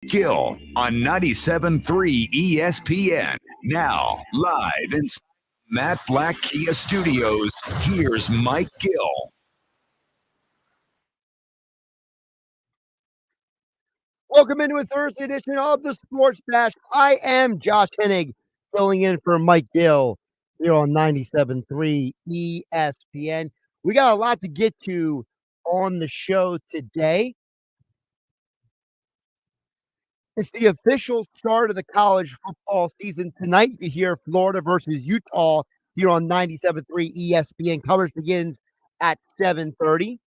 Gill on 97.3 ESPN. Now, live in Matt Black Kia Studios, here's Mike Gill. Welcome into a Thursday edition of the Sports Bash. I am Josh Hennig, filling in for Mike Gill here on 97.3 ESPN. We got a lot to get to on the show today. It's the official start of the college football season. Tonight, you hear Florida versus Utah here on 97.3 ESPN. Coverage begins at 7:30.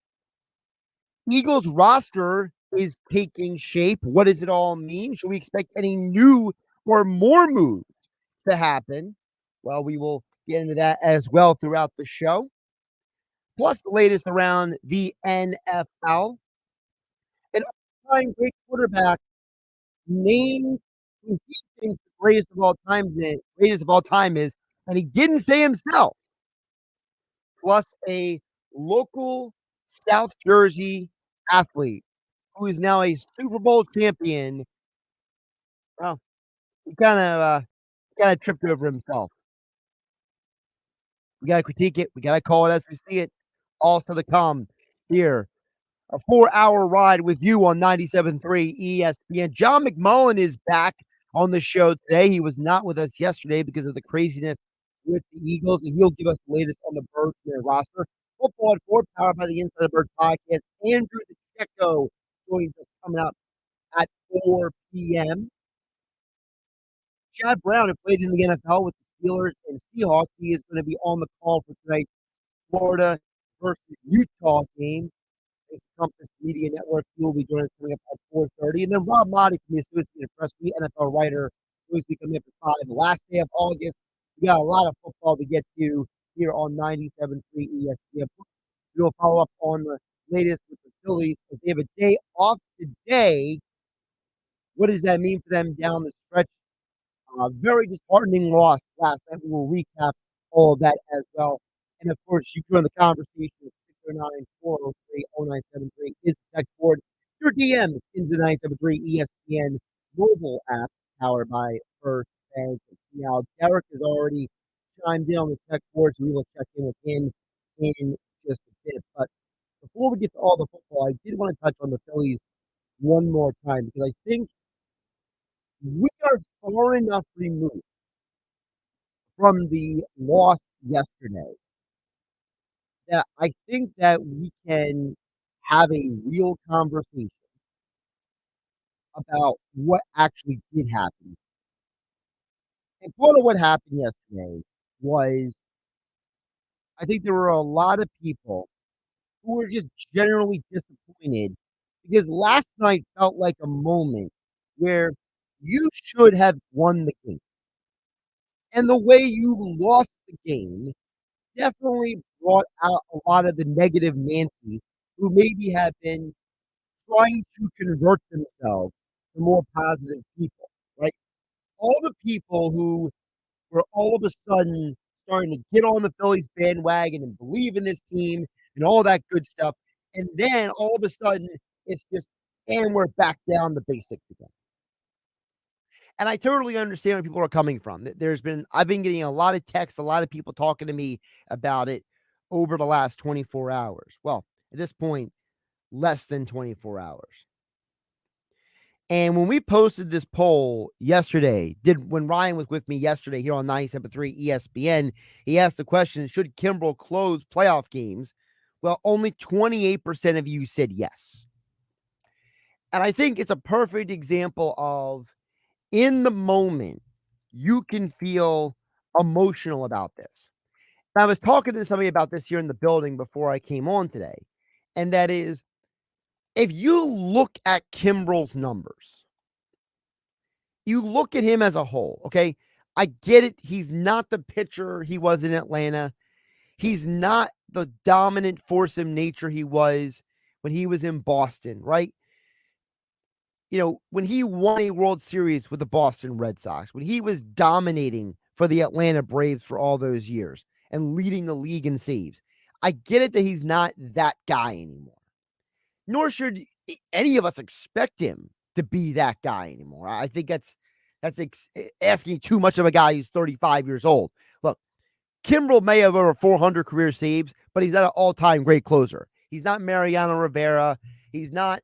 Eagles roster is taking shape. What does it all mean? Should we expect any new or more moves to happen? Well, we will get into that as well throughout the show. Plus, the latest around the NFL. An all-time great quarterback named who he thinks the greatest of all time is, and he didn't say himself. Plus, a local South Jersey athlete who is now a Super Bowl champion. Well, he kinda tripped over himself. We gotta critique it. We gotta call it as we see it. Also to come here. A 4-hour ride with you on 97.3 ESPN. John McMullen is back on the show today. He was not with us yesterday because of the craziness with the Eagles, and he'll give us the latest on the Birds and their roster. Football at 4, powered by the Inside the Birds podcast. Andrew DeCecco joins us coming up at 4 p.m. Chad Brown, who played in the NFL with the Steelers and Seahawks, he is going to be on the call for tonight's Florida versus Utah game. It's Compass Media Network. He will be joining us coming up at 4:30. And then Rob Motti from the Associated Press, the NFL writer, who is coming up at 5. The last day of August. We got a lot of football to get to here on 97.3 ESPN. We will follow up on the latest with the Phillies as they have a day off today. What does that mean for them down the stretch? Very disheartening loss last night. We will recap all of that as well. And of course, you join the conversation at 609-403-0973 is the text board. Your DM in the 973 ESPN mobile app powered by First Bank. Now, Derek has already chimed in on the text board, so we will check in with him in just a bit. But before we get to all the football, I did want to touch on the Phillies one more time because I think we are far enough removed from the loss yesterday that I think that we can have a real conversation about what actually did happen. And part of what happened yesterday was I think there were a lot of people who were just generally disappointed because last night felt like a moment where you should have won the game. And the way you lost the game definitely brought out a lot of the negative Nancy's who maybe have been trying to convert themselves to more positive people, right? All the people who were all of a sudden starting to get on the Phillies bandwagon and believe in this team and all that good stuff. And then all of a sudden, it's just, and we're back down the basics again. And I totally understand where people are coming from. I've been getting a lot of texts, a lot of people talking to me about it over the last 24 hours. Well, at this point, less than 24 hours. And when we posted this poll yesterday, when Ryan was with me yesterday here on 97.3 ESPN, he asked the question, should Kimbrel close playoff games? Well, only 28% of you said yes. And I think it's a perfect example of in the moment, you can feel emotional about this. And I was talking to somebody about this here in the building before I came on today. And that is, if you look at Kimbrel's numbers, you look at him as a whole, okay? I get it. He's not the pitcher he was in Atlanta. He's not the dominant force of nature he was when he was in Boston, right? You know, when he won a World Series with the Boston Red Sox, when he was dominating for the Atlanta Braves for all those years and leading the league in saves, I get it that he's not that guy anymore. Nor should any of us expect him to be that guy anymore. I think that's asking too much of a guy who's 35 years old. Look, Kimbrel may have over 400 career saves, but he's not an all-time great closer. He's not Mariano Rivera. He's not.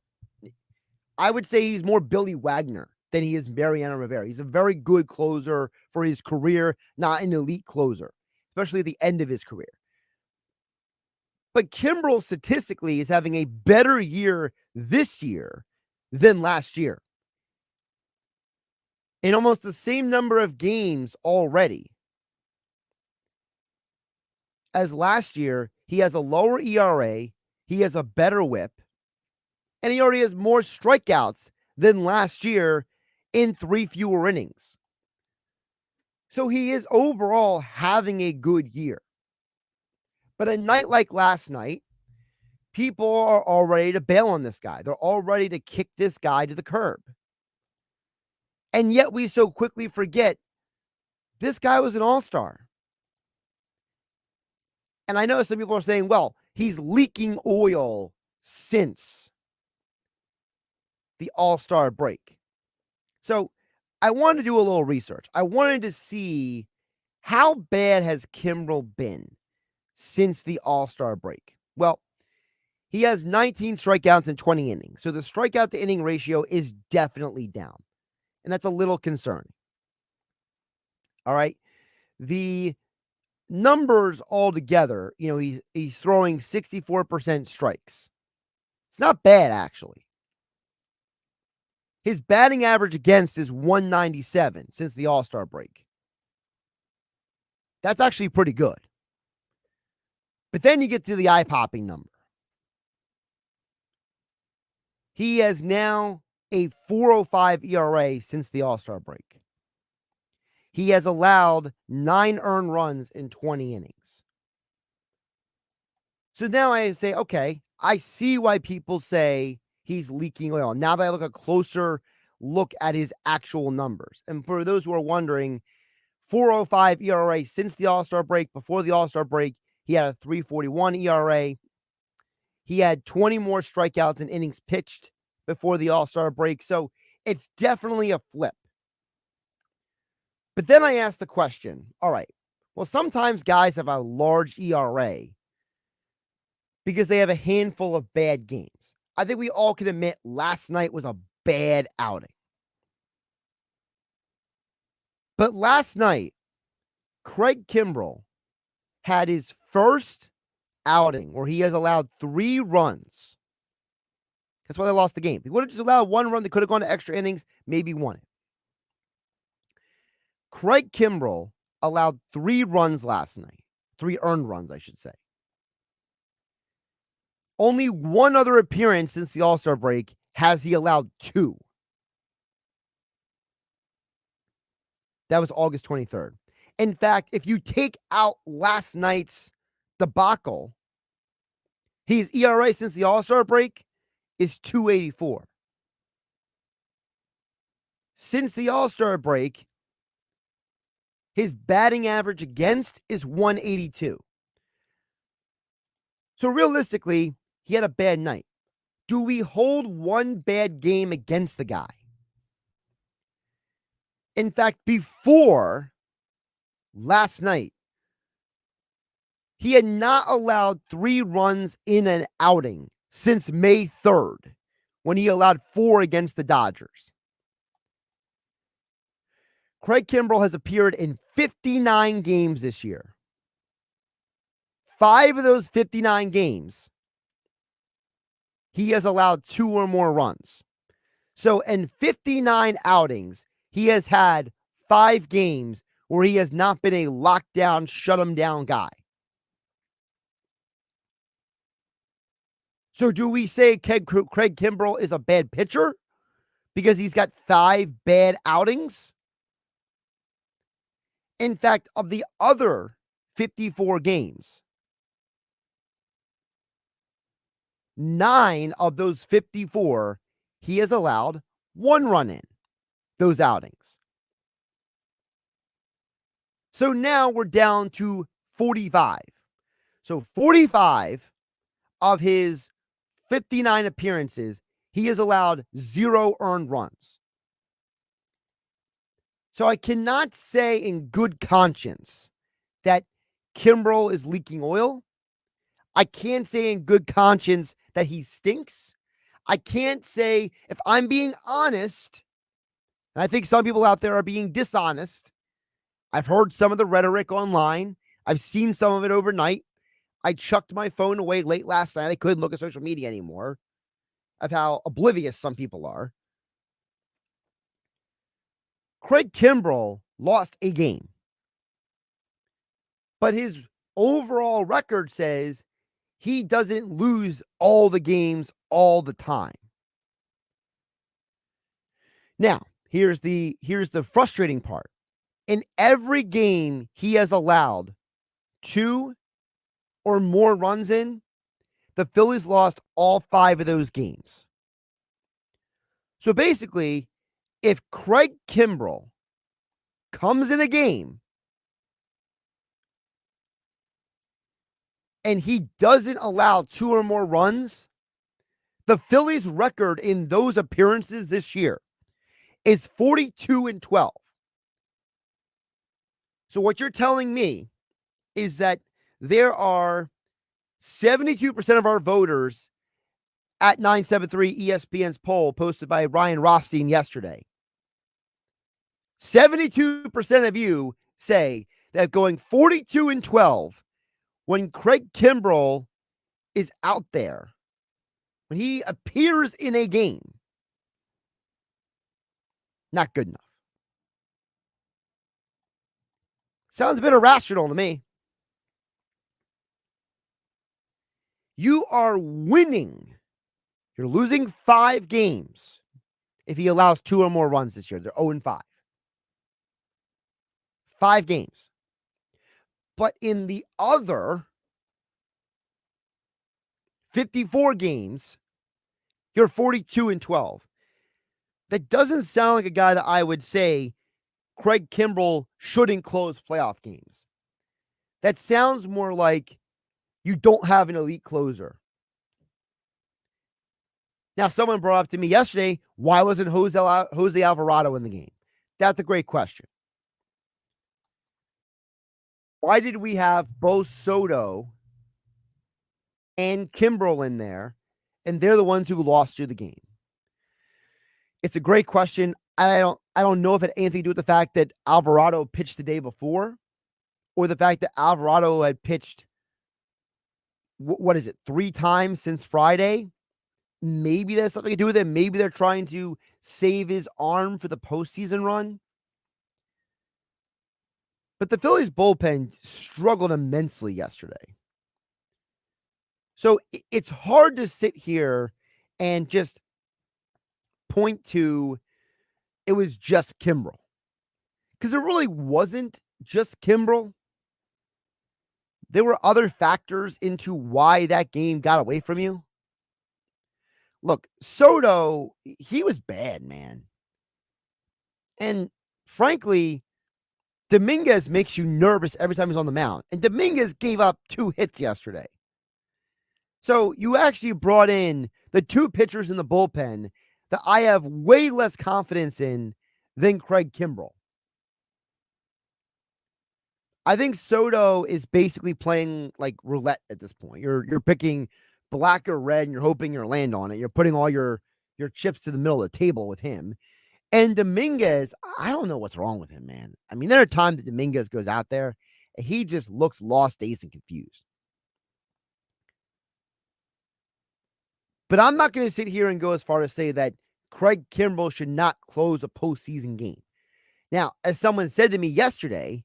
I would say he's more Billy Wagner than he is Mariano Rivera. He's a very good closer for his career, not an elite closer, especially at the end of his career. But Kimbrel statistically is having a better year this year than last year. In almost the same number of games already as last year, he has a lower ERA, he has a better whip, and he already has more strikeouts than last year in 3 fewer innings. So he is overall having a good year. But a night like last night, people are all ready to bail on this guy. They're all ready to kick this guy to the curb. And yet we so quickly forget this guy was an all-star. And I know some people are saying, well, he's leaking oil since the all-star break. So I wanted to do a little research. I wanted to see how bad has Kimbrel been since the all-star break. Well, he has 19 strikeouts in 20 innings. So the strikeout to inning ratio is definitely down. And that's a little concerning. All right. The numbers altogether, he's throwing 64% strikes. It's not bad, actually. His batting average against is 197 since the all-star break. That's actually pretty good. But then you get to the eye-popping number. He has now a 4.05 ERA since the all-star break. He has allowed 9 earned runs in 20 innings. So now I say, okay, I see why people say he's leaking oil. Now that I look a closer look at his actual numbers. And for those who are wondering, 4.05 ERA since the all-star break. Before the all-star break, he had a 3.41 ERA. He had 20 more strikeouts in innings pitched before the all-star break. So it's definitely a flip. But then I asked the question, all right, well, sometimes guys have a large ERA because they have a handful of bad games. I think we all can admit last night was a bad outing. But last night, Craig Kimbrel had his first outing where he has allowed 3 runs. That's why they lost the game. If he would have just allowed 1 run, they could have gone to extra innings, maybe won it. Craig Kimbrel allowed 3 runs last night. 3 earned runs, I should say. Only 1 other appearance since the all-star break has he allowed 2. That was August 23rd. In fact, if you take out last night's debacle, his ERA since the all-star break is 2.84. Since the all-star break, his batting average against is 182. So realistically, he had a bad night. Do we hold 1 bad game against the guy? In fact, before last night, he had not allowed 3 runs in an outing since May 3rd, when he allowed 4 against the Dodgers. Craig Kimbrel has appeared in 59 games this year. 5 of those 59 games, he has allowed 2 or more runs. So in 59 outings, he has had 5 games where he has not been a lockdown, shut him down guy. So do we say Craig Kimbrel is a bad pitcher because he's got 5 bad outings? In fact, of the other 54 games, 9 of those 54, he has allowed 1 run in those outings. So now we're down to 45. So 45 of his 59 appearances, he has allowed 0 earned runs. So I cannot say in good conscience that Kimbrel is leaking oil. I can't say in good conscience that he stinks. I can't say, if I'm being honest, and I think some people out there are being dishonest. I've heard some of the rhetoric online. I've seen some of it overnight. I chucked my phone away late last night. I couldn't look at social media anymore of how oblivious some people are. Craig Kimbrel lost a game, but his overall record says he doesn't lose all the games all the time. Now, here's the frustrating part. In every game he has allowed 2 or more runs in, the Phillies lost all 5 of those games. So basically, if Craig Kimbrel comes in a game and he doesn't allow 2 or more runs, the Phillies' record in those appearances this year is 42-12. So what you're telling me is that there are 72% of our voters at 973 ESPN's poll posted by Ryan Rothstein yesterday. 72% of you say that going 42-12 when Craig Kimbrel is out there, when he appears in a game, not good enough. Sounds a bit irrational to me. You are winning. You're losing 5 games if he allows 2 or more runs this year. They're 0-5. 5 games. But in the other 54 games, you're 42-12. That doesn't sound like a guy that I would say Craig Kimbrel shouldn't close playoff games. That sounds more like you don't have an elite closer. Now, someone brought up to me yesterday, why wasn't Jose Alvarado in the game? That's a great question. Why did we have both Soto and Kimbrel in there, and they're the ones who lost you the game? It's a great question. I don't know if it had anything to do with the fact that Alvarado pitched the day before, or the fact that Alvarado had pitched, 3 times since Friday. Maybe that's something to do with it. Maybe they're trying to save his arm for the postseason run. But the Phillies bullpen struggled immensely yesterday. So it's hard to sit here and just point to it was just Kimbrel. Because it really wasn't just Kimbrel. There were other factors into why that game got away from you. Look, Soto, he was bad, man. And frankly, Dominguez makes you nervous every time he's on the mound. And Dominguez gave up 2 hits yesterday. So you actually brought in the 2 pitchers in the bullpen that I have way less confidence in than Craig Kimbrel. I think Soto is basically playing like roulette at this point. You're picking black or red and you're hoping you'll land on it. You're putting all your chips to the middle of the table with him. And Dominguez, I don't know what's wrong with him, man. I mean, there are times that Dominguez goes out there and he just looks lost, dazed, and confused. But I'm not going to sit here and go as far as say that Craig Kimbrel should not close a postseason game. Now, as someone said to me yesterday,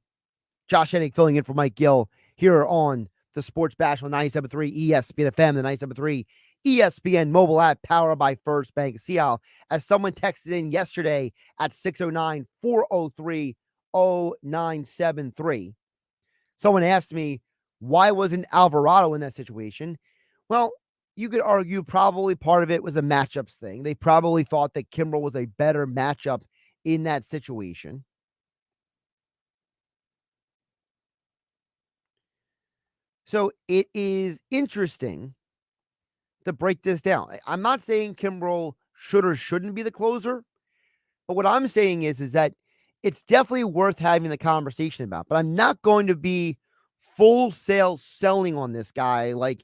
Josh Hennig filling in for Mike Gill here on the Sports Bash on 97.3 ESPN FM, the 97.3 ESPN mobile app powered by First Bank. See how, as someone texted in yesterday at 609-403-0973, someone asked me, why wasn't Alvarado in that situation? Well, you could argue probably part of it was a matchups thing. They probably thought that Kimbrel was a better matchup in that situation. So it is interesting to break this down. I'm not saying Kimbrel should or shouldn't be the closer, but what I'm saying is that it's definitely worth having the conversation about. But I'm not going to be full sale selling on this guy like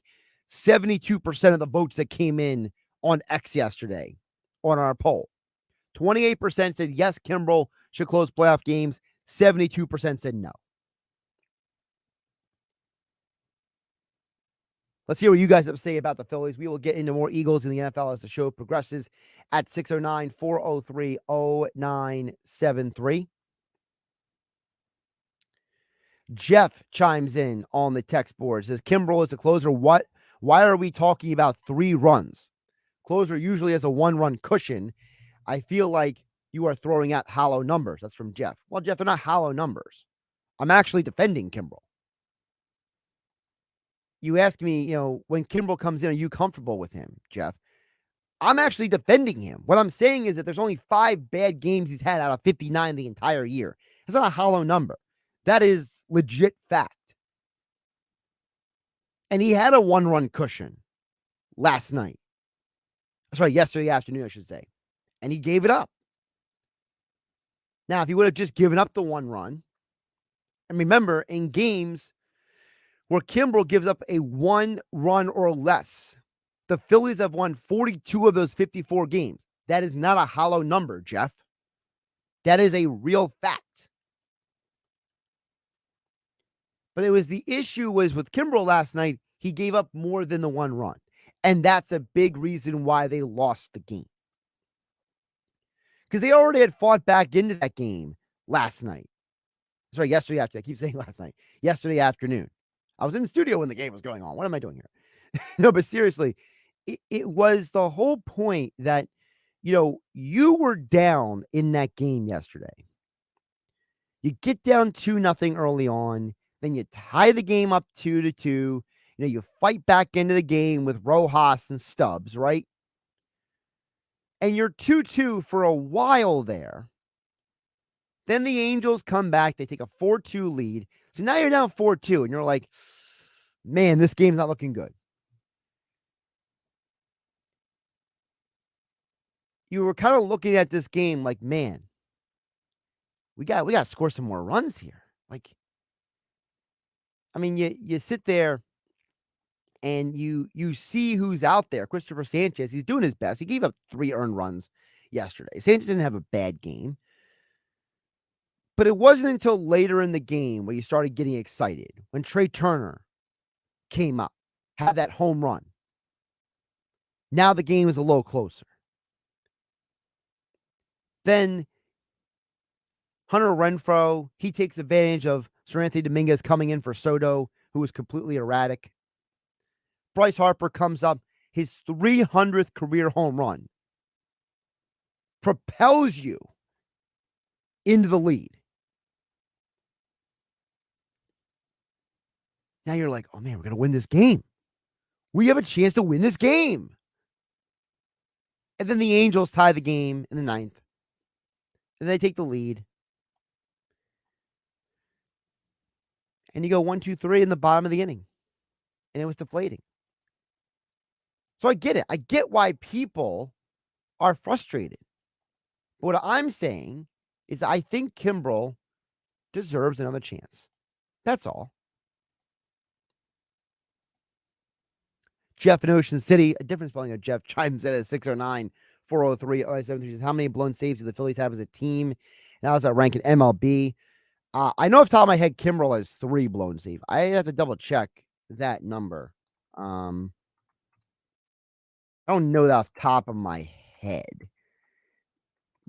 72% of the votes that came in on X yesterday on our poll. 28% said yes, Kimbrel should close playoff games. 72% said no. Let's hear what you guys have to say about the Phillies. We will get into more Eagles in the NFL as the show progresses at 609-403-0973. Jeff chimes in on the text board. Says, Kimbrel is the closer. Why are we talking about 3 runs? Closer usually has a 1-run cushion. I feel like you are throwing out hollow numbers. That's from Jeff. Well, Jeff, they're not hollow numbers. I'm actually defending Kimbrel. You ask me, when Kimbrel comes in, are you comfortable with him, Jeff? I'm actually defending him. What I'm saying is that there's only 5 bad games he's had out of 59 the entire year. It's not a hollow number. That is legit fact. And he had a 1-run cushion yesterday afternoon, I should say. And he gave it up. Now, if he would have just given up the 1 run, and remember, in games where Kimbrel gives up a 1 run or less, the Phillies have won 42 of those 54 games. That is not a hollow number, Jeff. That is a real fact. But the issue was with Kimbrel last night, he gave up more than the 1 run. And that's a big reason why they lost the game. Because they already had fought back into that game yesterday afternoon. I keep saying last night. Yesterday afternoon. I was in the studio when the game was going on. What am I doing here? No, but seriously, it was the whole point that, you were down in that game yesterday. You get down 2-0 early on. Then you tie the game up 2-2. You fight back into the game with Rojas and Stubbs, right? And you're 2-2 for a while there. Then the Angels come back. They take a 4-2 lead. So now you're down 4-2, and you're like, man, this game's not looking good. You were kind of looking at this game like, man, we got to score some more runs here. You sit there and you see who's out there. Christopher Sanchez, he's doing his best. He gave up 3 earned runs yesterday. Sanchez didn't have a bad game. But it wasn't until later in the game where you started getting excited. When Trey Turner came up, had that home run. Now the game is a little closer. Then Hunter Renfroe, he takes advantage of Seranthony Dominguez coming in for Soto, who was completely erratic. Bryce Harper comes up, his 300th career home run propels you into the lead. Now you're like, oh man, we're going to win this game. We have a chance to win this game. And then the Angels tie the game in the 9th. And they take the lead. And you go 1-2-3 in the bottom of the inning. And it was deflating. So I get it. I get why people are frustrated. But what I'm saying is I think Kimbrel deserves another chance. That's all. Jeff in Ocean City, a different spelling of Jeff, chimes in at 609-403-0973. How many blown saves do the Phillies have as a team? And how does that rank in MLB? I know off the top of my head, Kimbrel has 3 blown saves. I have to double check that number. I don't know that off the top of my head.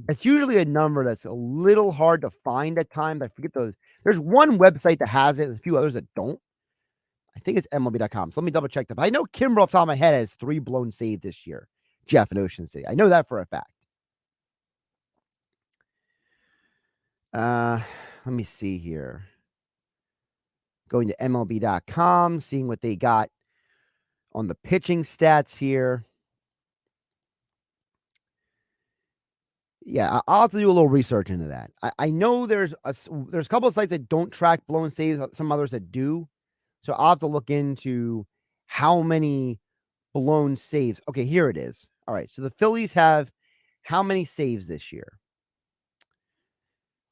It's usually a number that's a little hard to find at times. I forget those. There's one website that has it, a few others that don't. I think it's MLB.com. So let me double check that. But I know Kimbrel off the top of my head has 3 blown saves this year. Jeff in Ocean City. I know that for a fact. Let me see here. Going to MLB.com, seeing what they got on the pitching stats here. Yeah, I'll have to do a little research into that. I know there's a couple of sites that don't track blown saves, some others that do. So I'll have to look into how many blown saves. Okay, here it is. All right, so the Phillies have how many saves this year?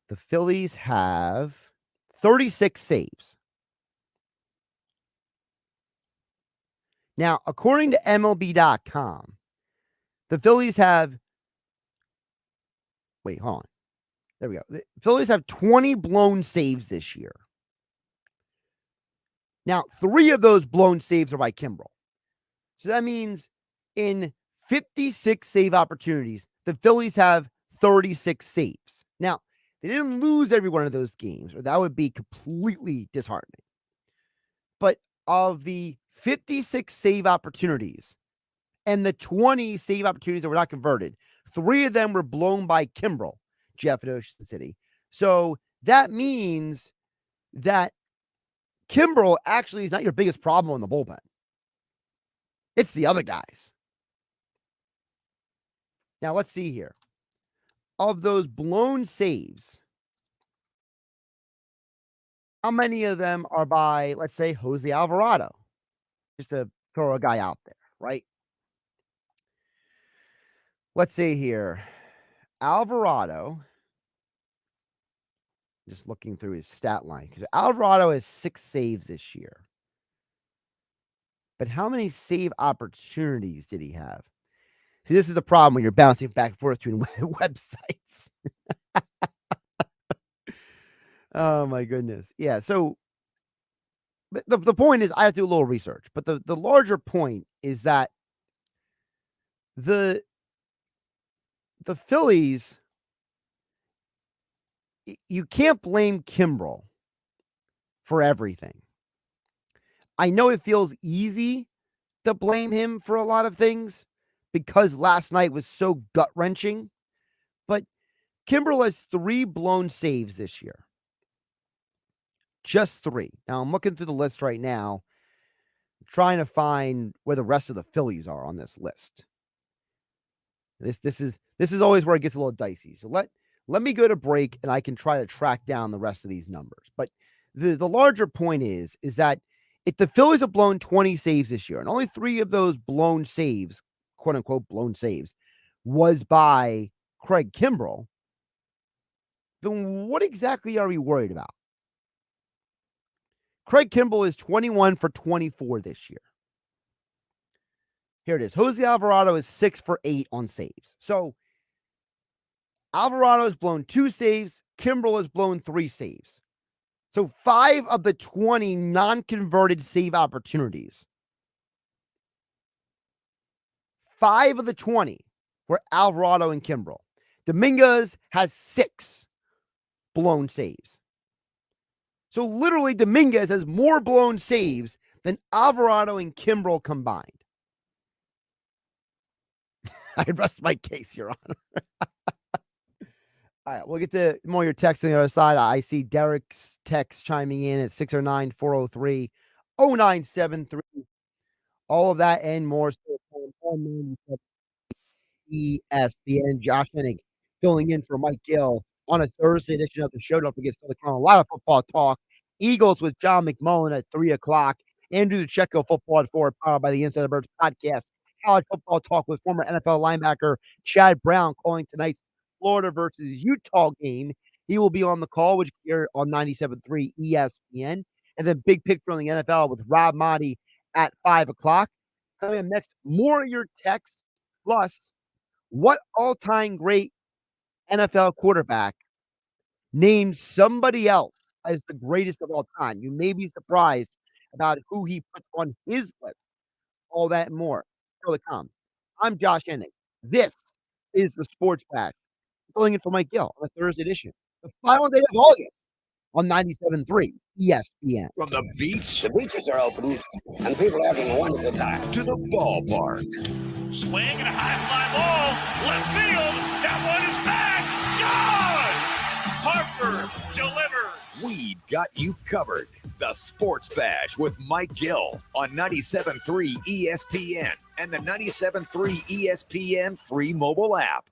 The Phillies have 36 saves. Now, according to MLB.com, the Phillies have, wait, hold on. There we go. The Phillies have 20 blown saves this year. Now, 3 of those blown saves are by Kimbrel. So that means in 56 save opportunities, the Phillies have 36 saves. Now, they didn't lose every one of those games, or that would be completely disheartening. But of the 56 save opportunities and the 20 save opportunities that were not converted, 3 of them were blown by Kimbrel, Jeff at Ocean City. So that means that Kimbrel actually is not your biggest problem in the bullpen. It's the other guys. Now, let's see here. Of those blown saves, how many of them are by, let's say, Jose Alvarado? Just to throw a guy out there, right? Let's see here. Alvarado, just looking through his stat line, because Alvarado has 6 saves this year. But how many save opportunities did he have? See, this is the problem when you're bouncing back and forth between websites. Oh, my goodness. Yeah, so the point is I have to do a little research. But the larger point is that the Phillies, you can't blame Kimbrel for everything. I know it feels easy to blame him for a lot of things because last night was so gut-wrenching, but Kimbrel has 3 blown saves this year. Just 3. Now, I'm looking through the list right now, trying to find where the rest of the Phillies are on this list. This is always where it gets a little dicey. So let me go to break, and I can try to track down the rest of these numbers. But the larger point is that if the Phillies have blown 20 saves this year, and only 3 of those blown saves, quote unquote blown saves, was by Craig Kimbrel, then what exactly are we worried about? Craig Kimbrel is 21 for 24 this year. Here it is. Jose Alvarado is 6 for 8 on saves. So Alvarado has blown 2 saves. Kimbrel has blown 3 saves. So 5 of the 20 non-converted save opportunities, 5 of the 20 were Alvarado and Kimbrel. Dominguez has 6 blown saves. So literally Dominguez has more blown saves than Alvarado and Kimbrel combined. I rest my case, Your Honor. All right, we'll get to more of your text on the other side. I see Derek's text chiming in at 609-403-0973. All of that and more. ESPN. Josh Hennig filling in for Mike Gill on a Thursday edition of the show. Don't forget, still a lot of football talk. Eagles with John McMullen at 3 o'clock. Andrew Checo football at 4, powered by the Inside Birds podcast. College football talk with former NFL linebacker Chad Brown calling tonight's Florida versus Utah game. He will be on the call, which here on 97.3 ESPN. And then big picture on the NFL with Rob Motti at 5 o'clock. Coming up next, more of your texts, plus what all-time great NFL quarterback named somebody else as the greatest of all time? You may be surprised about who he put on his list. All that and more still to come. I'm Josh Hennig. This is the Sports Bash. Filling in for Mike Gill on the Thursday edition, the final day of August on 97.3 ESPN. From the beach, The beaches are open, and people are having a wonderful time. to the ballpark. Swing and a high fly ball, left field. That one is back. Gone. Harper delivers. We've got you covered. The Sports Bash with Mike Gill on 97.3 ESPN and the 97.3 ESPN free mobile app.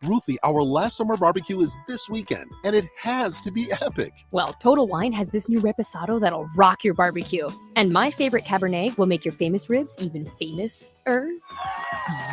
Ruthie, our last summer barbecue is this weekend, and it has to be epic. Well, Total Wine has this new reposado that'll rock your barbecue. And my favorite Cabernet will make your famous ribs even famous-er.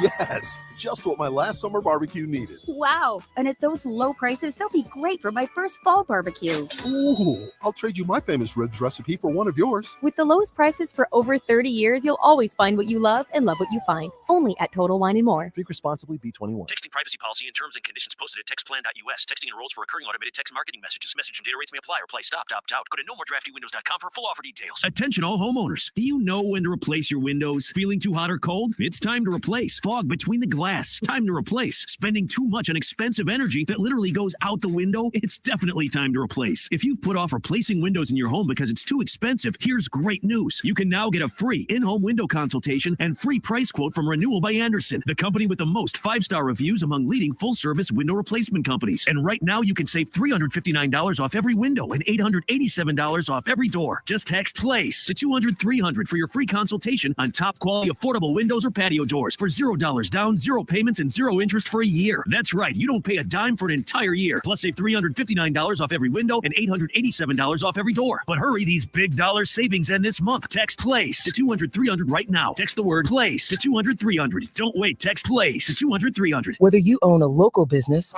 Yes, just what my last summer barbecue needed. Wow, and at those low prices, they'll be great for my first fall barbecue. Ooh, I'll trade you my famous ribs recipe for one of yours. With the lowest prices for over 30 years, you'll always find what you love and love what you find. Only at Total Wine & More. Drink responsibly, B21. Texting privacy policy and terms and conditions posted at textplan.us. Texting enrolls for recurring automated text marketing messages. Message and data rates may apply. Reply stopped, opt out. Go to nomoredraftywindows.com for full offer details. Attention all homeowners. Do you know when to replace your windows? Feeling too hot or cold? It's time to replace. Fog between the glass. Time to replace. Spending too much on expensive energy that literally goes out the window? It's definitely time to replace. If you've put off replacing windows in your home because it's too expensive, here's great news. You can now get a free in-home window consultation and free price quote from Renewal by Andersen, the company with the most 5-star reviews among leading full-service window replacement companies. And right now you can save $359 off every window and $887 off every door. Just text PLACE to 200-300 for your free consultation on top quality affordable windows or patio doors for $0 down, 0 payments, and 0 interest for a year. That's right, you don't pay a dime for an entire year. Plus save $359 off every window and $887 off every door. But hurry, these big dollar savings end this month. Text PLACE to 200-300 right now. Text the word PLACE to 200-300. Don't wait, text PLACE to 200-300. Whether you own a local business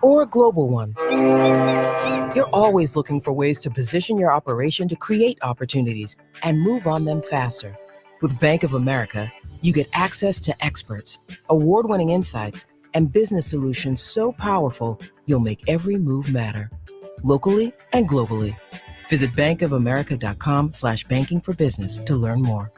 or a global one, you're always looking for ways to position your operation to create opportunities and move on them faster. With Bank of America, you get access to experts, award-winning insights, and business solutions so powerful, you'll make every move matter, locally and globally. Visit bankofamerica.com/banking for business to learn more.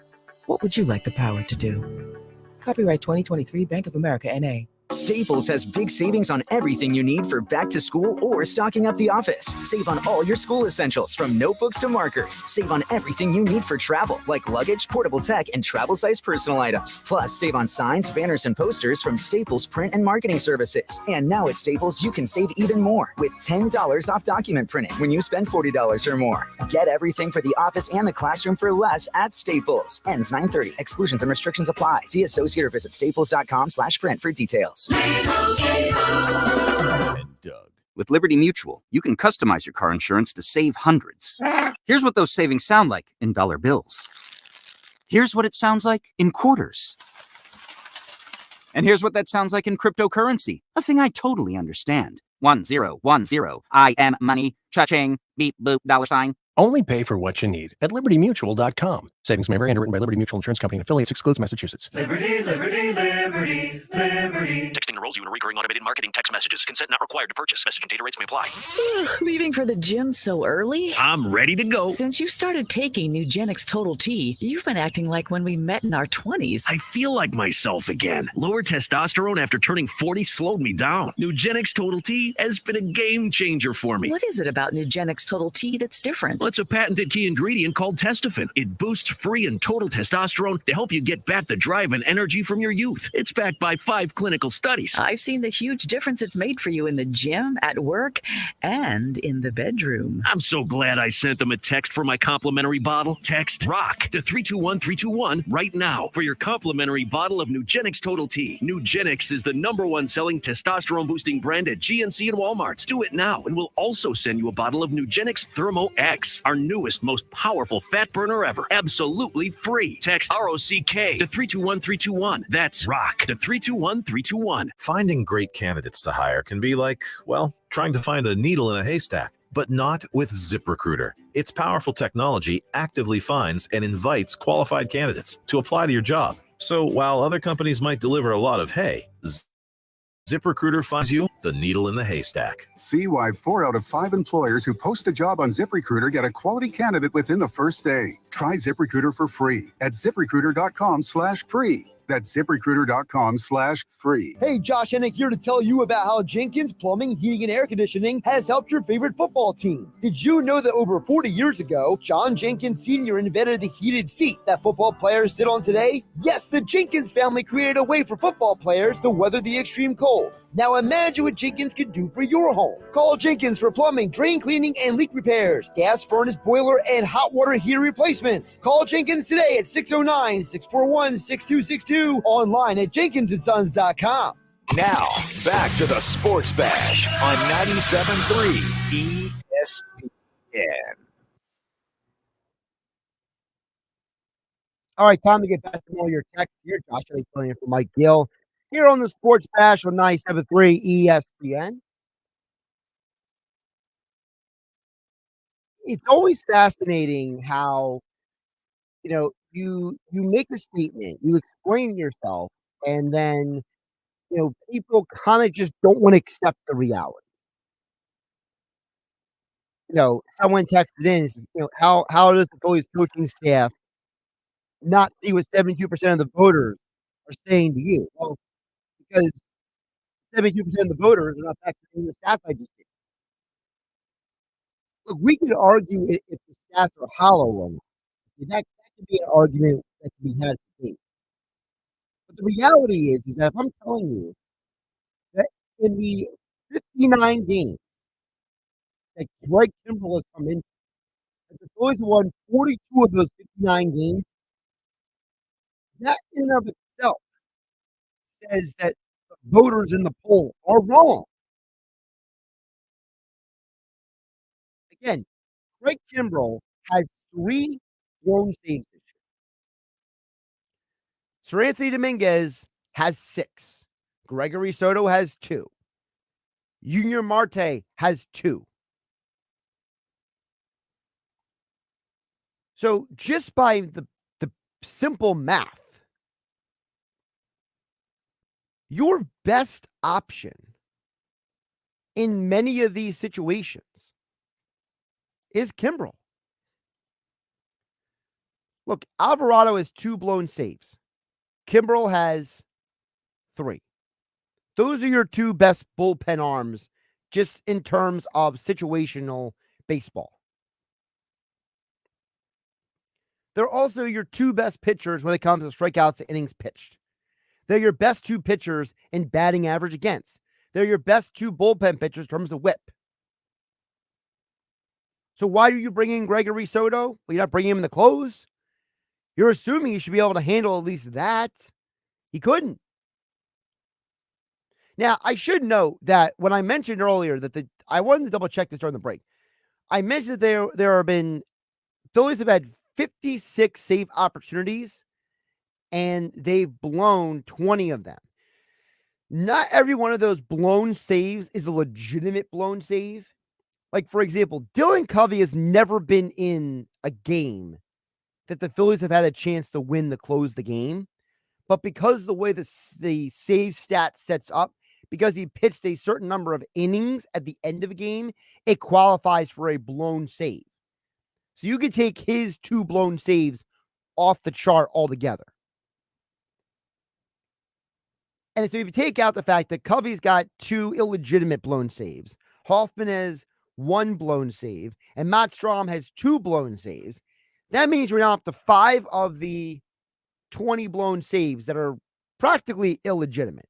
What would you like the power to do? Copyright 2023 Bank of America, N.A. Staples has big savings on everything you need for back to school or stocking up the office. Save on all your school essentials from notebooks to markers. Save on everything you need for travel, like luggage, portable tech, and travel-size personal items. Plus, save on signs, banners, and posters from Staples print and marketing services. And now at Staples, you can save even more with $10 off document printing when you spend $40 or more. Get everything for the office and the classroom for less at Staples. Ends 9/30. Exclusions and restrictions apply. See associate or visit staples.com/print for details. And Doug. With Liberty Mutual, you can customize your car insurance to save hundreds. Here's what those savings sound like in dollar bills. Here's what it sounds like in quarters. And here's what that sounds like in cryptocurrency, a thing I totally understand. 1010, I am money, cha-ching, beep boop, $sign. Only pay for what you need at libertymutual.com. Savings may vary. Underwritten by Liberty Mutual Insurance Company and affiliates. Excludes Massachusetts. Liberty, liberty, liberty, liberty. Texting enrolls you in recurring automated marketing text messages. Consent not required to purchase. Message and data rates may apply. Leaving for the gym so early? I'm ready to go. Since you started taking Nugenix Total T, you've been acting like when we met in our 20s. I feel like myself again. Lower testosterone after turning 40 slowed me down. Nugenix Total T has been a game changer for me. What is it about Nugenix Total T that's different? Well, it's a patented key ingredient called testofen. It boosts free and total testosterone to help you get back the drive and energy from your youth. It's backed by 5 clinical studies. I've seen the huge difference it's made for you in the gym, at work, and in the bedroom. I'm so glad I sent them a text for my complimentary bottle. Text ROCK to 321321 right now for your complimentary bottle of Nugenix Total T. Nugenix is the #1 selling testosterone boosting brand at GNC and Walmart. Do it now and we'll also send you a bottle of Nugenix Thermo X, our newest, most powerful fat burner ever. Absolutely free. Text ROCK to 321321. That's ROCK to 321321. Finding great candidates to hire can be like, well, trying to find a needle in a haystack, but not with ZipRecruiter. Its powerful technology actively finds and invites qualified candidates to apply to your job. So while other companies might deliver a lot of hay, ZipRecruiter finds you the needle in the haystack. See why 4 out of 5 employers who post a job on ZipRecruiter get a quality candidate within the first day. Try ZipRecruiter for free at ZipRecruiter.com/free. That's ZipRecruiter.com/free. Hey, Josh Hennig here to tell you about how Jenkins Plumbing, Heating, and Air Conditioning has helped your favorite football team. Did you know that over 40 years ago, John Jenkins Sr. invented the heated seat that football players sit on today? Yes, the Jenkins family created a way for football players to weather the extreme cold. Now imagine what Jenkins can do for your home. Call Jenkins for plumbing, drain cleaning, and leak repairs, gas furnace, boiler, and hot water heater replacements. Call Jenkins today at 609-641-6262, online at jenkinsandsons.com. Now, back to the Sports Bash on 97.3 ESPN. All right, time to get back to all your texts here. Josh, filling in for Mike Gill here on the Sports Bash on 97.3 ESPN. It's always fascinating how, you make a statement, you explain yourself, and then, people kind of just don't want to accept the reality. Someone texted in and says, how does the Phillies coaching staff not see what 72% of the voters are saying to you? Well, because 72% of the voters are not factoring in the stats I just did. Look, we could argue if the stats are hollow or not. That could be an argument that can be had for me. But the reality is that if I'm telling you that in the 59 games that Greg Kimbrell has come in, that the Phillies have won 42 of those 59 games, that in and of itself says that the voters in the poll are wrong. Again, Greg Kimbrell has 3 blown saves this year. Sir Anthony Dominguez has 6. Gregory Soto has 2. Junior Marte has 2. So just by the simple math, your best option in many of these situations is Kimbrell. Look, Alvarado has 2 blown saves. Kimbrell has 3. Those are your 2 best bullpen arms just in terms of situational baseball. They're also your 2 best pitchers when it comes to strikeouts to innings pitched. They're your best 2 pitchers in batting average against. They're your best 2 bullpen pitchers in terms of whip. So why do you bring in Gregory Soto? Well, you're not bringing him in the close. You're assuming he should be able to handle at least that. He couldn't. Now, I should note that when I mentioned earlier that I wanted to double check this during the break. I mentioned that there have been Phillies have had 56 save opportunities, and they've blown 20 of them. Not every one of those blown saves is a legitimate blown save. Like, for example, Dylan Covey has never been in a game that the Phillies have had a chance to win to close the game. But because the way the save stat sets up, because he pitched a certain number of innings at the end of a game, it qualifies for a blown save. So you could take his 2 blown saves off the chart altogether. And so if you take out the fact that Covey's got 2 illegitimate blown saves, Hoffman has 1 blown save, and Matt Strahm has 2 blown saves, that means we're now up to 5 of the 20 blown saves that are practically illegitimate.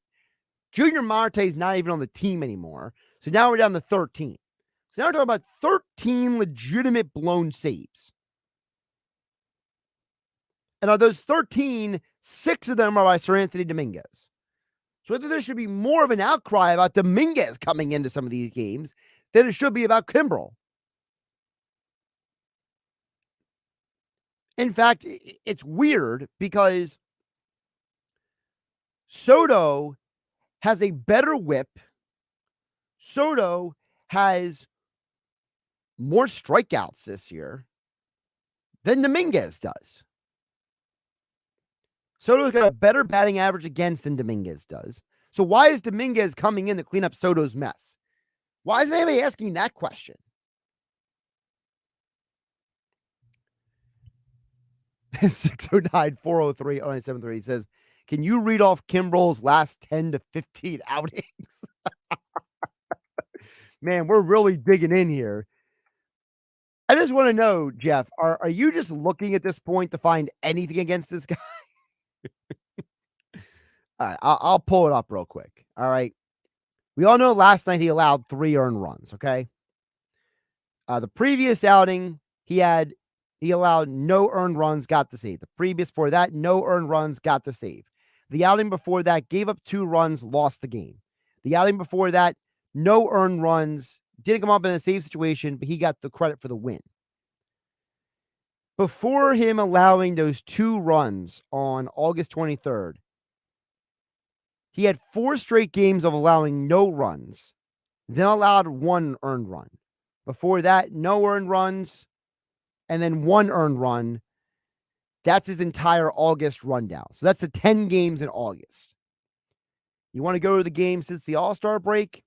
Junior Marte is not even on the team anymore. So now we're down to 13. So now we're talking about 13 legitimate blown saves. And of those 13, 6 of them are by Sir Anthony Dominguez. So whether there should be more of an outcry about Dominguez coming into some of these games than it should be about Kimbrell. In fact, it's weird because Soto has a better whip. Soto has more strikeouts this year than Dominguez does. Soto's got a better batting average against than Dominguez does. So why is Dominguez coming in to clean up Soto's mess? Why is anybody asking that question? 609-403-0973 says, can you read off Kimbrell's last 10 to 15 outings? Man, we're really digging in here. I just want to know, Jeff, are you just looking at this point to find anything against this guy? All right, I'll pull it up real quick. All right. We all know last night he allowed 3 earned runs, okay? The previous outing, he allowed no earned runs, got the save. The previous for that, no earned runs, got the save. The outing before that gave up 2 runs, lost the game. The outing before that, no earned runs, didn't come up in a save situation, but he got the credit for the win. Before him allowing those 2 runs on August 23rd, he had 4 straight games of allowing no runs, then allowed 1 earned run. Before that, no earned runs, and then 1 earned run. That's his entire August rundown. So that's the 10 games in August. You want to go to the game since the All-Star break?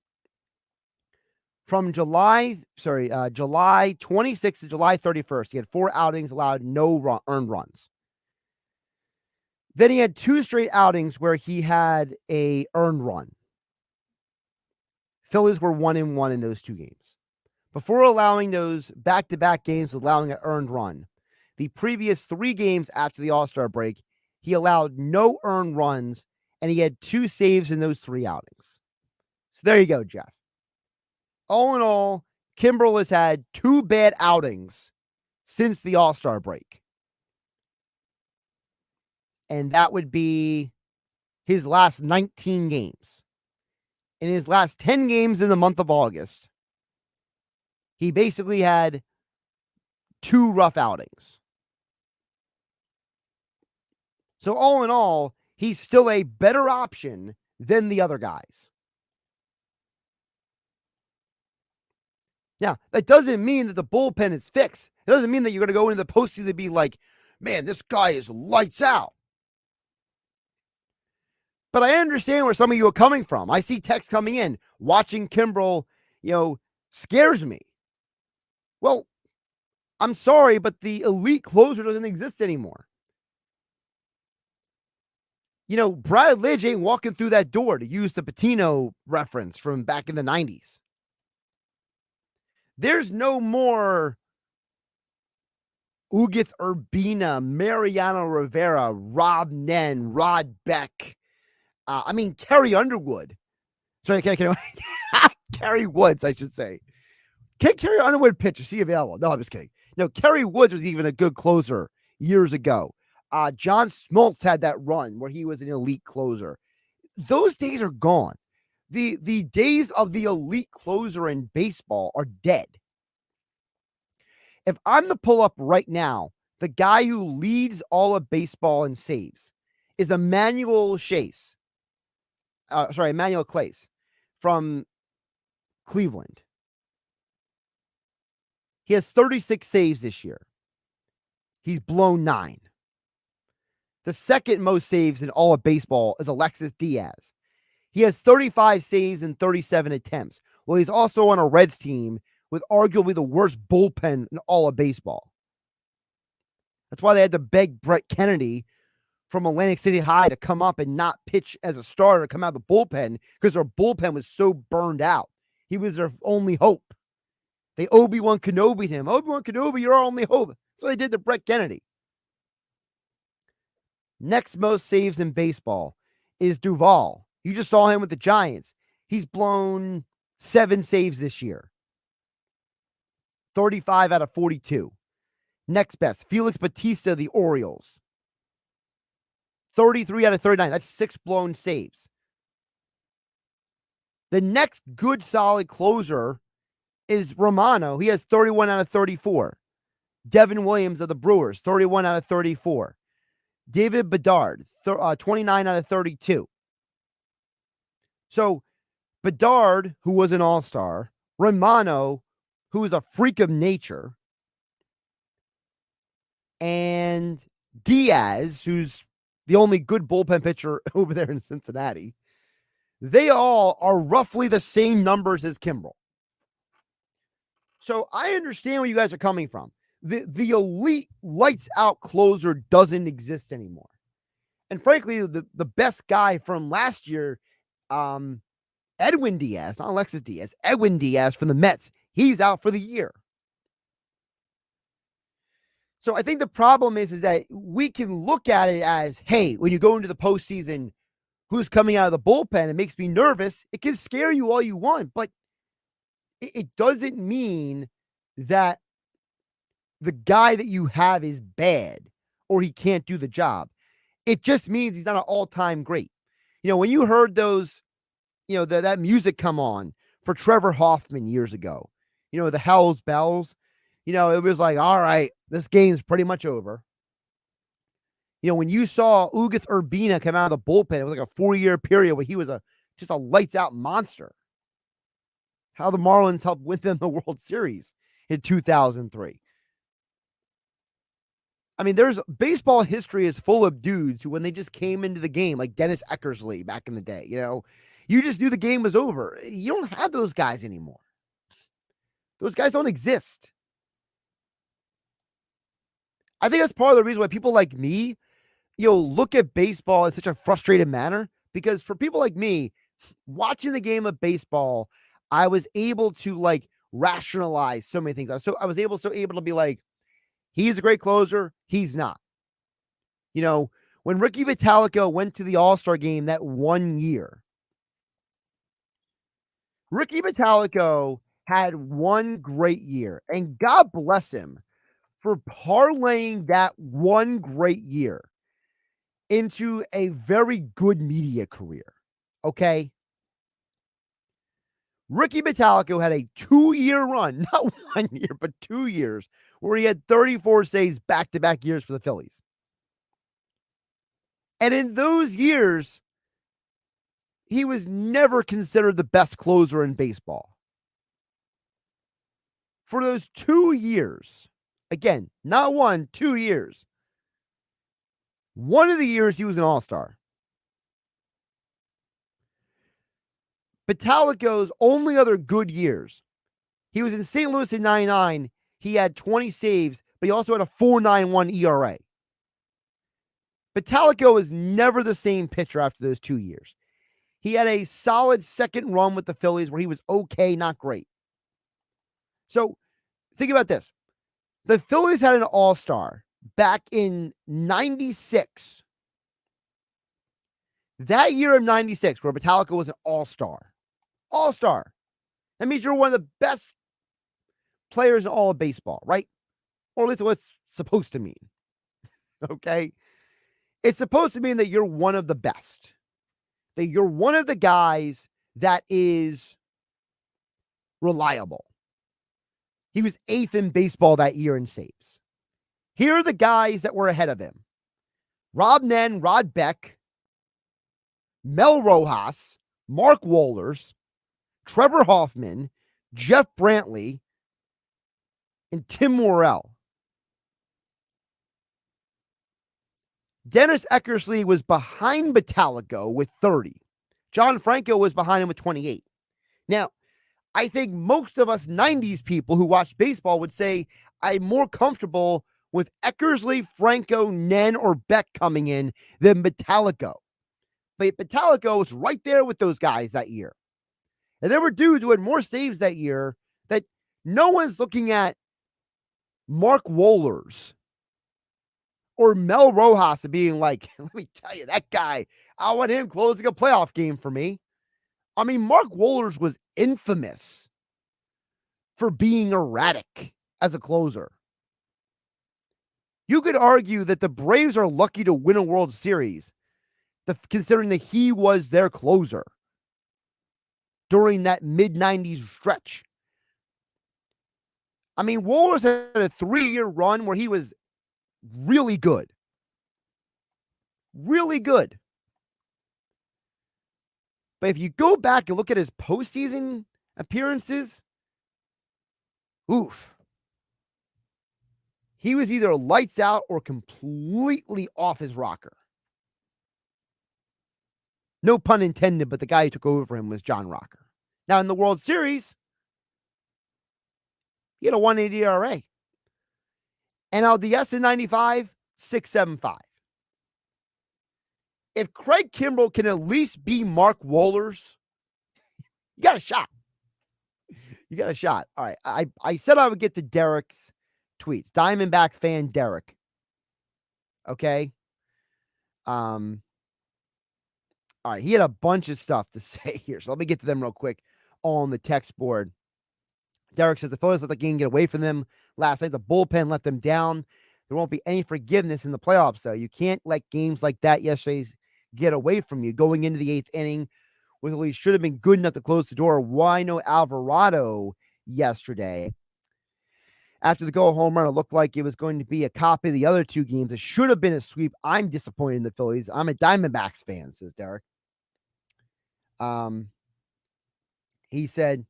From July 26th to July 31st, he had 4 outings, allowed no earned runs. Then he had 2 straight outings where he had a earned run. Phillies were 1-1 in those 2 games. Before allowing those back-to-back games with allowing an earned run, the previous 3 games after the All-Star break, he allowed no earned runs, and he had 2 saves in those 3 outings. So there you go, Jeff. All in all, Kimbrel has had 2 bad outings since the All-Star break. And that would be his last 19 games. In his last 10 games in the month of August, he basically had 2 rough outings. So all in all, he's still a better option than the other guys. Now, that doesn't mean that the bullpen is fixed. It doesn't mean that you're going to go into the postseason and be like, man, this guy is lights out. But I understand where some of you are coming from. I see texts coming in. Watching Kimbrel, scares me. Well, I'm sorry, but the elite closer doesn't exist anymore. Brad Lidge ain't walking through that door, to use the Patino reference from back in the 90s. There's no more Ugueth Urbina, Mariano Rivera, Rob Nen, Rod Beck. Carrie Underwood. Sorry, Kerry Woods, I should say. Can Kerry Underwood pitch? Is he available? No, I'm just kidding. No, Kerry Woods was even a good closer years ago. John Smoltz had that run where he was an elite closer. Those days are gone. The days of the elite closer in baseball are dead. If I'm to pull up right now, the guy who leads all of baseball in saves is Emmanuel Clase from Cleveland. He has 36 saves this year. He's blown 9. The second most saves in all of baseball is Alexis Diaz. He has 35 saves and 37 attempts. Well, he's also on a Reds team with arguably the worst bullpen in all of baseball. That's why they had to beg Brett Kennedy from Atlantic City High to come up and not pitch as a starter, come out of the bullpen, because their bullpen was so burned out. He was their only hope. They Obi-Wan Kenobi'd him. Obi-Wan Kenobi, you're our only hope. That's what they did to Brett Kennedy. Next most saves in baseball is Duvall. You just saw him with the Giants. He's blown 7 saves this year. 35 out of 42. Next best, Felix Bautista of the Orioles. 33 out of 39. That's 6 blown saves. The next good solid closer is Romano. He has 31 out of 34. Devin Williams of the Brewers, 31 out of 34. David Bedard, 29 out of 32. So Bedard, who was an all-star, Romano, who is a freak of nature, and Diaz, who's the only good bullpen pitcher over there in Cincinnati, they all are roughly the same numbers as Kimbrel. So I understand where you guys are coming from. The elite lights-out closer doesn't exist anymore. And frankly, the best guy from last year, Edwin Diaz, not Alexis Diaz, Edwin Diaz from the Mets, he's out for the year. So I think the problem is that we can look at it as, hey, when you go into the postseason, who's coming out of the bullpen? It makes me nervous. It can scare you all you want, but it doesn't mean that the guy that you have is bad or he can't do the job. It just means he's not an all-time great. When you heard those, that music come on for Trevor Hoffman years ago, the Hell's Bells, it was like, all right, this game's pretty much over. When you saw Uguth Urbina come out of the bullpen, it was like a 4-year period where he was just a lights-out monster. How the Marlins helped win them the World Series in 2003. I mean, baseball history is full of dudes who, when they just came into the game, like Dennis Eckersley back in the day, you just knew the game was over. You don't have those guys anymore. Those guys don't exist. I think that's part of the reason why people like me, look at baseball in such a frustrated manner, because for people like me, watching the game of baseball, I was able to rationalize so many things. I was able to be like, he's a great closer. He's not. When Ricky Vitalico went to the All-Star game that one year, Ricky Vitalico had one great year, and God bless him for parlaying that one great year into a very good media career. Okay? Ricky Vitalico had a 2-year run, not 1 year, but 2 years, where he had 34 saves back-to-back years for the Phillies. And in those years, he was never considered the best closer in baseball. For those 2 years, again, not 1, 2 years, one of the years he was an all-star. Vitalico's only other good years, he was in St. Louis in 99. He had 20 saves, but he also had a 4.91 ERA. Vitalico was never the same pitcher after those 2 years. He had a solid second run with the Phillies where he was okay, not great. So think about this. The Phillies had an all-star back in 96. That year of 96, where Vitalico was an all-star. All-star. That means you're one of the best players in all of baseball, right? Or at least what it's supposed to mean. Okay? It's supposed to mean that you're one of the best. That you're one of the guys that is reliable. He was 8th in baseball that year in saves. Here are the guys that were ahead of him. Rob Nen, Rod Beck, Mel Rojas, Mark Wohlers, Trevor Hoffman, Jeff Brantley, and Tim Morrell. Dennis Eckersley was behind Vitalico with 30. John Franco was behind him with 28. Now, I think most of us 90s people who watch baseball would say I'm more comfortable with Eckersley, Franco, Nen, or Beck coming in than Vitalico. But Vitalico was right there with those guys that year. And there were dudes who had more saves that year that no one's looking at Mark Wohlers or Mel Rojas and being like, let me tell you, that guy, I want him closing a playoff game for me. I mean, Mark Wohlers was infamous for being erratic as a closer. You could argue that the Braves are lucky to win a World Series, considering that he was their closer during that mid-90s stretch. I mean, Wohlers had a 3-year run where he was really good. Really good. But if you go back and look at his postseason appearances, oof. He was either lights out or completely off his rocker. No pun intended, but the guy who took over for him was John Rocker. Now, in the World Series, he had a 1.80 ERA. NLDS in 95, 6.75. If Craig Kimbrell can at least be Mark Wohlers, you got a shot. You got a shot. All right. I said I would get to Derek's tweets. Diamondback fan Derek. Okay. All right. He had a bunch of stuff to say here. So let me get to them real quick on the text board. Derek says the Phillies let the game get away from them last night. The bullpen let them down. There won't be any forgiveness in the playoffs, though. You can't let games like that yesterday get away from you. Going into the 8th inning, Willie should have been good enough to close the door. Why no Alvarado yesterday? After the go home run, it looked like it was going to be a copy of the other two games. It should have been a sweep. I'm disappointed in the Phillies. I'm a Diamondbacks fan, says Derek. He said,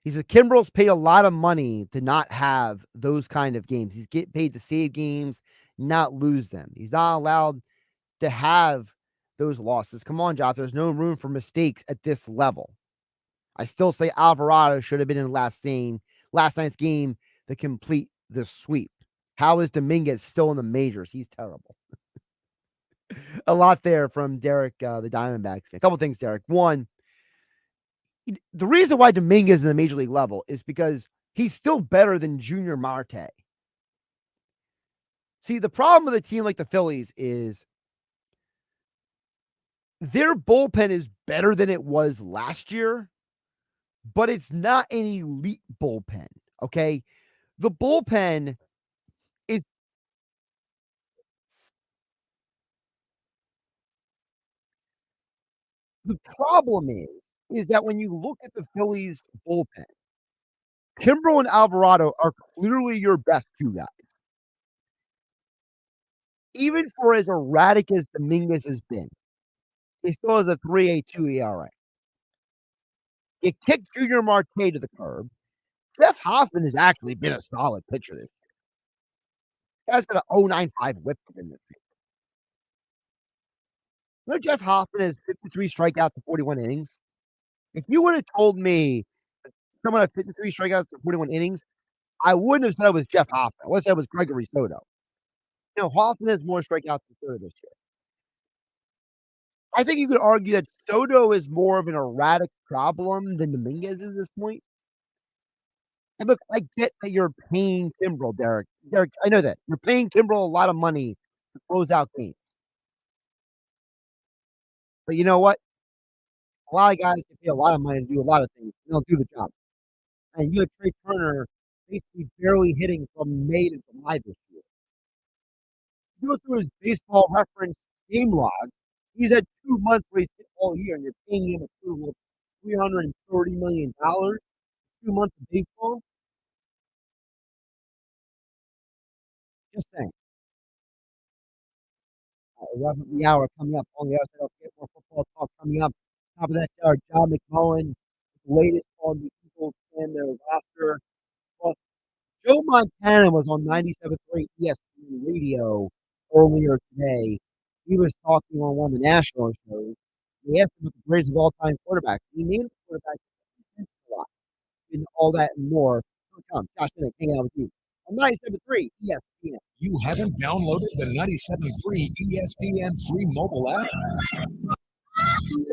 Kimbrel's paid a lot of money to not have those kind of games. He's getting paid to save games, not lose them. He's not allowed to have those losses. Come on, Josh. There's no room for mistakes at this level. I still say Alvarado should have been in last night's game to complete the sweep. How is Dominguez still in the majors? He's terrible. A lot there from Derek, the Diamondbacks fan. A couple things, Derek. One, the reason why Dominguez is in the major league level is because he's still better than Junior Marte. See, the problem with a team like the Phillies is their bullpen is better than it was last year, but it's not an elite bullpen, okay? The bullpen is... The problem is that when you look at the Phillies bullpen, Kimbrel and Alvarado are clearly your best two guys. Even for as erratic as Dominguez has been, he still has a 3.82 ERA. You kicked Junior Marte to the curb. Jeff Hoffman has actually been a solid pitcher this year. Guy's got an 0.95 whip in this game. You know, Jeff Hoffman has 53 strikeouts to 41 innings. If you would have told me that someone had 53 strikeouts to 41 innings, I wouldn't have said it was Jeff Hoffman. I would have said it was Gregory Soto. You know, Hoffman has more strikeouts than Soto this year. I think you could argue that Soto is more of an erratic problem than Dominguez is at this point. And look, I get that you're paying Kimbrel, Derek. Derek, I know that. You're paying Kimbrel a lot of money to close out games. But you know what? A lot of guys can pay a lot of money to do a lot of things. They'll do the job. And you had Trey Turner basically barely hitting from May to July this year. You go through his baseball reference game log, he's had 2 months where he's hit all year, and you're paying him a total of $330 million. 2 months of baseball. Just saying. 11 the hour coming up on the other side. I'll get more football talk coming up. Top of that, John McMullen, the latest on the Eagles and their roster. Plus, Joe Montana was on 97.3 ESPN radio earlier today. He was talking on one of the national shows. They asked him about the greatest of all-time quarterbacks. He named the quarterback a lot. And all that and more. So come, Josh Hennig hanging out with you on 97.3 ESPN. You haven't downloaded the 97.3 ESPN free mobile app?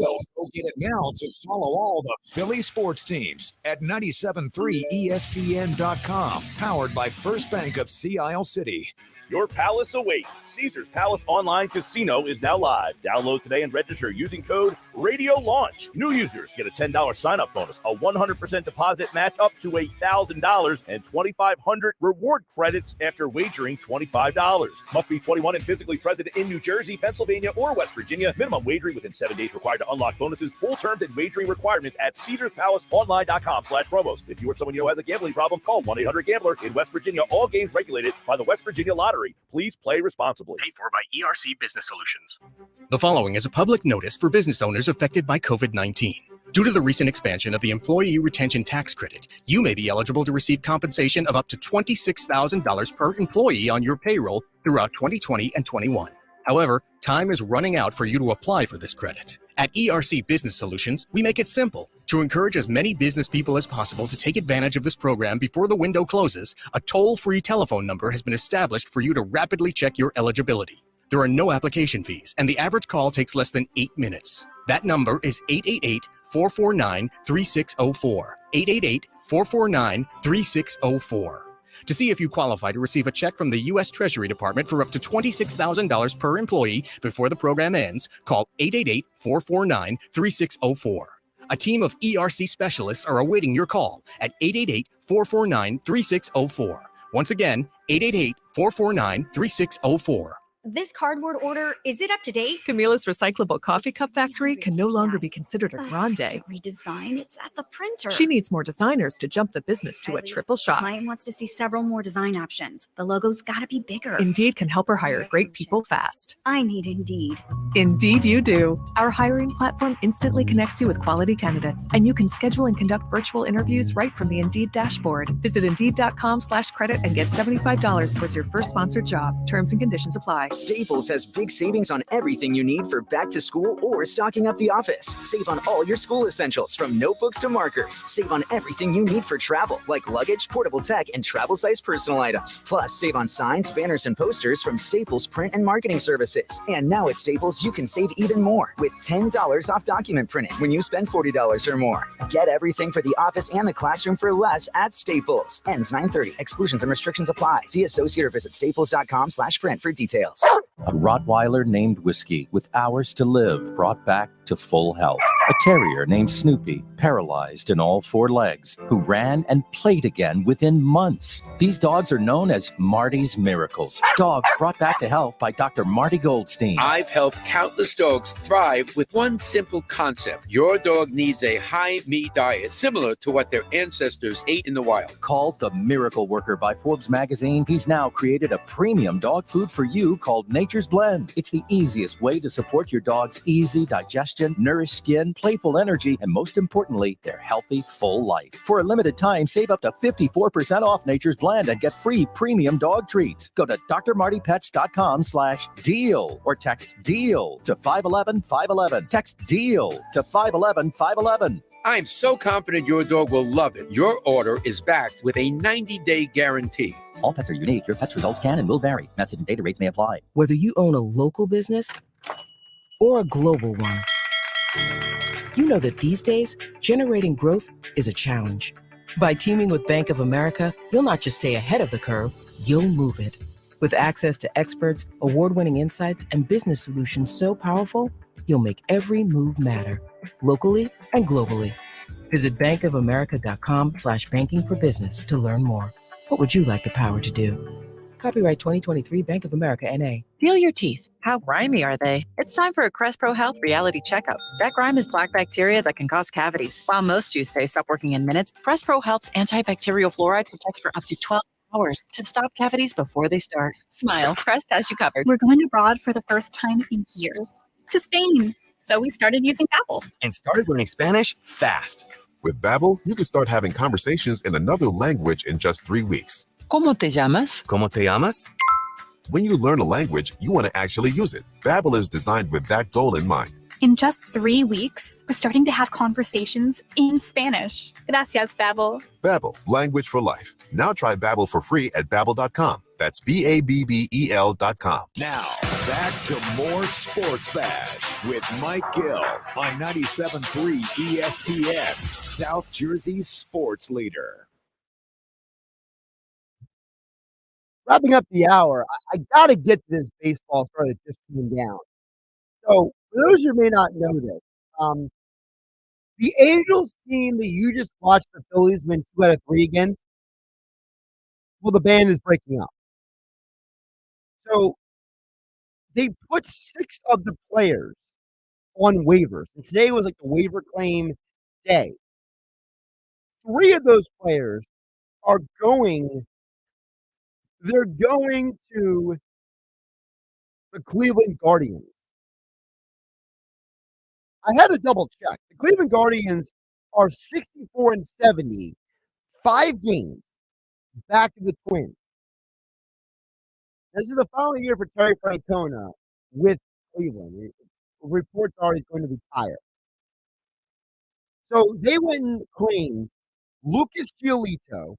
Well, go get it now to follow all the Philly sports teams at 97.3ESPN.com. Powered by First Bank of Sea Isle City. Your palace awaits. Caesars Palace Online Casino is now live. Download today and register using code RADIOLAUNCH. New users get a $10 sign-up bonus, a 100% deposit match up to $1,000, and 2,500 reward credits after wagering $25. Must be 21 and physically present in New Jersey, Pennsylvania, or West Virginia. Minimum wagering within 7 days required to unlock bonuses. Full terms and wagering requirements at CaesarsPalaceOnline.com/promos. If you or someone you know has a gambling problem, call 1-800-GAMBLER. In West Virginia, all games regulated by the West Virginia Lottery. Please play responsibly. Paid for by ERC Business Solutions. The following is a public notice for business owners affected by COVID-19. Due to the recent expansion of the Employee Retention Tax Credit, you may be eligible to receive compensation of up to $26,000 per employee on your payroll throughout 2020 and 21. However, time is running out for you to apply for this credit. At ERC Business Solutions, we make it simple. To encourage as many business people as possible to take advantage of this program before the window closes, a toll-free telephone number has been established for you to rapidly check your eligibility. There are no application fees, and the average call takes less than 8 minutes. That number is 888-449-3604. 888-449-3604. To see if you qualify to receive a check from the U.S. Treasury Department for up to $26,000 per employee before the program ends, call 888-449-3604. A team of ERC specialists are awaiting your call at 888-449-3604. Once again, 888-449-3604. This cardboard order, is it up to date? Camila's Recyclable Coffee Cup Factory can no longer be considered a grande. Redesign, it's at the printer. She needs more designers to jump the business to a triple shot. Client wants to see several more design options. The logo's gotta be bigger. Indeed can help her hire great people fast. I need Indeed. Indeed you do. Our hiring platform instantly connects you with quality candidates, and you can schedule and conduct virtual interviews right from the Indeed dashboard. Visit Indeed.com/credit and get $75 towards your first sponsored job. Terms and conditions apply. Staples has big savings on everything you need for back to school or stocking up the office. Save on all your school essentials from notebooks to markers. Save on everything you need for travel, like luggage, portable tech, and travel-size personal items. Plus, save on signs, banners, and posters from Staples print and marketing services. And now at Staples, you can save even more with $10 off document printing when you spend $40 or more. Get everything for the office and the classroom for less at Staples. Ends 9/30. Exclusions and restrictions apply. See associate or visit staples.com/print for details. A Rottweiler named Whiskey with hours to live brought back to full health. A terrier named Snoopy, paralyzed in all four legs, who ran and played again within months. These dogs are known as Marty's Miracles. Dogs brought back to health by Dr. Marty Goldstein. I've helped countless dogs thrive with one simple concept. Your dog needs a high-meat diet similar to what their ancestors ate in the wild. Called the Miracle Worker by Forbes magazine, he's now created a premium dog food for you called Nature's Blend. It's the easiest way to support your dog's easy digestion, nourished skin, playful energy, and most importantly, their healthy, full life. For a limited time, save up to 54% off Nature's Blend and get free premium dog treats. Go to drmartypets.com/deal or text DEAL to 511-511. Text DEAL to 511-511. I'm so confident your dog will love it. Your order is backed with a 90-day guarantee. All pets are unique. Your pet's results can and will vary. Message and data rates may apply. Whether you own a local business or a global one, you know that these days, generating growth is a challenge. By teaming with Bank of America, you'll not just stay ahead of the curve, you'll move it. With access to experts, award-winning insights, and business solutions so powerful, you'll make every move matter, locally and globally. Visit bankofamerica.com/banking for business to learn more. What would you like the power to do? Copyright 2023 Bank of America, N.A. Feel your teeth. How grimy are they? It's time for a Crest Pro Health reality checkup. That grime is black bacteria that can cause cavities. While most toothpaste stop working in minutes, Crest Pro Health's antibacterial fluoride protects for up to 12 hours to stop cavities before they start. Smile, Crest has you covered. We're going abroad for the first time in years. To Spain. So we started using Babbel. And started learning Spanish fast. With Babbel, you can start having conversations in another language in just 3 weeks. ¿Cómo te llamas? ¿Cómo te llamas? When you learn a language, you want to actually use it. Babbel is designed with that goal in mind. In just 3 weeks, we're starting to have conversations in Spanish. Gracias, Babbel. Babbel, language for life. Now try Babbel for free at Babbel.com. That's BABBEL.com. Now, back to more Sports Bash with Mike Gill on 97.3 ESPN, South Jersey's sports leader. Wrapping up the hour, I got to get to this baseball story that just came down. So, for those who may not know this, the Angels team that you just watched the Phillies win 2 out of 3 against, well, the band is breaking up. So, they put 6 of the players on waivers. And today was like the waiver claim day. 3 of those players are going to the Cleveland Guardians. I had to double check. The Cleveland Guardians are 64-70, 5 games back to the Twins. This is the following year for Terry Francona with Cleveland. Reports are he's going to retire. So they went and claimed Lucas Giolito,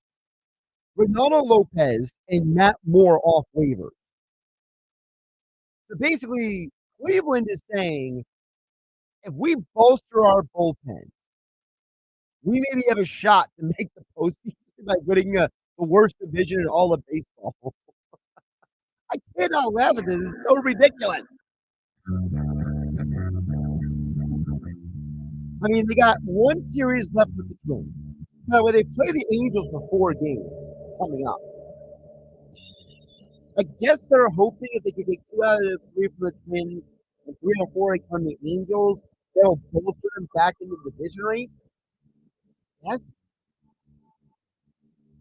Ronaldo Lopez, and Matt Moore off waivers. So basically, Cleveland is saying, if we bolster our bullpen, we maybe have a shot to make the postseason by winning the worst division in all of baseball. I cannot laugh at this. It's so ridiculous. I mean, they got one series left with the Twins. That way, they play the Angels for 4 games coming up. I guess they're hoping if they can take 2 out of 3 for the Twins and 3 or 4 from the Angels, they'll bolster them back into the division race. Yes.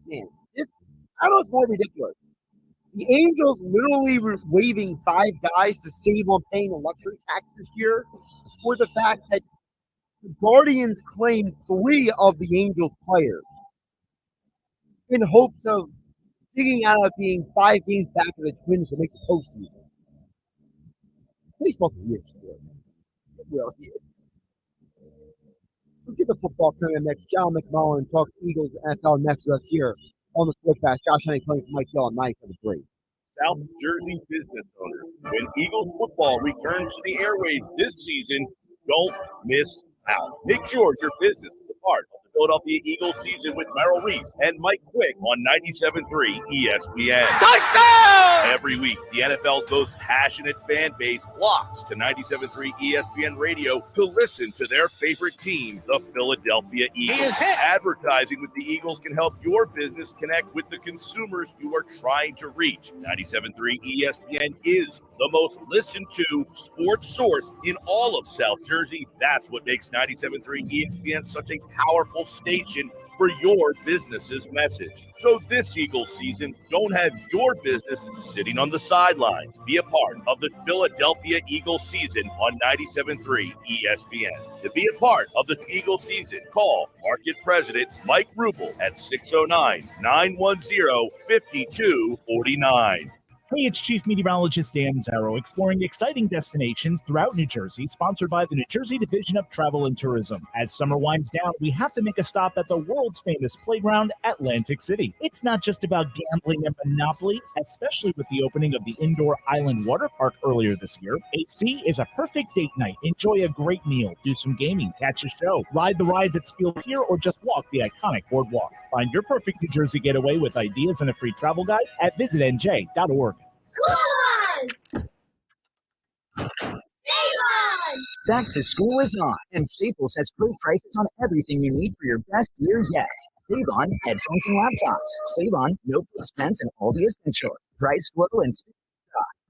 Man, I don't know, it's more ridiculous. The Angels literally were waiving 5 guys to save on paying the luxury tax this year for the fact that the Guardians claimed 3 of the Angels players in hopes of digging out of being 5 games back of the Twins to make the postseason. Baseball's a weird sport. It really is. Let's get the football coming up next. John McMullen talks Eagles NFL next with us here on the Sportscast. Josh Hennig playing for Mike Gill on 9 for the break. South Jersey business owners, when Eagles football returns to the airwaves this season, don't miss out. Make sure your business is a part of the Philadelphia Eagles season with Merrill Reese and Mike Quick on 97.3 ESPN. Touchdown! Every week, the NFL's most passionate fan base flocks to 97.3 ESPN Radio to listen to their favorite team, the Philadelphia Eagles. Advertising with the Eagles can help your business connect with the consumers you are trying to reach. 97.3 ESPN is the most listened to sports source in all of South Jersey. That's what makes 97.3 ESPN such a powerful station for your business's message. So this Eagles season, don't have your business sitting on the sidelines. Be a part of the Philadelphia Eagles season on 97.3 ESPN. To be a part of the Eagles season, call Market President Mike Rubel at 609-910-5249. Hey, it's Chief Meteorologist Dan Zarrow, exploring exciting destinations throughout New Jersey, sponsored by the New Jersey Division of Travel and Tourism. As summer winds down, we have to make a stop at the world's famous playground, Atlantic City. It's not just about gambling and Monopoly, especially with the opening of the indoor Island Water Park earlier this year. AC is a perfect date night. Enjoy a great meal, do some gaming, catch a show, ride the rides at Steel Pier, or just walk the iconic boardwalk. Find your perfect New Jersey getaway with ideas and a free travel guide at visitnj.org. Back to school is on, and Staples has great prices on everything you need for your best year yet. Save on headphones and laptops. Save on notebooks, pens, and all the essentials. Price low and stock.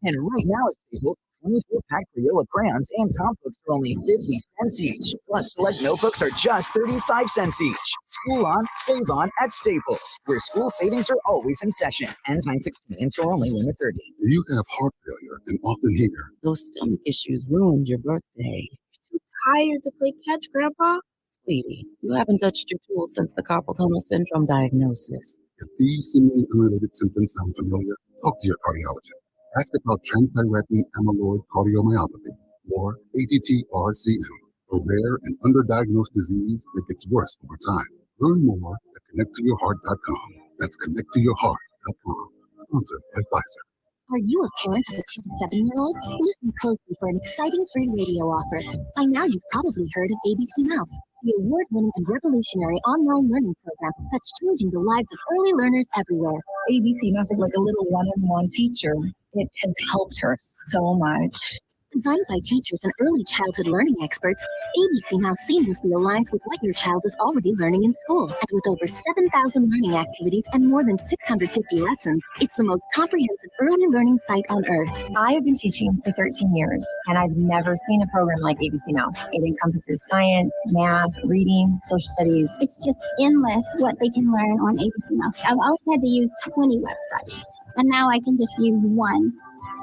And right now at Staples, 24-pack Crayola crayons and comp books are only 50 cents each. Plus, select notebooks are just 35 cents each. School on, save on at Staples, where school savings are always in session. Ends 9/16, store only, limit 30. You have heart failure and often hear, those stomach issues ruined your birthday. Too tired to play catch, Grandpa? Sweetie, you haven't touched your tools since the carpal tunnel syndrome diagnosis. if these seemingly unrelated symptoms sound familiar, talk to your cardiologist. Ask about transthyretin amyloid cardiomyopathy, or ATTR-CM, a rare and underdiagnosed disease that gets worse over time. Learn more at connecttoyourheart.com. That's connecttoyourheart.com. Sponsored by Pfizer. Are you a parent of a 2 to 7-year-old? Listen closely for an exciting free radio offer. By now, you've probably heard of ABC Mouse, the award-winning and revolutionary online learning program that's changing the lives of early learners everywhere. ABC Mouse is like a little one-on-one teacher. It has helped her so much. Designed by teachers and early childhood learning experts, ABC Mouse seamlessly aligns with what your child is already learning in school. And with over 7,000 learning activities and more than 650 lessons, it's the most comprehensive early learning site on earth. I have been teaching for 13 years, and I've never seen a program like ABC Mouse. It encompasses science, math, reading, social studies. It's just endless what they can learn on ABC Mouse. I've always had to use 20 websites, and now I can just use one.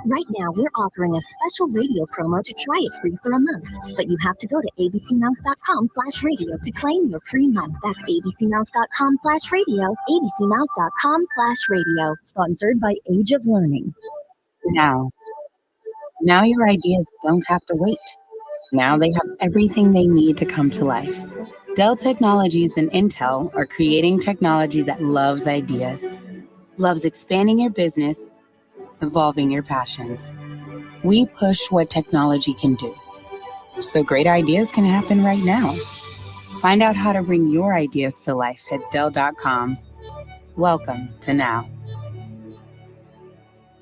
Right now, we're offering a special radio promo to try it free for a month. But you have to go to abcmouse.com/radio to claim your free month. That's abcmouse.com/radio, abcmouse.com/radio. Sponsored by Age of Learning. Now your ideas don't have to wait. Now they have everything they need to come to life. Dell Technologies and Intel are creating technology that loves ideas, loves expanding your business, evolving your passions. We push what technology can do, so great ideas can happen right now. Find out how to bring your ideas to life at Dell.com. Welcome to Now.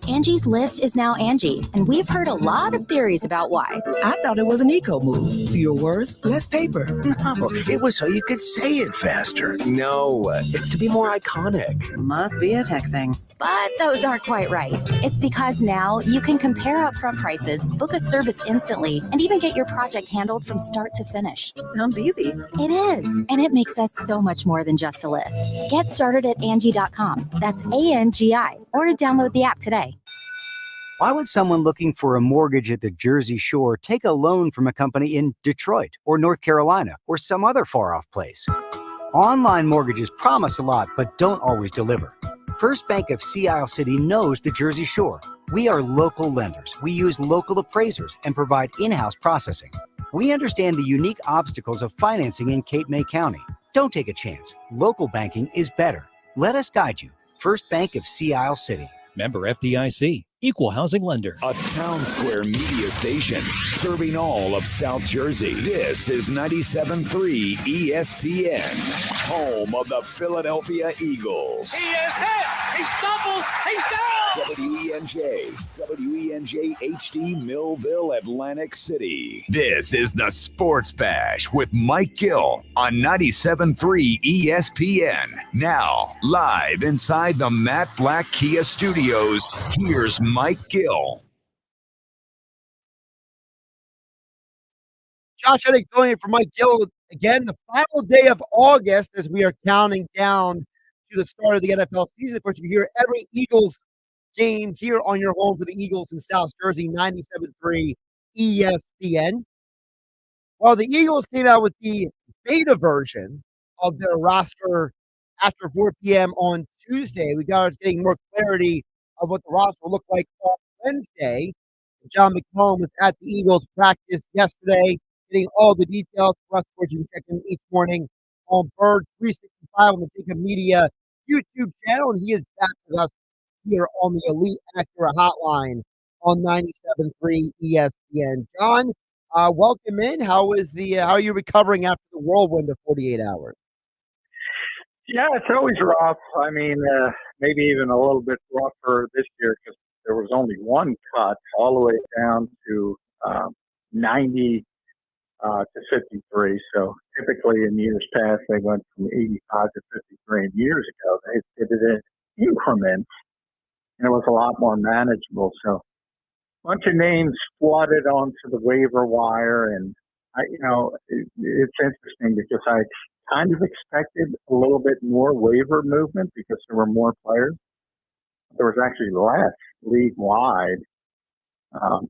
Angie's List is now Angie, and we've heard a lot of theories about why. I thought it was an eco move. Fewer words, less paper. No, it was so you could say it faster. No, it's to be more iconic. Must be a tech thing. But those aren't quite right. It's because now you can compare upfront prices, book a service instantly, and even get your project handled from start to finish. Sounds easy. It is, and it makes us so much more than just a list. Get started at Angie.com. That's ANGI, or to download the app today. Why would someone looking for a mortgage at the Jersey Shore take a loan from a company in Detroit or North Carolina or some other far-off place? Online mortgages promise a lot, but don't always deliver. First Bank of Sea Isle City knows the Jersey Shore. We are local lenders. We use local appraisers and provide in-house processing. We understand the unique obstacles of financing in Cape May County. Don't take a chance. Local banking is better. Let us guide you. First Bank of Sea Isle City. Member FDIC. Equal housing lender. A town square media station serving all of South Jersey. This is 97.3 ESPN, home of the Philadelphia Eagles. He is hit. He stumbles. He's down. WENJ HD Millville, Atlantic City. This is the Sports Bash with Mike Gill on 97.3 ESPN. Now, live inside the Matt Black Kia Studios, here's Mike Gill. Josh Hennig filling in for Mike Gill again, the final day of August as we are counting down to the start of the NFL season. Of course, you can hear every Eagles game here on your home for the Eagles in South Jersey, 97.3 ESPN. Well, the Eagles came out with the beta version of their roster after 4 p.m. on Tuesday. We got getting more clarity of what the roster will look like on Wednesday. John McMullen was at the Eagles practice yesterday, getting all the details for us. Of course, you can check him each morning on Bird 365 on the Jacob Media YouTube channel, and he is back with us here on the Elite Acura Hotline on 97.3 ESPN. John, welcome in. How are you recovering after the whirlwind of 48 hours? Yeah, it's always rough. I mean, maybe even a little bit rougher this year because there was only one cut all the way down to 90 to 53. So typically in years past, they went from 85 to 53. And years ago, they did it in increments, and it was a lot more manageable. So a bunch of names flooded onto the waiver wire, and it's interesting because I kind of expected a little bit more waiver movement because there were more players. There was actually less league-wide.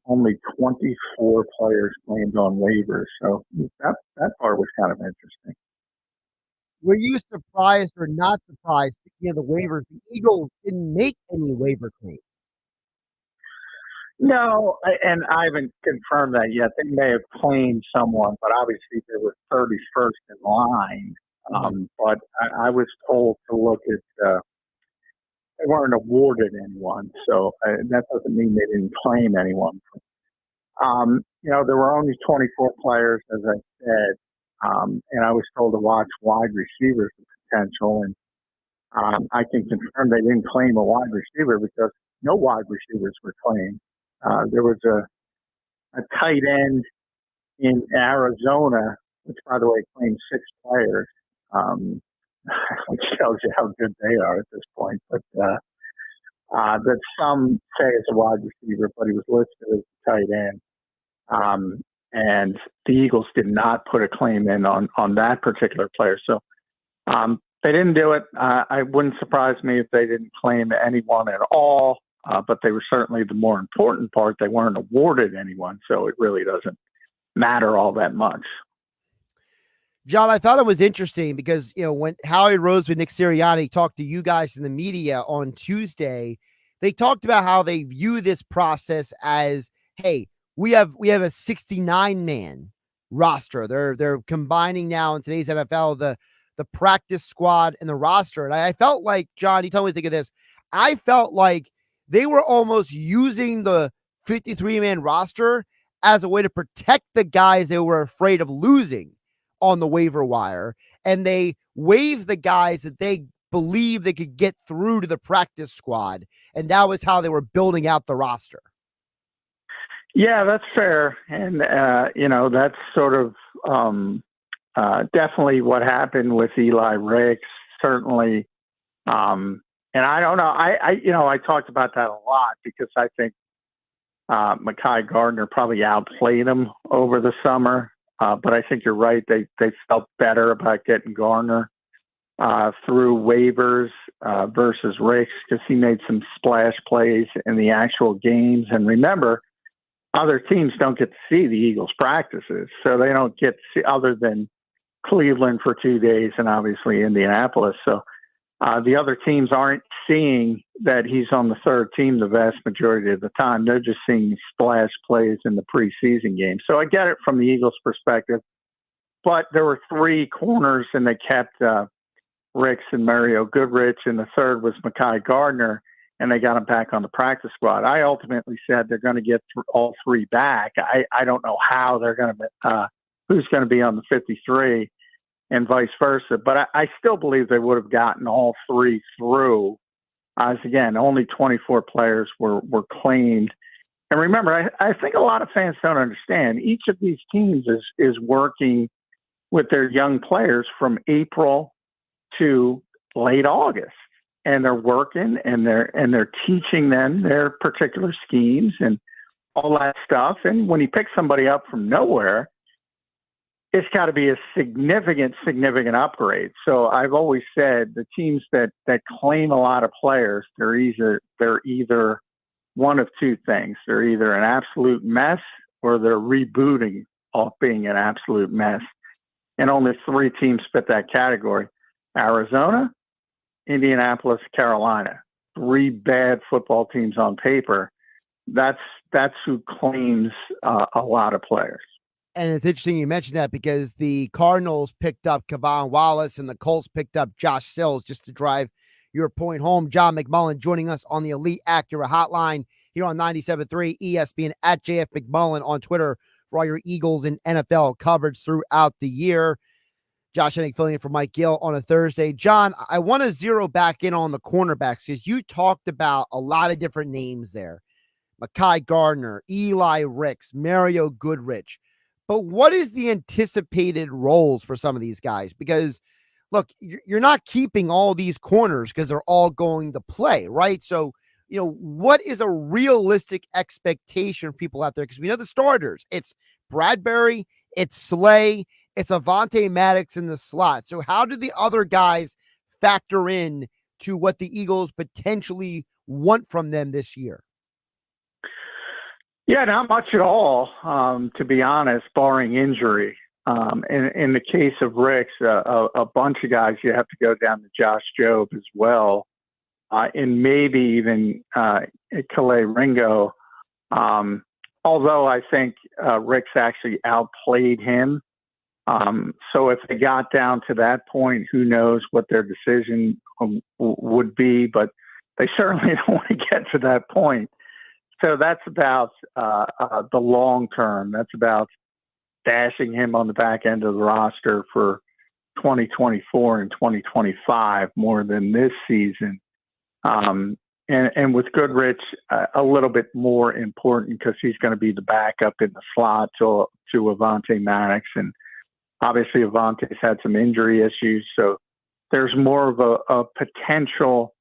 Only 24 players claimed on waivers. So that part was kind of interesting. Were you surprised or not surprised, speaking of the waivers, the Eagles didn't make any waiver claims? No, and I haven't confirmed that yet. They may have claimed someone, but obviously they were 31st in line. But I was told to look at they weren't awarded anyone, so that doesn't mean they didn't claim anyone. There were only 24 players, as I said, and I was told to watch wide receivers with potential, and I can confirm they didn't claim a wide receiver because no wide receivers were claimed. There was a tight end in Arizona, which, by the way, claimed 6 players, which tells you how good they are at this point. But that some say is a wide receiver, but he was listed as a tight end. And the Eagles did not put a claim in on that particular player. So they didn't do it. I wouldn't surprise me if they didn't claim anyone at all. But they were certainly the more important part. They weren't awarded anyone, so it really doesn't matter all that much. John, I thought it was interesting because, when Howie Rose with Nick Sirianni talked to you guys in the media on Tuesday, they talked about how they view this process as, hey, we have a 69-man roster. They're combining now in today's NFL the practice squad and the roster. And I felt like, John, you told me to think of this. I felt like they were almost using the 53-man roster as a way to protect the guys they were afraid of losing on the waiver wire. And they waived the guys that they believe they could get through to the practice squad, and that was how they were building out the roster. Yeah, that's fair. And, that's sort of definitely what happened with Eli Ricks, certainly. And I don't know. I talked about that a lot because I think Mekhi Gardner probably outplayed him over the summer. But I think you're right. They felt better about getting Gardner through waivers versus Ricks because he made some splash plays in the actual games. And remember, other teams don't get to see the Eagles practices, so they don't get to see other than Cleveland for 2 days and obviously Indianapolis. So the other teams aren't seeing that he's on the third team the vast majority of the time. They're just seeing splash plays in the preseason game. So I get it from the Eagles' perspective. But there were 3 corners, and they kept Ricks and Mario Goodrich, and the third was Mekhi Gardner, and they got him back on the practice squad. I ultimately said they're going to get all 3 back. I don't know how they're going to who's going to be on the 53 and vice versa. But I still believe they would have gotten all 3 through. As again, only 24 players were claimed. And remember, I think a lot of fans don't understand. Each of these teams is working with their young players from April to late August. And they're working and they're teaching them their particular schemes and all that stuff. And when you pick somebody up from nowhere, it's got to be a significant upgrade. So I've always said the teams that claim a lot of players, they're either one of 2 things. They're either an absolute mess or they're rebooting off being an absolute mess. And only 3 teams fit that category: Arizona, Indianapolis, Carolina. 3 bad football teams on paper. That's who claims a lot of players. And it's interesting you mentioned that because the Cardinals picked up Kevon Wallace and the Colts picked up Josh Sills, just to drive your point home. John McMullen joining us on the Elite Acura Hotline here on 97.3 ESPN, at JF McMullen on Twitter for all your Eagles and NFL coverage throughout the year. Josh Hennig filling in for Mike Gill on a Thursday. John, I want to zero back in on the cornerbacks because you talked about a lot of different names there. Mekhi Gardner, Eli Ricks, Mario Goodrich. But what is the anticipated roles for some of these guys? Because, look, you're not keeping all these corners because they're all going to play, right? So, what is a realistic expectation for people out there? Because we know the starters. It's Bradbury, it's Slay, it's Avonte Maddox in the slot. So how do the other guys factor in to what the Eagles potentially want from them this year? Yeah, not much at all, to be honest, barring injury. In the case of Ricks, a bunch of guys, you have to go down to Josh Jobe as well, and maybe even Calais Ringo, although I think Ricks actually outplayed him. So if they got down to that point, who knows what their decision would be, but they certainly don't want to get to that point. So that's about the long term. That's about dashing him on the back end of the roster for 2024 and 2025 more than this season. And with Goodrich, a little bit more important because he's going to be the backup in the slot to Avonte Maddox. And obviously Avonte's had some injury issues. So there's more of a potential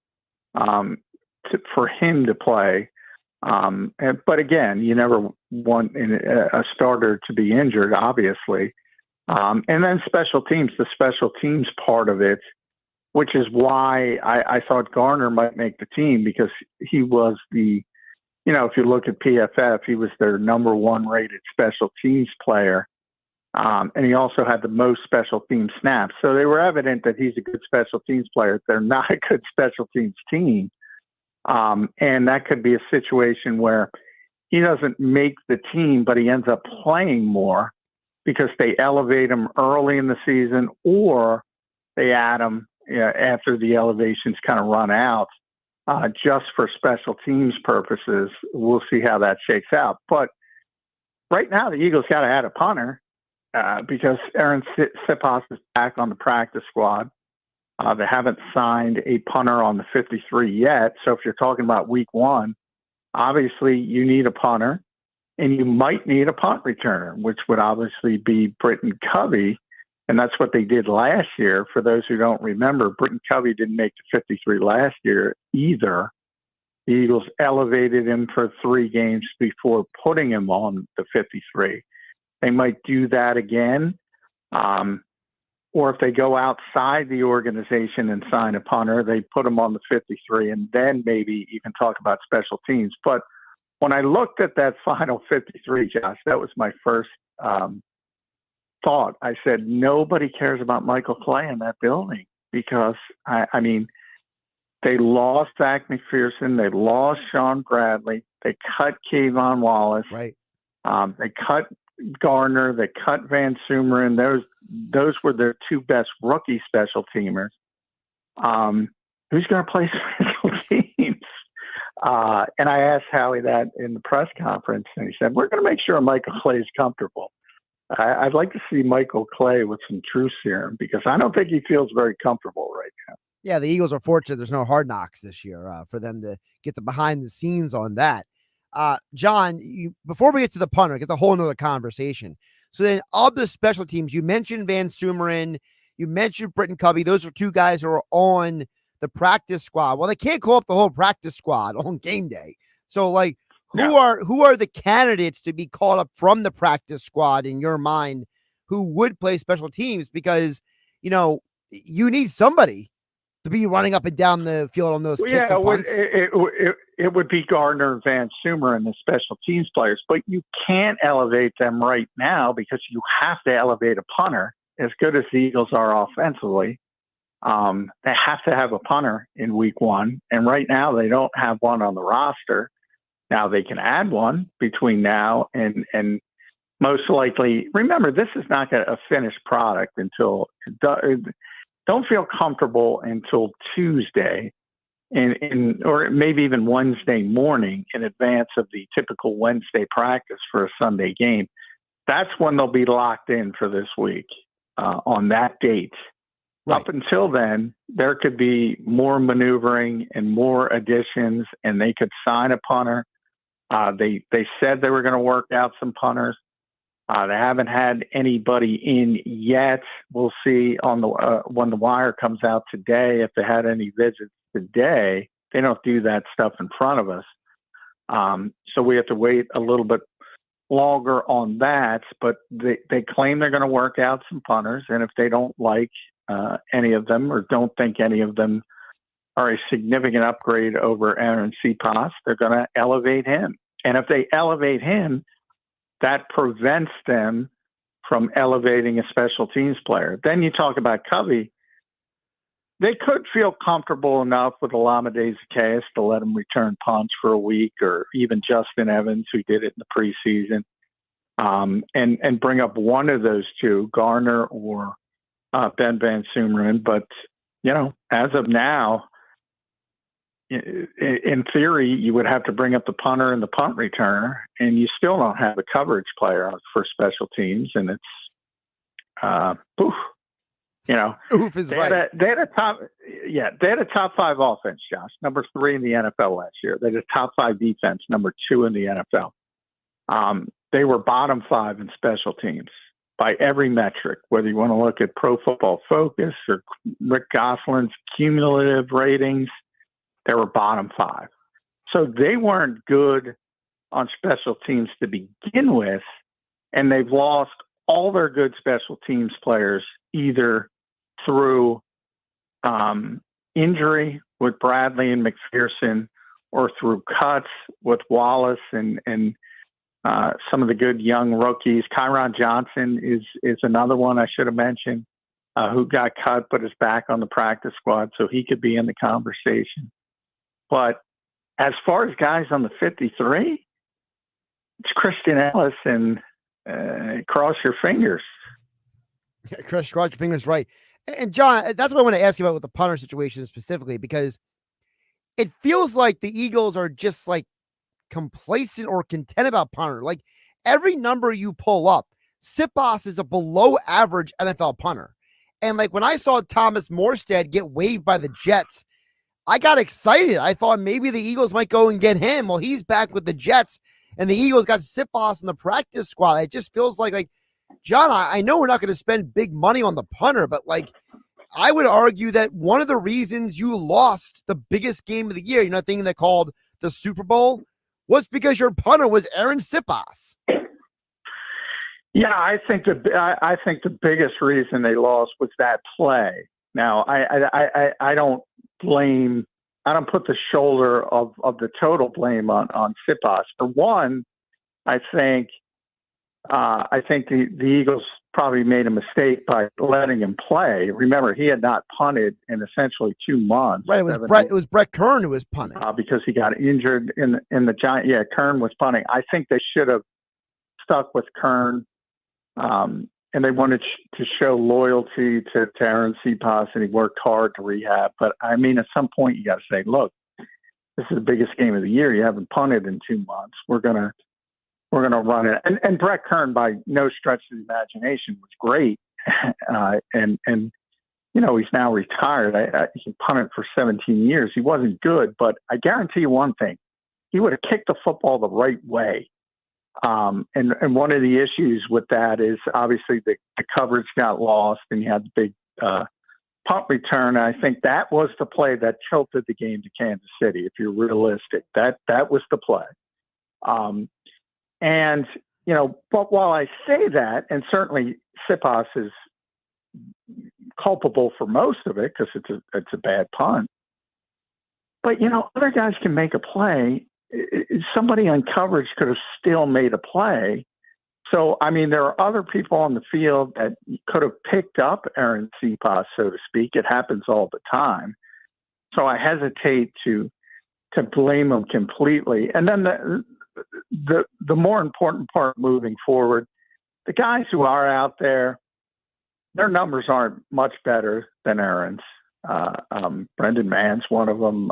for him to play. But again, you never want a starter to be injured, obviously. And then the special teams part of it, which is why I thought Garner might make the team because he was if you look at PFF, he was their number 1 rated special teams player. And he also had the most special team snaps. So they were evident that he's a good special teams player. They're not a good special teams team. And that could be a situation where he doesn't make the team, but he ends up playing more because they elevate him early in the season or they add him after the elevations kind of run out just for special teams purposes. We'll see how that shakes out. But right now, the Eagles got to add a punter because Aaron Siposs is back on the practice squad. They haven't signed a punter on the 53 yet. So if you're talking about week one, obviously you need a punter and you might need a punt returner, which would obviously be Britton Covey. And that's what they did last year. For those who don't remember, Britton Covey didn't make the 53 last year either. The Eagles elevated him for 3 games before putting him on the 53. They might do that again. Or if they go outside the organization and sign a punter, they put him on the 53 and then maybe even talk about special teams. But when I looked at that final 53, Josh, that was my first thought. I said, nobody cares about Michael Clay in that building because, I mean, they lost Zach McPherson. They lost Sean Bradley. They cut Kayvon Wallace. Right. They cut Garner. They cut Van Sumeren. Those were their 2 best rookie special teamers. Who's going to play special teams? And I asked Howie that in the press conference, and he said, we're going to make sure Michael Clay is comfortable. I'd like to see Michael Clay with some truth serum because I don't think he feels very comfortable right now. Yeah, the Eagles are fortunate there's no Hard Knocks this year for them to get the behind the scenes on that. John, before we get to the punter, it's a whole nother conversation. So then of the special teams, you mentioned Van Sumeren, you mentioned Britton Covey. Those are 2 guys who are on the practice squad. Well, they can't call up the whole practice squad on game day. So like, who are the candidates to be called up from the practice squad in your mind who would play special teams? Because, you know, you need somebody to be running up and down the field on those kicks and punts. It would be Gardner, Van Sumeren, and the special teams players, but you can't elevate them right now because you have to elevate a punter. As good as the Eagles are offensively, they have to have a punter in week one, and right now they don't have one on the roster. Now they can add one between now and most likely. Remember, this is not a finished product until. Don't feel comfortable until Tuesday or maybe even Wednesday morning in advance of the typical Wednesday practice for a Sunday game. That's when they'll be locked in for this week on that date. Right. Up until then, there could be more maneuvering and more additions, and they could sign a punter. They said they were going to work out some punters. They haven't had anybody in yet. We'll see on the when the wire comes out today if they had any visits today. They don't do that stuff in front of us, so we have to wait a little bit longer on that. But they claim they're going to work out some punters, and if they don't like any of them or don't think any of them are a significant upgrade over Aaron Cepas, they're going to elevate him. And if they elevate him, that prevents them from elevating a special teams player. Then you talk about Covey. They could feel comfortable enough with Olamide Zaccheaus to let him return punts for a week, or even Justin Evans, who did it in the preseason, and bring up one of those 2, Garner or Ben Van Sumeren. But, you know, as of now, in theory, you would have to bring up the punter and the punt returner, and you still don't have a coverage player for special teams. And it's, you know, Oof is right. They had a top 5 offense, Josh, number 3 in the NFL last year. They had a top 5 defense, number 2 in the NFL. They were bottom 5 in special teams by every metric, whether you want to look at Pro Football Focus or Rick Gosselin's cumulative ratings. They were bottom 5. So they weren't good on special teams to begin with, and they've lost all their good special teams players either through injury with Bradley and McPherson or through cuts with Wallace and some of the good young rookies. Kyron Johnson is another one I should have mentioned who got cut but is back on the practice squad, so he could be in the conversation. But as far as guys on the 53, it's Christian Ellis and cross your fingers. Cross your fingers, right. And John, that's what I want to ask you about with the punter situation specifically, because it feels like the Eagles are just like complacent or content about punter. Like every number you pull up, Cepas is a below average NFL punter. And like when I saw Thomas Morstead get waived by the Jets, I got excited. I thought maybe the Eagles might go and get him. Well, he's back with the Jets, and the Eagles got Siposs in the practice squad. It just feels like John, I know we're not going to spend big money on the punter, but like I would argue that one of the reasons you lost the biggest game of the year, thinking they called the Super Bowl, was because your punter was Aaron Siposs. Yeah, I think the biggest reason they lost was that play. Now, I don't put the shoulder of the total blame on Siposs. For one, I think the Eagles probably made a mistake by letting him play. Remember, he had not punted in essentially 2 months. Right, it was Brett Kern who was punting because he got injured in the Giant. Yeah, Kern was punting. I think they should have stuck with Kern, and they wanted to show loyalty to Aaron Siposs, and he worked hard to rehab. But I mean, at some point, you got to say, look, this is the biggest game of the year. You haven't punted in 2 months. We're gonna run it. And Brett Kern, by no stretch of the imagination, was great. And he's now retired. He punted for 17 years. He wasn't good, but I guarantee you one thing: he would have kicked the football the right way. And one of the issues with that is obviously the coverage got lost, and you had the big punt return. I think that was the play that tilted the game to Kansas City. If you're realistic, that was the play. But while I say that, and certainly Siposs is culpable for most of it because it's a bad punt, but other guys can make a play. Somebody on coverage could have still made a play. So, I mean, there are other people on the field that could have picked up Aaron Siposs, so to speak. It happens all the time. So I hesitate to blame them completely. And then the more important part moving forward, the guys who are out there, their numbers aren't much better than Aaron's. Brendan Mann's one of them.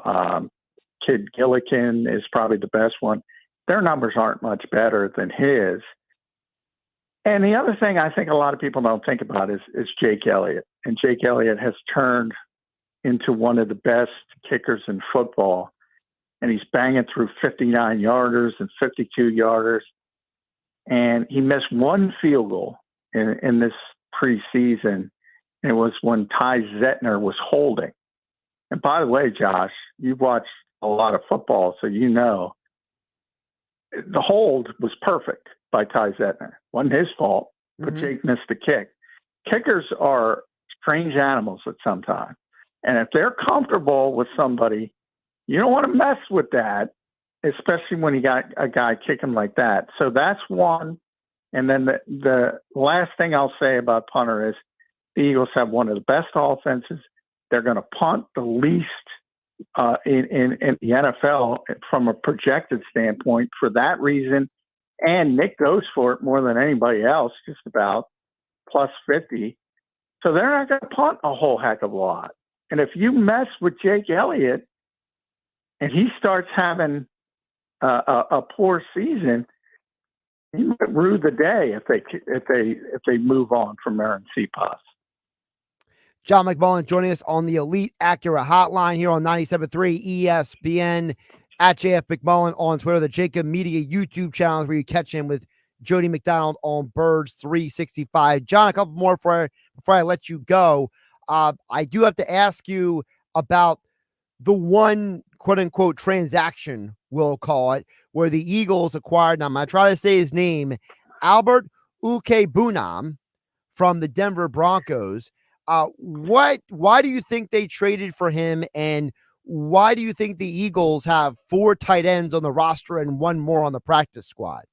Kid Gillikin is probably the best one. Their numbers aren't much better than his. And the other thing I think a lot of people don't think about is Jake Elliott. And Jake Elliott has turned into one of the best kickers in football. And he's banging through 59-yarders and 52-yarders. And he missed one field goal in this preseason. And it was when Ty Zettner was holding. And by the way, Josh, you've watched a lot of football, so you know the hold was perfect by Ty Zettner. Wasn't his fault, but Jake missed the kick. Kickers are strange animals at some time. And if they're comfortable with somebody, you don't want to mess with that, especially when you got a guy kicking like that. So that's one. And then the last thing I'll say about punter is the Eagles have one of the best offenses. They're going to punt the least in the NFL from a projected standpoint for that reason. And Nick goes for it more than anybody else, just about plus 50. So they're not going to punt a whole heck of a lot. And if you mess with Jake Elliott and he starts having a poor season, he might rue the day if they move on from Aaron Siposs. John McMullen joining us on the Elite Acura Hotline here on 97.3 ESPN, at JF McMullen on Twitter, the Jacob Media YouTube channel where you catch him with Jody McDonald on Birds 365. John, a couple more before I let you go. I do have to ask you about the one quote-unquote transaction, we'll call it, where the Eagles acquired, and I'm going to try to say his name, Albert Ukebunam from the Denver Broncos. Why do you think they traded for him, and why do you think the Eagles have 4 tight ends on the roster and 1 more on the practice squad?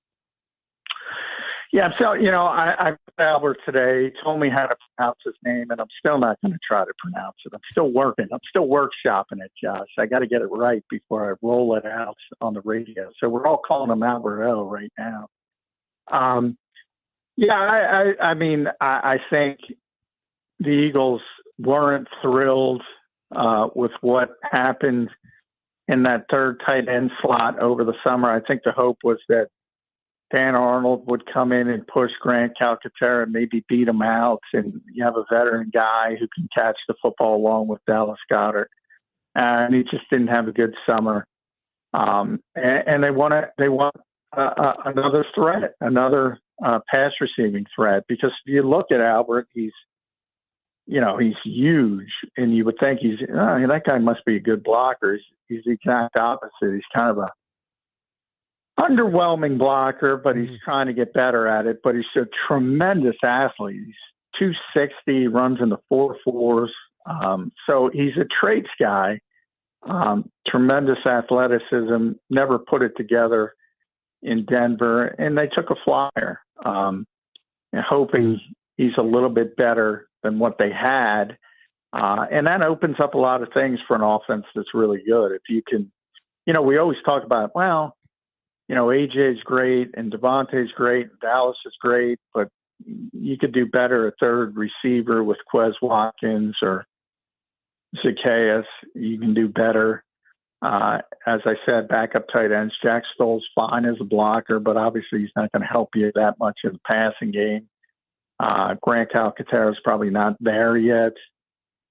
Yeah, so, I Albert today. He told me how to pronounce his name, and I'm still not going to try to pronounce it. I'm still working. I'm still workshopping it, Josh. I got to get it right before I roll it out on the radio. So we're all calling him Albert O right now. I think the Eagles weren't thrilled with what happened in that third tight end slot over the summer. I think the hope was that Dan Arnold would come in and push Grant Calcaterra and maybe beat him out, and you have a veteran guy who can catch the football along with Dallas Goedert. And he just didn't have a good summer. And they want another threat, another pass receiving threat, because if you look at Albert, he's huge, and you would think that guy must be a good blocker. He's the exact opposite. He's kind of a underwhelming blocker, but he's trying to get better at it. But he's a tremendous athlete. He's 260, runs in the 4.4s. So he's a traits guy. Tremendous athleticism. Never put it together in Denver, and they took a flyer, hoping he's a little bit better than what they had. And that opens up a lot of things for an offense that's really good. If you can, we always talk about, AJ's great and Devontae's great, and Dallas is great, but you could do better at third receiver with Quez Watkins or Zacchaeus. You can do better. As I said, backup tight ends. Jack Stoll's fine as a blocker, but obviously he's not going to help you that much in the passing game. Grant Calcaterra is probably not there yet.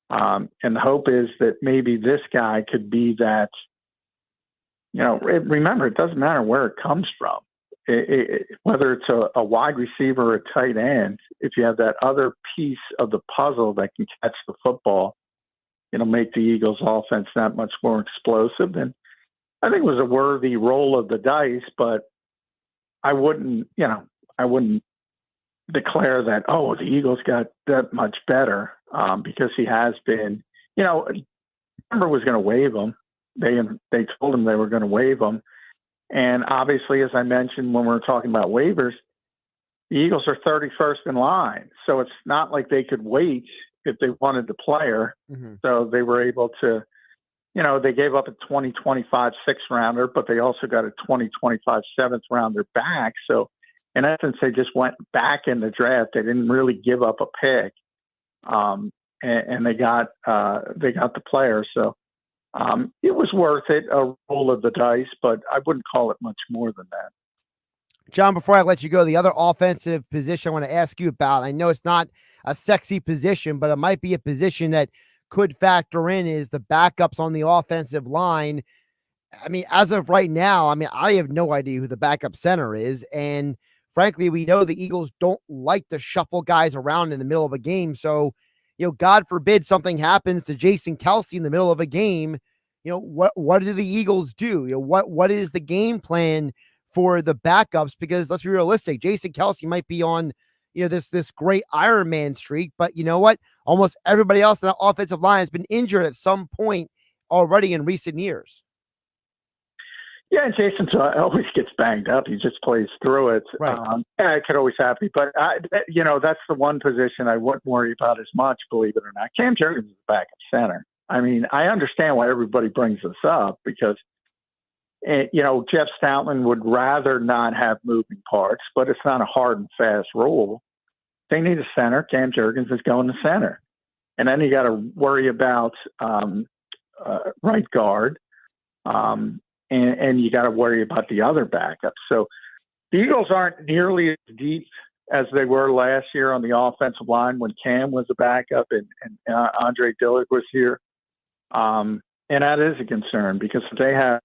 And the hope is that maybe this guy could be that. Remember, it doesn't matter where it comes from. Whether it's a wide receiver or a tight end, if you have that other piece of the puzzle that can catch the football, it'll make the Eagles' offense that much more explosive. And I think it was a worthy roll of the dice, but I wouldn't declare that, the Eagles got that much better because he has been, Denver was going to waive him. They told him they were going to waive him. And obviously, as I mentioned when we were talking about waivers, the Eagles are 31st in line. So it's not like they could wait if they wanted the player. Mm-hmm. So they were able to, they gave up a 2025 sixth rounder, but they also got a 2025 seventh rounder back. So in essence, they just went back in the draft. They didn't really give up a pick. And they got the player. So it was worth it, a roll of the dice, but I wouldn't call it much more than that. John, before I let you go, the other offensive position I want to ask you about, I know it's not a sexy position, but it might be a position that could factor in, is the backups on the offensive line. I mean, as of right now, I have no idea who the backup center is. And frankly, we know the Eagles don't like to shuffle guys around in the middle of a game. So, God forbid something happens to Jason Kelce in the middle of a game. What do the Eagles do? What is the game plan for the backups? Because let's be realistic, Jason Kelce might be on, this great Iron Man streak, but you know what? Almost everybody else in the offensive line has been injured at some point already in recent years. Yeah, and Jason always gets banged up. He just plays through it. Right. It could always happen. But, that's the one position I wouldn't worry about as much, believe it or not. Cam Jurgens is backup center. I mean, I understand why everybody brings this up because, Jeff Stoutland would rather not have moving parts, but it's not a hard and fast rule. They need a center. Cam Jurgens is going to center. And then you got to worry about right guard. And you got to worry about the other backups. So the Eagles aren't nearly as deep as they were last year on the offensive line when Cam was a backup and Andre Dillard was here. And that is a concern because they have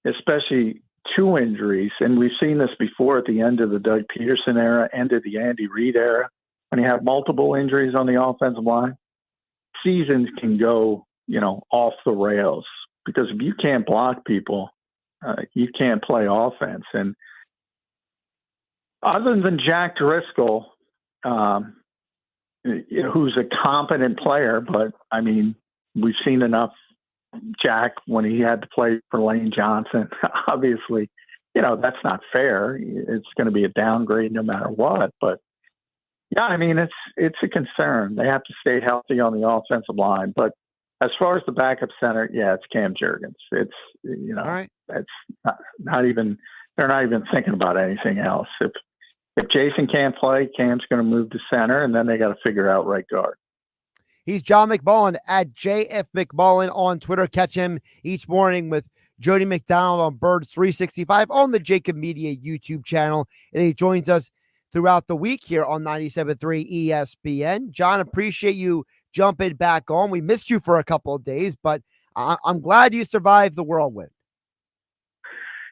especially two injuries, and we've seen this before at the end of the Doug Peterson era, end of the Andy Reid era, when you have multiple injuries on the offensive line, seasons can go, off the rails. Because if you can't block people, you can't play offense. And other than Jack Driscoll, who's a competent player, but we've seen enough Jack when he had to play for Lane Johnson. Obviously, that's not fair. It's going to be a downgrade no matter what. But yeah, it's a concern. They have to stay healthy on the offensive line, but as far as the backup center, it's Cam Jurgens. It's, all right. It's not even, they're not even thinking about anything else. If Jason can't play, Cam's going to move to center, and then they got to figure out right guard. He's John McMullen at JF McMullen on Twitter. Catch him each morning with Jody McDonald on Birds 365 on the Jacob Media YouTube channel. And he joins us throughout the week here on 97.3 ESPN. John, appreciate you jumping back on. We missed you for a couple of days, but I'm glad you survived the whirlwind.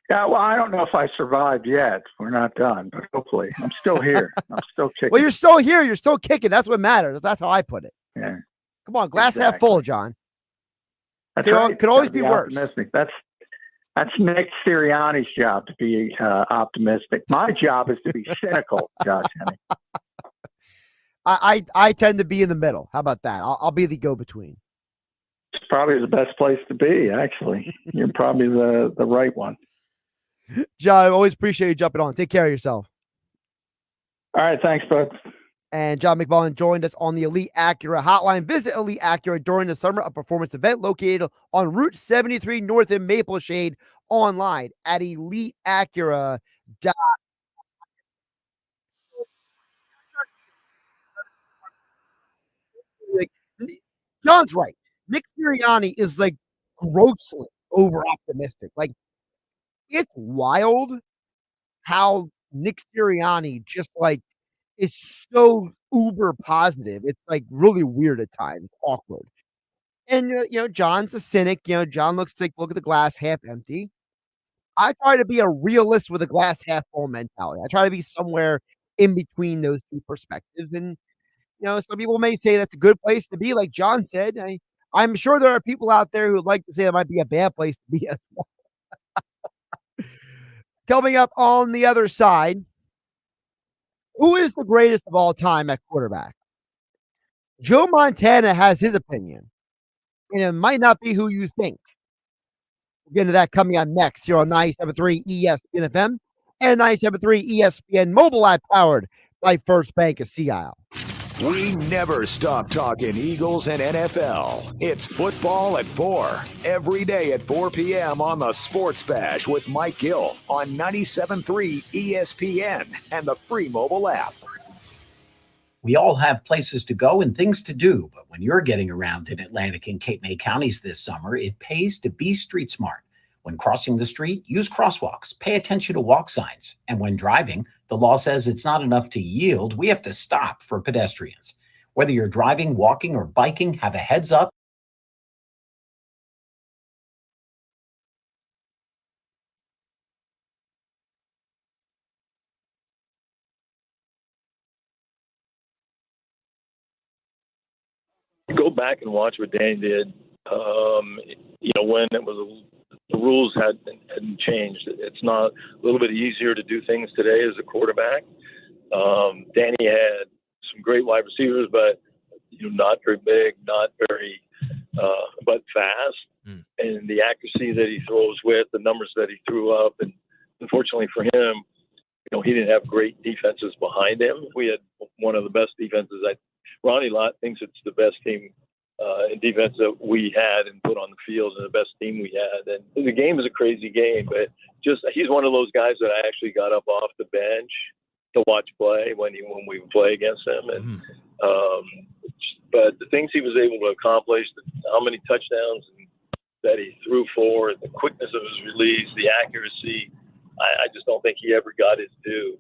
Yeah, well, I don't know if I survived yet. We're not done, but hopefully I'm still here. I'm still kicking. Well, you're still here. You're still kicking. That's what matters. That's how I put it. Yeah. Come on, glass half full, John. That's right. Could always be worse. Optimistic. That's Nick Sirianni's job to be optimistic. My job is to be cynical, Josh Hennig. I tend to be in the middle. How about that? I'll be the go-between. It's probably the best place to be, actually. You're probably the right one. John, I always appreciate you jumping on. Take care of yourself. All right. Thanks, bud. And John McMullen joined us on the Elite Acura hotline. Visit Elite Acura during the Summer of Performance event located on Route 73 North in Maple Shade, online at eliteacura.com. John's right. Nick Sirianni is like grossly over optimistic. Like, it's wild how Nick Sirianni just like is so uber positive. It's like really weird at times, awkward. And John's a cynic. John look at the glass half empty. I try to be a realist with a glass half full mentality. I try to be somewhere in between those two perspectives. And some people may say that's a good place to be, like John said. I'm sure there are people out there who would like to say it might be a bad place to be as well. Coming up on the other side, who is the greatest of all time at quarterback? Joe Montana has his opinion, and it might not be who you think. We'll get into that coming on next here on 97.3 ESPN FM and 97.3 ESPN mobile app powered by First Bank of Sea Isle. We never stop talking Eagles and NFL. It's football at 4, every day at 4 p.m. on the Sports Bash with Mike Gill on 97.3 ESPN and the free mobile app. We all have places to go and things to do, but when you're getting around in Atlantic and Cape May counties this summer, it pays to be street smart. When crossing the street, use crosswalks, pay attention to walk signs, and when driving, the law says it's not enough to yield, we have to stop for pedestrians. Whether you're driving, walking, or biking, have a heads up. Go back and watch what Danny did. When it was the rules hadn't changed. It's not a little bit easier to do things today as a quarterback. Danny had some great wide receivers, but not very big, not very, but fast. And the accuracy that he throws with, the numbers that he threw up, and unfortunately for him, he didn't have great defenses behind him. We had one of the best defenses. Ronnie Lott thinks it's the best team in defense that we had and put on the field, and the best team we had. And the game is a crazy game, but he's one of those guys that I actually got up off the bench to watch play when we would play against him. And but the things he was able to accomplish, how many touchdowns that he threw for, the quickness of his release, the accuracy, I just don't think he ever got his due.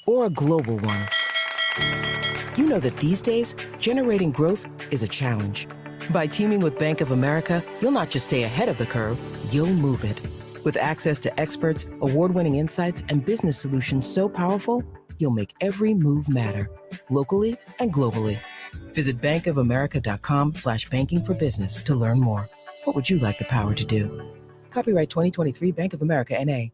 or a global one, you know that these days, generating growth is a challenge. By teaming with Bank of America, you'll not just stay ahead of the curve, you'll move it. With access to experts, award-winning insights, and business solutions so powerful, you'll make every move matter, locally and globally. Visit bankofamerica.com/banking for business to learn more. What would you like the power to do? Copyright 2023 Bank of America, N.A.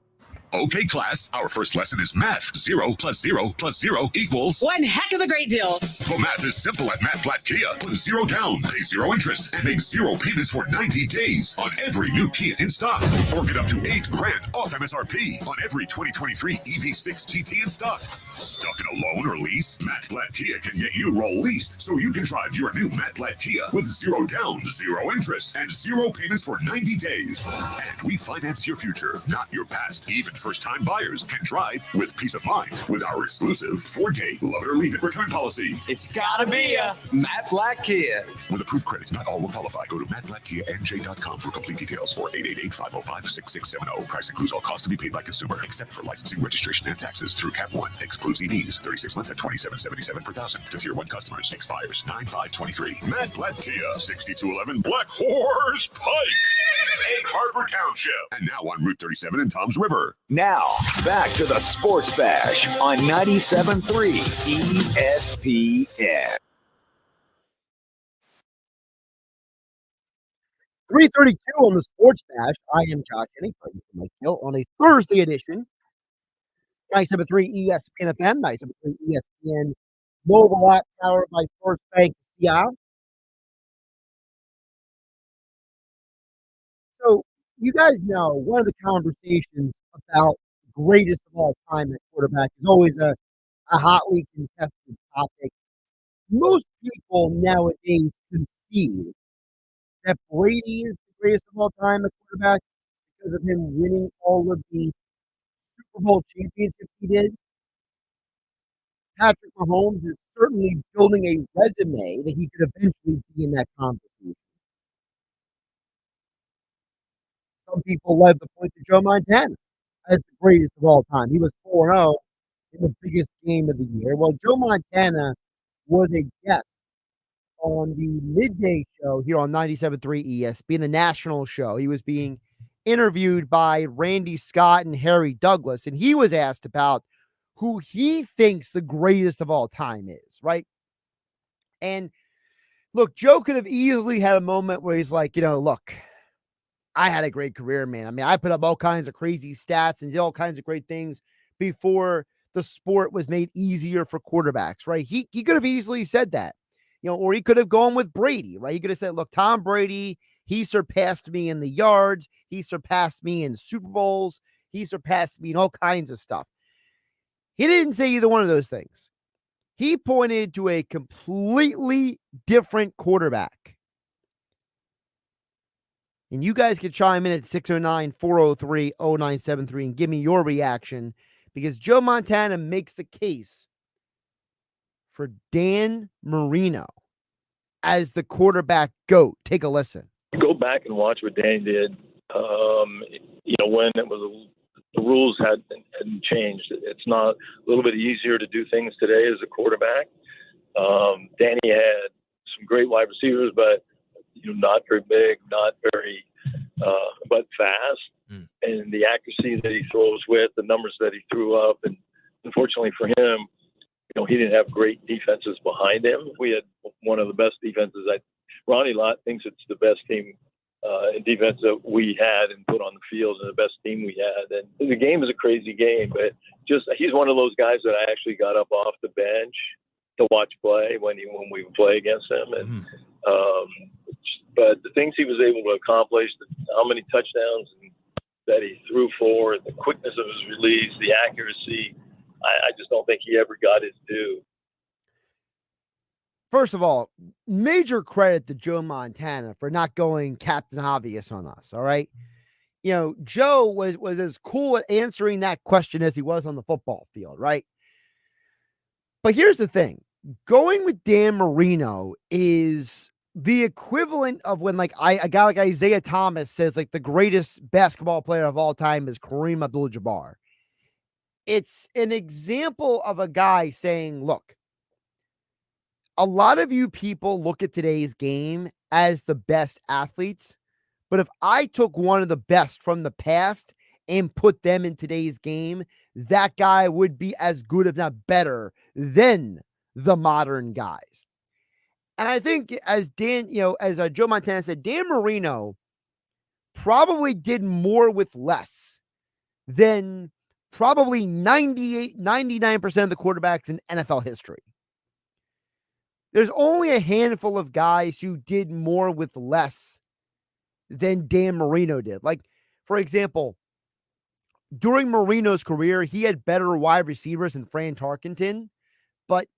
Okay, class, our first lesson is math. 0 plus 0 plus 0 equals... One heck of a great deal. Well, math is simple at Matt Blatt Kia. Put 0 down, pay 0 interest, and make 0 payments for 90 days on every new Kia in stock. Or get up to $8,000 off MSRP on every 2023 EV6 GT in stock. Stuck in a loan or lease? Matt Blatt Kia can get you leased so you can drive your new Matt Blatt Kia with 0 down, 0 interest, and 0 payments for 90 days. And we finance your future, not your past. Even first-time buyers can drive with peace of mind with our exclusive 4-day love it or leave it return policy. It's gotta be a Matt Blatt Kia. With approved credit, not all will qualify. Go to mattblackkianj.com for complete details or 888-505-6670. Price includes all costs to be paid by consumer, except for licensing, registration, and taxes through Cap 1. Excludes EVs. 36 months at $27.77 per thousand. To Tier 1 customers. Expires 9/5/23. Matt Blatt Kia, 6211 Black Horse Pike, Egg Harbor Township. And now on Route 37 in Toms River. Now, back to the Sports Bash on 97.3 ESPN. 3:32 on the Sports Bash. I am Josh Hennig, Mike Gill, on a Thursday edition. 97.3 ESPN FM, 97.3 ESPN mobile app powered by First Bank Seattle. So, you guys know one of the conversations about greatest of all time at quarterback is always a hotly contested topic. Most people nowadays concede that Brady is the greatest of all time at quarterback because of him winning all of the Super Bowl championships he did. Patrick Mahomes is certainly building a resume that he could eventually be in that conversation. Some people love to point to Joe Montana as the greatest of all time. He was 4-0 in the biggest game of the year. Well, Joe Montana was a guest on the midday show here on 97.3 ESPN, the national show. He was being interviewed by Randy Scott and Harry Douglas, and he was asked about who he thinks the greatest of all time is, right? And look, Joe could have easily had a moment where he's like, look, I had a great career, man. I mean, I put up all kinds of crazy stats and did all kinds of great things before the sport was made easier for quarterbacks, right? He could have easily said that, or he could have gone with Brady, right? He could have said, look, Tom Brady, he surpassed me in the yards. He surpassed me in Super Bowls. He surpassed me in all kinds of stuff. He didn't say either one of those things. He pointed to a completely different quarterback. And you guys can chime in at 609-403-0973 and give me your reaction, because Joe Montana makes the case for Dan Marino as the quarterback GOAT. Take a listen. Go back and watch what Dan did. When it was the rules hadn't changed. It's not a little bit easier to do things today as a quarterback. Danny had some great wide receivers, but not very big, not very, but fast. And the accuracy that he throws with, the numbers that he threw up, and unfortunately for him, he didn't have great defenses behind him. We had one of the best defenses. Ronnie Lott thinks it's the best team in defense that we had and put on the field, and the best team we had. And the game is a crazy game, but he's one of those guys that I actually got up off the bench to watch play when we would play against him. And but the things he was able to accomplish, how many touchdowns that he threw for, the quickness of his release, the accuracy, I just don't think he ever got his due. First of all, major credit to Joe Montana for not going Captain Obvious on us, all right? Joe was as cool at answering that question as he was on the football field, right? But here's the thing. Going with Dan Marino is the equivalent of when, like, a guy like Isaiah Thomas says, like, the greatest basketball player of all time is Kareem Abdul-Jabbar. it's an example of a guy saying, look, a lot of you people look at today's game as the best athletes, but if I took one of the best from the past and put them in today's game, that guy would be as good, if not better, than the modern guys. And I think as Joe Montana said, Dan Marino probably did more with less than probably 99% of the quarterbacks in NFL history. There's only a handful of guys who did more with less than Dan Marino did. Like, for example, during Marino's career, he had better wide receivers than Fran Tarkenton, but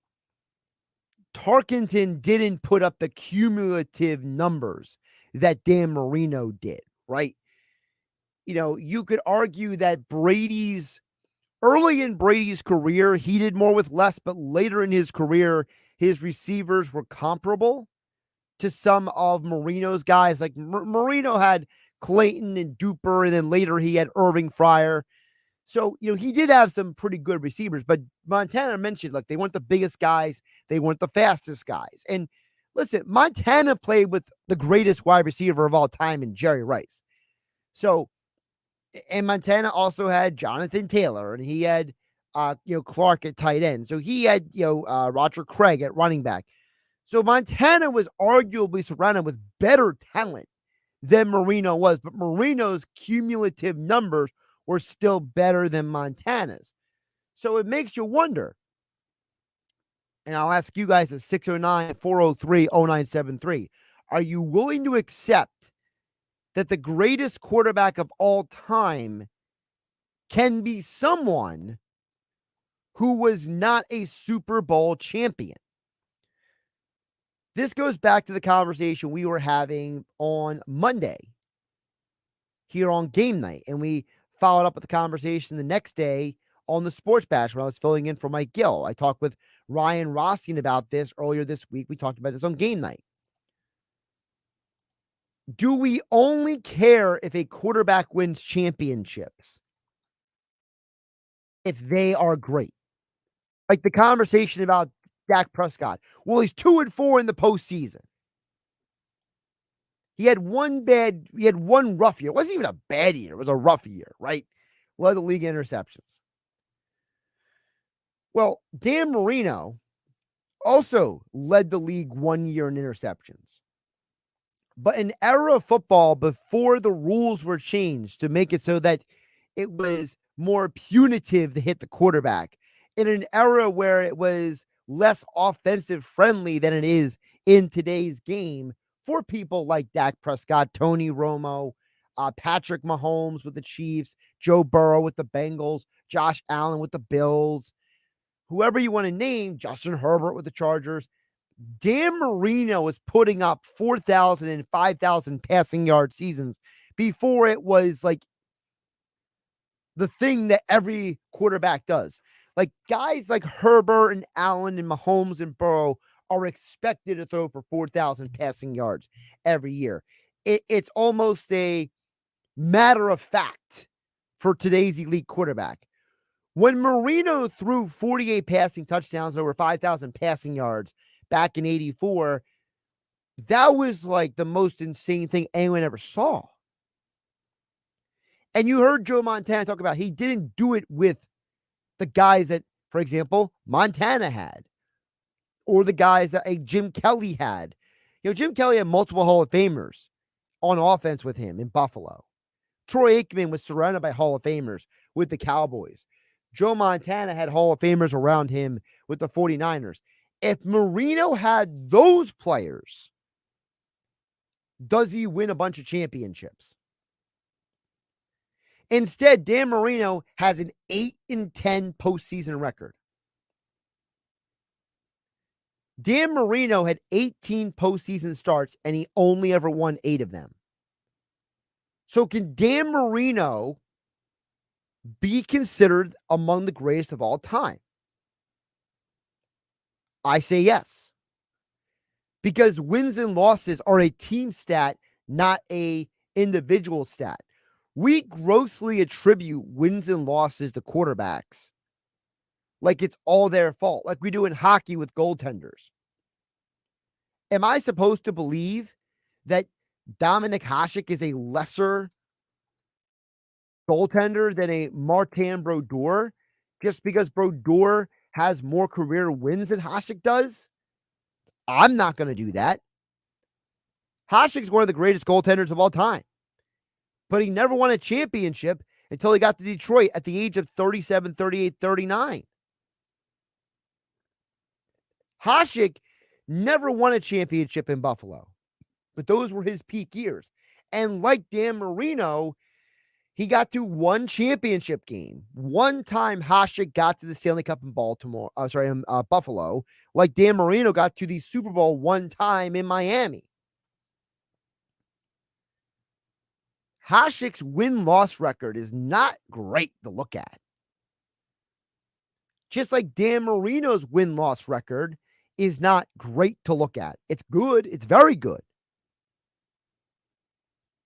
Tarkenton didn't put up the cumulative numbers that Dan Marino did, right? You could argue that early in Brady's career, he did more with less, but later in his career, his receivers were comparable to some of Marino's guys. Like Marino had Clayton and Duper, and then later he had Irving Fryer. So, he did have some pretty good receivers, but Montana mentioned, look, they weren't the biggest guys. They weren't the fastest guys. And listen, Montana played with the greatest wide receiver of all time in Jerry Rice. So, and Montana also had Jonathan Taylor, and he had, Clark at tight end. So he had, Roger Craig at running back. So Montana was arguably surrounded with better talent than Marino was, but Marino's cumulative numbers were still better than Montana's. So it makes you wonder. And I'll ask you guys at 609-403-0973. Are you willing to accept that the greatest quarterback of all time can be someone who was not a Super Bowl champion? This goes back to the conversation we were having on Monday here on game night. And we followed up with the conversation the next day on the Sports Bash when I was filling in for Mike Gill. I talked with Ryan Rothstein about this earlier this week. We talked about this on game night. Do we only care if a quarterback wins championships if they are great? Like the conversation about Dak Prescott. Well, he's 2-4 in the postseason. He had one rough year. It wasn't even a bad year. It was a rough year, right? Led the league in interceptions. Well, Dan Marino also led the league 1 year in interceptions. But an era of football before the rules were changed to make it so that it was more punitive to hit the quarterback, in an era where it was less offensive friendly than it is in today's game for people like Dak Prescott, Tony Romo, Patrick Mahomes with the Chiefs, Joe Burrow with the Bengals, Josh Allen with the Bills, whoever you want to name, Justin Herbert with the Chargers. Dan Marino was putting up 4,000 and 5,000 passing yard seasons before it was like the thing that every quarterback does. Like guys like Herbert and Allen and Mahomes and Burrow are expected to throw for 4,000 passing yards every year. It's almost a matter of fact for today's elite quarterback. When Marino threw 48 passing touchdowns, over 5,000 passing yards back in 84, that was like the most insane thing anyone ever saw. And you heard Joe Montana talk about he didn't do it with the guys that, for example, Montana had, or the guys that Jim Kelly had. Jim Kelly had multiple Hall of Famers on offense with him in Buffalo. Troy Aikman was surrounded by Hall of Famers with the Cowboys. Joe Montana had Hall of Famers around him with the 49ers. If Marino had those players, does he win a bunch of championships? Instead, Dan Marino has an 8-10 postseason record. Dan Marino had 18 postseason starts, and he only ever won 8 of them. So can Dan Marino be considered among the greatest of all time? I say yes. Because wins and losses are a team stat, not a individual stat. We grossly attribute wins and losses to quarterbacks like it's all their fault, like we do in hockey with goaltenders. Am I supposed to believe that Dominic Hasek is a lesser goaltender than a Martin Brodeur just because Brodeur has more career wins than Hasek does? I'm not going to do that. Hasek's one of the greatest goaltenders of all time, but he never won a championship until he got to Detroit at the age of 37, 38, 39. Hasek never won a championship in Buffalo, but those were his peak years. And like Dan Marino, he got to one championship game. One time Hasek got to the Stanley Cup in Buffalo, like Dan Marino got to the Super Bowl one time in Miami. Hasek's win-loss record is not great to look at. Just like Dan Marino's win-loss record is not great to look at. It's good. It's very good.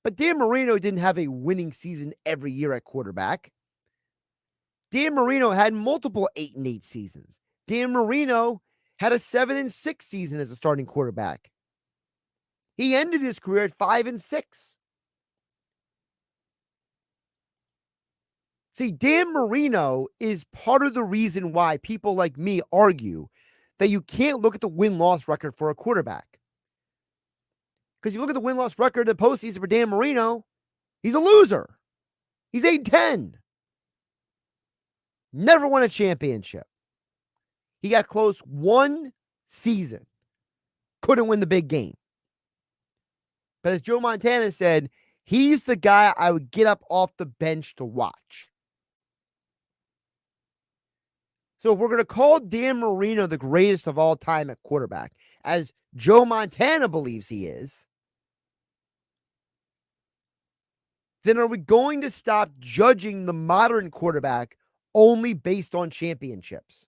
But Dan Marino didn't have a winning season every year at quarterback. Dan Marino had multiple 8-8 seasons. Dan Marino had a 7-6 season as a starting quarterback. He ended his career at 5-6. See, Dan Marino is part of the reason why people like me argue that you can't look at the win-loss record for a quarterback. Because you look at the win-loss record of the postseason for Dan Marino, he's a loser. He's 8-10. Never won a championship. He got close one season. Couldn't win the big game. But as Joe Montana said, he's the guy I would get up off the bench to watch. So if we're going to call Dan Marino the greatest of all time at quarterback, as Joe Montana believes he is, then are we going to stop judging the modern quarterback only based on championships?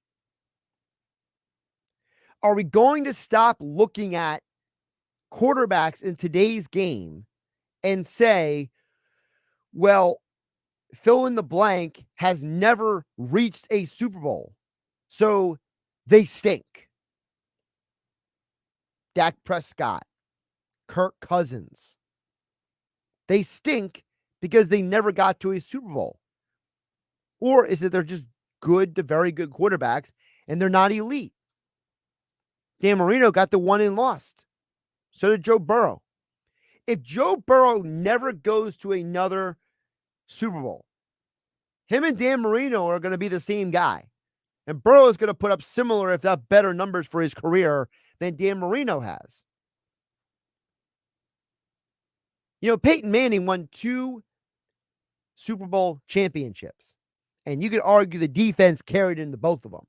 Are we going to stop looking at quarterbacks in today's game and say, well, fill in the blank has never reached a Super Bowl, so they stink? Dak Prescott, Kirk Cousins. They stink because they never got to a Super Bowl. Or is it they're just good to very good quarterbacks and they're not elite? Dan Marino got the one and lost. So did Joe Burrow. If Joe Burrow never goes to another Super Bowl, him and Dan Marino are going to be the same guy. And Burrow is going to put up similar, if not better, numbers for his career than Dan Marino has. You know, Peyton Manning won 2 Super Bowl championships. And you could argue the defense carried into both of them.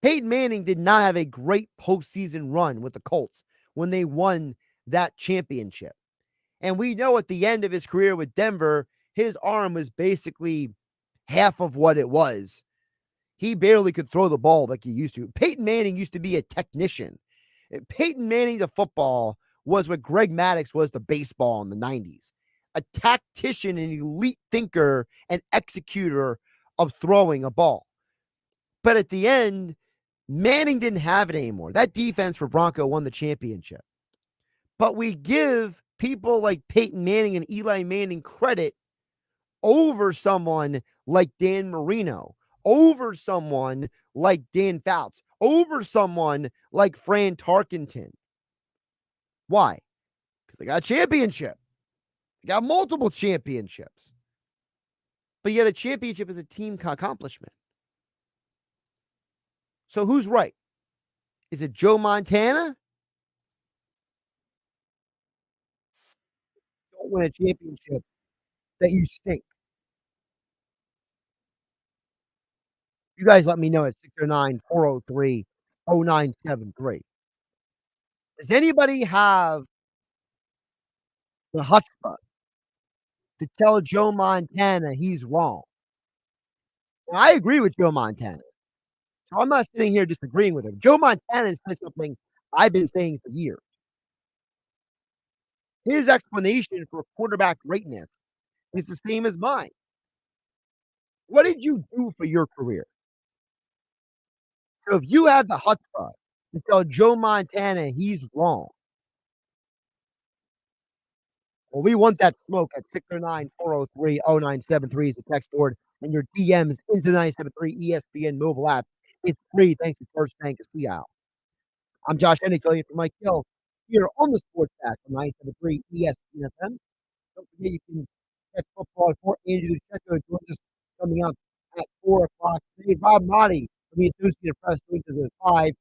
Peyton Manning did not have a great postseason run with the Colts when they won that championship. And we know at the end of his career with Denver, his arm was basically half of what it was. He barely could throw the ball like he used to. Peyton Manning used to be a technician. Peyton Manning to football was what Greg Maddux was to baseball in the 90s. A tactician, an elite thinker, and executor of throwing a ball. But at the end, Manning didn't have it anymore. That defense for Bronco won the championship. But we give people like Peyton Manning and Eli Manning credit over someone like Dan Marino, over someone like Dan Fouts, over someone like Fran Tarkenton. Why? Because they got a championship. They got multiple championships. But yet a championship is a team accomplishment. So who's right? Is it Joe Montana? Don't win a championship that you stink. You guys let me know at 609-403-0973. Does anybody have the chutzpah to tell Joe Montana he's wrong? Now, I agree with Joe Montana. So I'm not sitting here disagreeing with him. Joe Montana says something I've been saying for years. His explanation for quarterback greatness is the same as mine. What did you do for your career? So if you have the chutzpah to tell Joe Montana he's wrong, well, we want that smoke at 609-403-0973 is the text board, and your DMs into 973 ESPN mobile app. It's free thanks to First Bank of Seattle. I'm Josh Hennig, filling in for Mike Gill here on the Sports Back on 973 ESPN FM. Don't forget you can catch football for Andrew DeCecco joins us coming up at 4 o'clock today. Rob Motti from the Associated Press joins us at 5.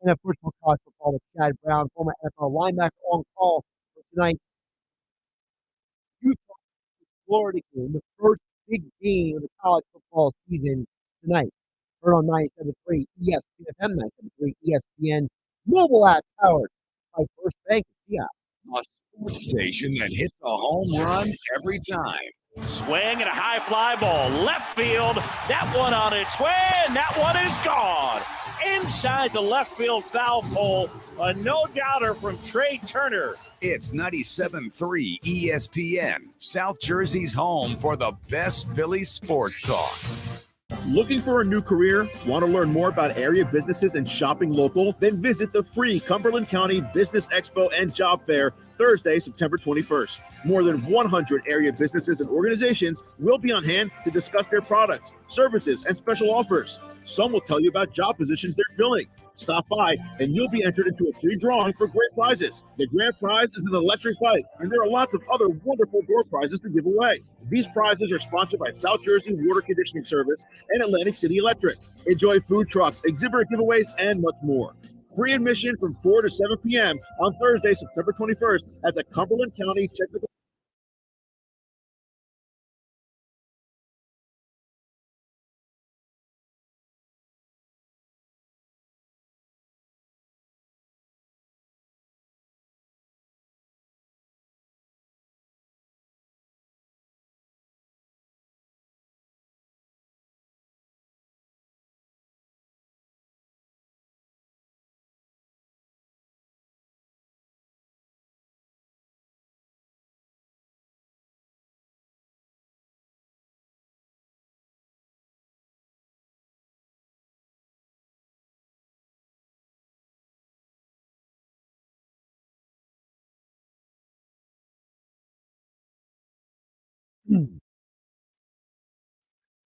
And of course, we'll talk football with Chad Brown, former NFL linebacker, on call for tonight's Utah Florida game, the first big game of the college football season tonight. Heard on 97.3 ESPN FM, 97.3 ESPN mobile app powered by First Bank of Seattle. A sports station that hits a home run every time. Swing and a high fly ball left field. That one on its way, and that one is gone. Inside the left field foul pole, a no-doubter from Trey Turner. It's 97.3 ESPN, South Jersey's home for the best Phillies sports talk. Looking for a new career? Want to learn more about area businesses and shopping local? Then visit the free Cumberland County Business Expo and Job Fair Thursday, September 21st. More than 100 area businesses and organizations will be on hand to discuss their products, services, and special offers. Some will tell you about job positions they're filling. Stop by and you'll be entered into a free drawing for great prizes. The grand prize is an electric bike, and there are lots of other wonderful door prizes to give away. These prizes are sponsored by South Jersey Water Conditioning Service and Atlantic City Electric. Enjoy food trucks, exhibitor giveaways, and much more. Free admission from 4 to 7 p.m. on Thursday, September 21st at the Cumberland County Technical.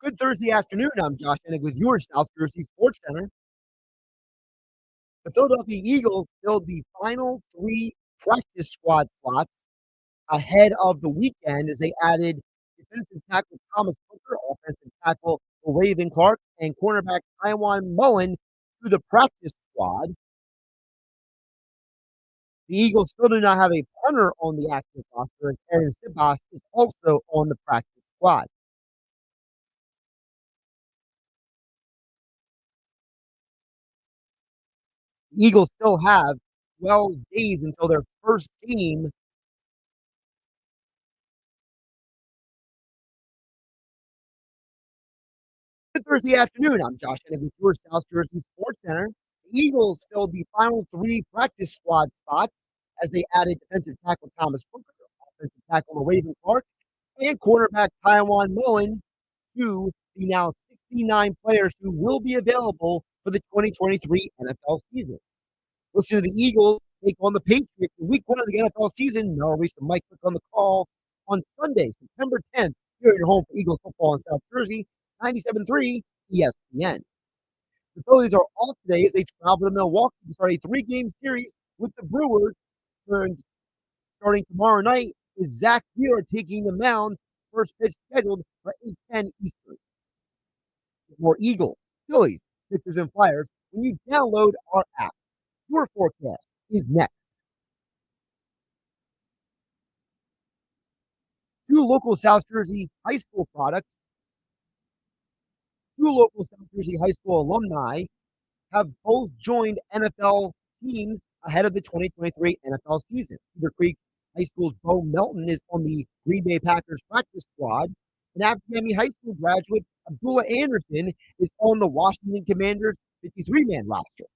Good Thursday afternoon. I'm Josh Hennig with your South Jersey Sports Center. The Philadelphia Eagles filled the final 3 practice squad slots ahead of the weekend as they added defensive tackle Thomas Booker, offensive tackle Raven Clark, and cornerback Taiwan Mullen to the practice squad. The Eagles still do not have a punter on the active roster as Aaron Sibas is also on the practice squad. The Eagles still have 12 days until their first game Good Thursday afternoon. I'm Josh Hennig with your South Jersey Sports Center. The Eagles filled the final 3 practice squad spots as they added defensive tackle Thomas Booker, offensive tackle Raven Clark, and cornerback Taiwan Mullen to the now 69 players who will be available for the 2023 NFL season. Listen to the Eagles take on the Patriots in week 1 of the NFL season. Now reach the Mike Quick on the call on Sunday, September 10th, here at your home for Eagles football in South Jersey, 97.3 ESPN. The Phillies are off today as they travel to Milwaukee to start a 3-game series with the Brewers. Starting tomorrow night is Zach Wheeler taking the mound. First pitch scheduled for 8:10 Eastern. For Eagles, Phillies, Sixers, and Flyers, when you download our app, your forecast is next. 2 local South Jersey high school products. 2 local South Jersey high school alumni have both joined NFL teams ahead of the 2023 NFL season. Cedar Creek High School's Bo Melton is on the Green Bay Packers practice squad, and Absamy High School graduate Abdullah Anderson is on the Washington Commanders 53-man roster.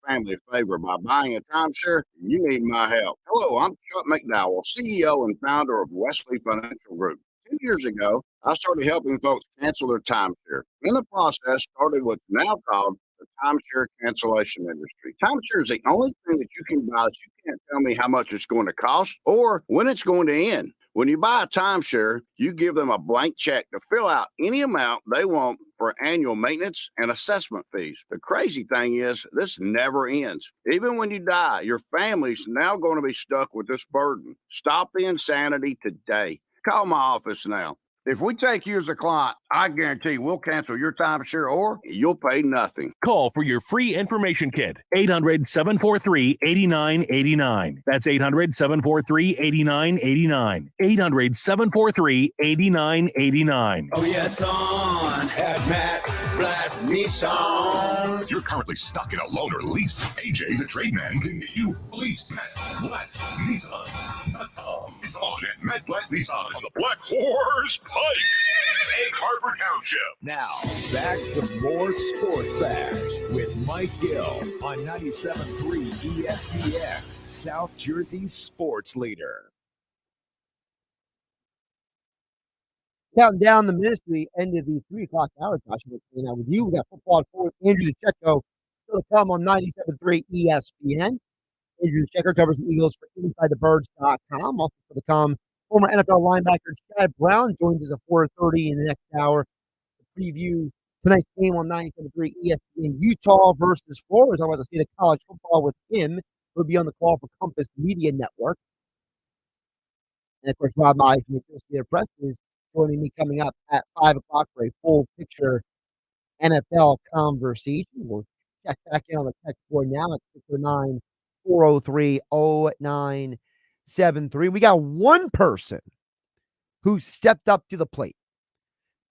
Family favor by buying a timeshare, you need my help. Hello, I'm Chuck McDowell, CEO and founder of Wesley Financial Group. 2 years ago, I started helping folks cancel their timeshare. In the process, started what's now called the timeshare cancellation industry. Timeshare is the only thing that you can buy that you can't tell me how much it's going to cost or when it's going to end. When you buy a timeshare, you give them a blank check to fill out any amount they want for annual maintenance and assessment fees. The crazy thing is, this never ends. Even when you die, your family's now going to be stuck with this burden. Stop the insanity today. Call my office now. If we take you as a client, I guarantee we'll cancel your timeshare or you'll pay nothing. Call for your free information kit. 800-743-8989. That's 800-743-8989. 800-743-8989. Oh, yeah, it's on at Matt Blatt Nissan. If you're currently stuck in a loan or lease, AJ the Trade Man can get you leased. Matt Blatt Nissan.com. It's on at Matt Blatt Nissan on the Black Horse Pike, Egg Harbor Township. Now, back to more Sports Bash with Mike Gill on 97.3 ESPN, South Jersey's sports leader. Counting down the minutes to the end of the 3 o'clock hour, Josh, I'm going to with you. We got football forward Andrew DeCecco still to come on 97.3 ESPN. Andrew DeCecco covers the Eagles for InsideTheBirds.com. Also to come, former NFL linebacker Chad Brown joins us at 4:30 in the next hour to preview tonight's game on 97.3 ESPN. Utah versus Florida. Talking about the state of college football with him. He'll be on the call for Compass Media Network. And of course, Rob Mize from the Associated Press is joining me coming up at 5 o'clock for a full picture NFL conversation. We'll check back in on the text board now at 609-403-0973. We got one person who stepped up to the plate.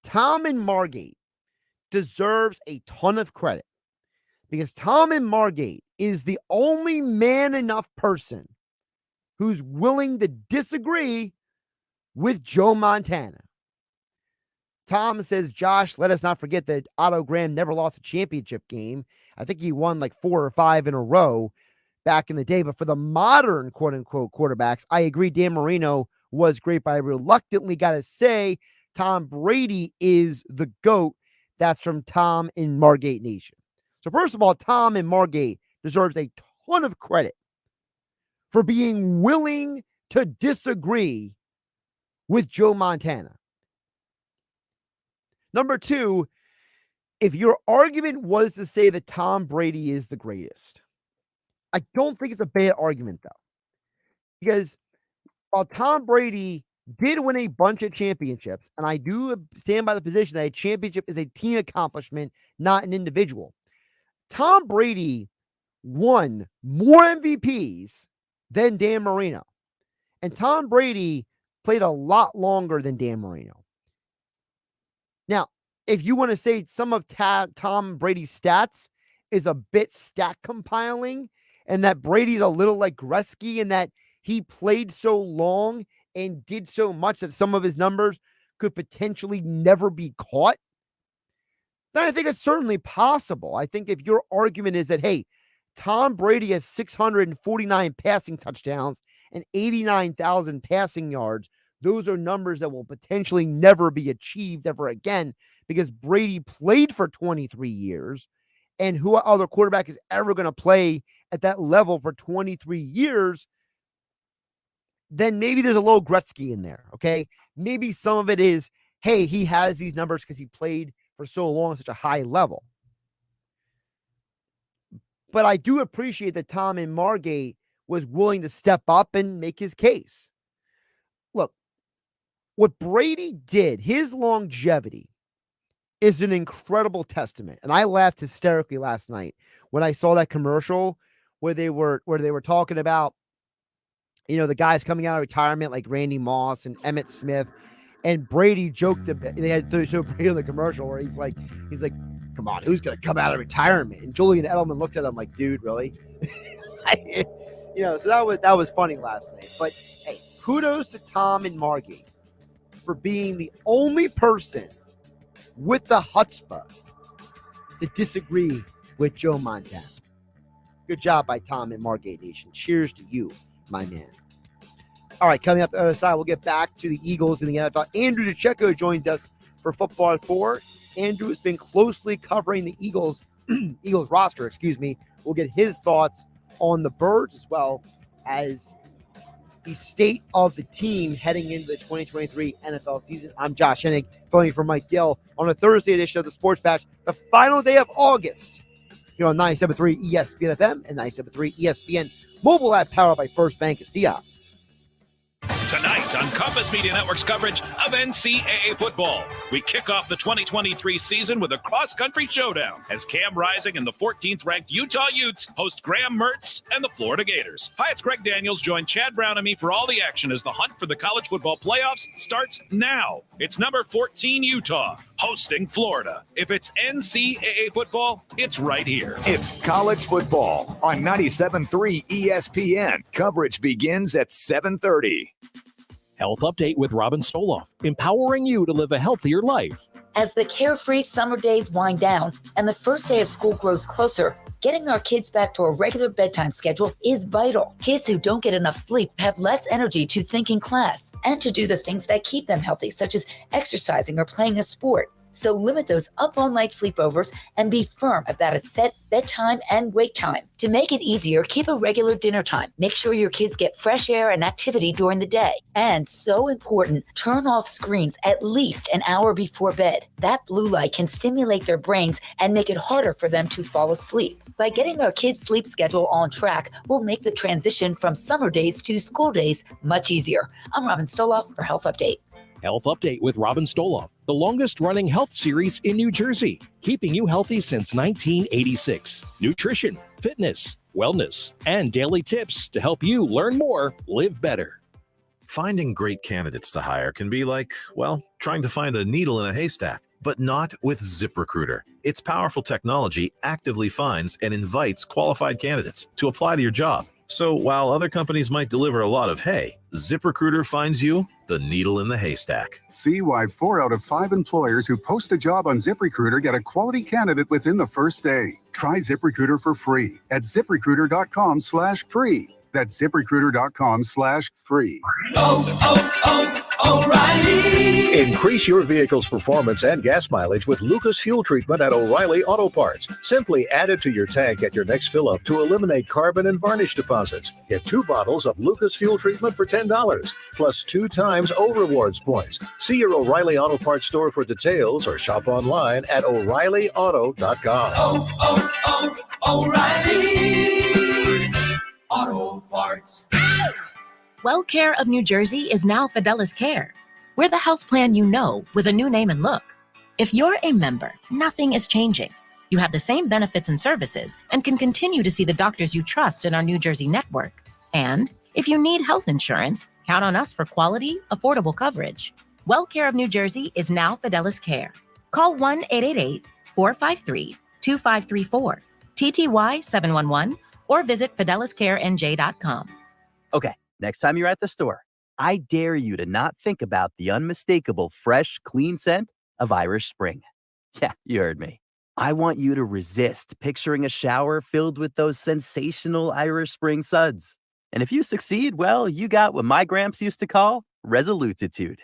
Tom in Margate deserves a ton of credit because Tom in Margate is the only man enough person who's willing to disagree with Joe Montana. Tom says, Josh, let us not forget that Otto Graham never lost a championship game. I think he won like 4 or 5 in a row back in the day. But for the modern quote-unquote quarterbacks, I agree Dan Marino was great, but I reluctantly got to say Tom Brady is the GOAT. That's from Tom in Margate Nation. So first of all, Tom in Margate deserves a ton of credit for being willing to disagree with Joe Montana. Number two, if your argument was to say that Tom Brady is the greatest, I don't think it's a bad argument, though. Because while Tom Brady did win a bunch of championships, and I do stand by the position that a championship is a team accomplishment, not an individual, Tom Brady won more MVPs than Dan Marino. And Tom Brady played a lot longer than Dan Marino. Now, if you want to say some of Tom Brady's stats is a bit stat compiling and that Brady's a little like Gretzky in that he played so long and did so much that some of his numbers could potentially never be caught, then I think it's certainly possible. I think if your argument is that, hey, Tom Brady has 649 passing touchdowns and 89,000 passing yards, those are numbers that will potentially never be achieved ever again because Brady played for 23 years. And who other quarterback is ever going to play at that level for 23 years? Then maybe there's a little Gretzky in there, okay? Maybe some of it is, hey, he has these numbers because he played for so long at such a high level. But I do appreciate that Tom in Margate was willing to step up and make his case. Look, what Brady did, his longevity, is an incredible testament. And I laughed hysterically last night when I saw that commercial where they were talking about, you know, the guys coming out of retirement like Randy Moss and Emmitt Smith. And Brady joked about, they had to show Brady on the commercial where he's like, come on, who's going to come out of retirement? And Julian Edelman looked at him like, dude, really? So that was funny last night. But hey, kudos to Tom and Margate for being the only person with the chutzpah to disagree with Joe Montana. Good job by Tom and Margate Nation. Cheers to you, my man. All right, coming up the other side, we'll get back to the Eagles in the NFL. Andrew DeCecco joins us for Football at 4. Andrew has been closely covering the Eagles roster, We'll get his thoughts on the Birds as well as the state of the team heading into the 2023 NFL season. I'm Josh Hennig, filling in for Mike Gill on a Thursday edition of the Sports Bash, the final day of August, here on 97.3 ESPN FM and 97.3 ESPN mobile app powered by First Bank. See ya. Tonight on Compass Media Network's coverage of NCAA football, we kick off the 2023 season with a cross-country showdown as Cam Rising and the 14th-ranked Utah Utes host Graham Mertz and the Florida Gators. Hi, it's Greg Daniels. Join Chad Brown and me for all the action as the hunt for the college football playoffs starts now. It's number 14 Utah hosting Florida. If it's NCAA football, it's right here. It's college football on 97.3 ESPN. Coverage begins at 7:30. Health Update with Robin Stoloff, empowering you to live a healthier life. As the carefree summer days wind down and the first day of school grows closer, getting our kids back to a regular bedtime schedule is vital. Kids who don't get enough sleep have less energy to think in class and to do the things that keep them healthy, such as exercising or playing a sport. So limit those up-all-night sleepovers and be firm about a set bedtime and wake time. To make it easier, keep a regular dinner time. Make sure your kids get fresh air and activity during the day. And so important, turn off screens at least an hour before bed. That blue light can stimulate their brains and make it harder for them to fall asleep. By getting our kids' sleep schedule on track, we'll make the transition from summer days to school days much easier. I'm Robin Stoloff for Health Update. Health Update with Robin Stoloff, the longest-running health series in New Jersey, keeping you healthy since 1986. Nutrition, fitness, wellness, and daily tips to help you learn more, live better. Finding great candidates to hire can be like, well, trying to find a needle in a haystack, but not with ZipRecruiter. Its powerful technology actively finds and invites qualified candidates to apply to your job. So while other companies might deliver a lot of hay, ZipRecruiter finds you the needle in the haystack. See why 4 out of 5 employers who post a job on ZipRecruiter get a quality candidate within the first day. Try ZipRecruiter for free at ZipRecruiter.com/free. That's ZipRecruiter.com/free. O'Reilly! Increase your vehicle's performance and gas mileage with Lucas Fuel Treatment at O'Reilly Auto Parts. Simply add it to your tank at your next fill-up to eliminate carbon and varnish deposits. Get 2 bottles of Lucas Fuel Treatment for $10, plus 2 times O-Rewards points. See your O'Reilly Auto Parts store for details or shop online at O'ReillyAuto.com. O'Reilly Auto Parts. WellCare of New Jersey is now Fidelis Care. We're the health plan you know with a new name and look. If you're a member, nothing is changing. You have the same benefits and services and can continue to see the doctors you trust in our New Jersey network. And if you need health insurance, count on us for quality, affordable coverage. WellCare of New Jersey is now Fidelis Care. Call 1-888-453-2534, TTY 711, or visit fideliscarenj.com. Okay, next time you're at the store, I dare you to not think about the unmistakable fresh, clean scent of Irish Spring. Yeah, you heard me. I want you to resist picturing a shower filled with those sensational Irish Spring suds. And if you succeed, well, you got what my gramps used to call resolutitude.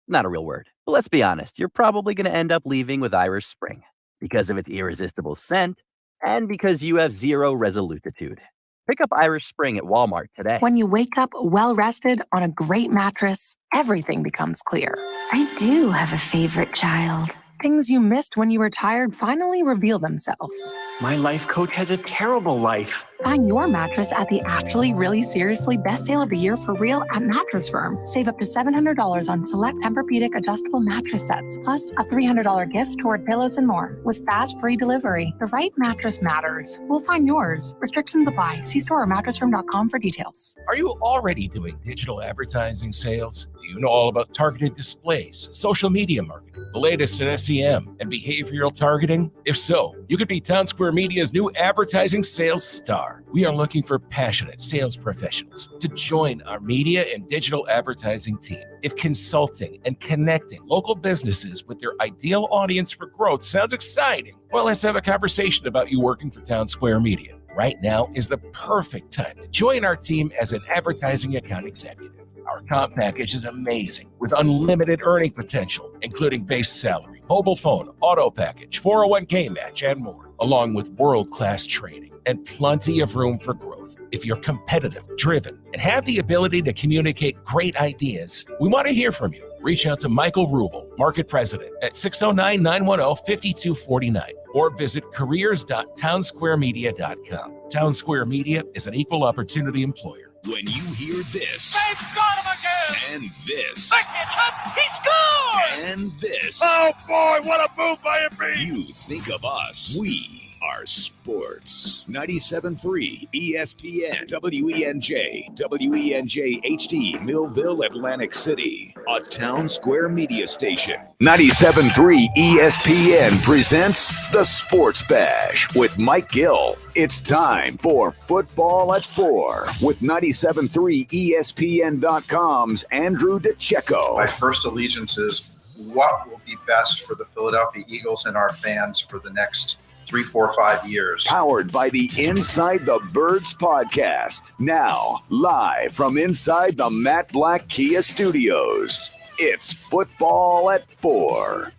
Not a real word, but let's be honest, you're probably going to end up leaving with Irish Spring because of its irresistible scent and because you have zero resolutitude. Pick up Irish Spring at Walmart today. When you wake up well-rested on a great mattress, everything becomes clear. I do have a favorite child. Things you missed when you were tired finally reveal themselves. My life coach has a terrible life. Find your mattress at the Actually Really Seriously Best Sale of the Year for real at Mattress Firm. Save up to $700 on select Tempur-Pedic adjustable mattress sets, plus a $300 gift toward pillows and more. With fast, free delivery, the right mattress matters. We'll find yours. Restrictions apply. See store or mattressfirm.com for details. Are you already doing digital advertising sales? Do you know all about targeted displays, social media marketing, the latest in SEM, and behavioral targeting? If so, you could be Town Square Media's new advertising sales star. We are looking for passionate sales professionals to join our media and digital advertising team. If consulting and connecting local businesses with their ideal audience for growth sounds exciting, well, let's have a conversation about you working for Town Square Media. Right now is the perfect time to join our team as an advertising account executive. Our comp package is amazing with unlimited earning potential, including base salary, mobile phone, auto package, 401k match, and more, along with world-class training and plenty of room for growth. If you're competitive, driven, and have the ability to communicate great ideas, we want to hear from you. Reach out to Michael Rubel, Market President, at 609-910-5249 or visit careers.townsquaremedia.com. Town Square Media is an equal opportunity employer. When you hear this, They've got him again! and this, He scored! and this, Oh boy, what a move by Embiid! you think of us. We are sports. 97.3 ESPN, WENJ, WENJ HD, Millville, Atlantic City, a Town Square media station. 97.3 ESPN presents The Sports Bash with Mike Gill. It's time for Football at 4 with 97.3 ESPN.com's Andrew DeCecco. My first allegiance is what will be best for the Philadelphia Eagles and our fans for the next 3, 4, 5 years. Powered by the Inside the Birds podcast. Now, live from inside the Matt Black Kia Studios, it's Football at 4.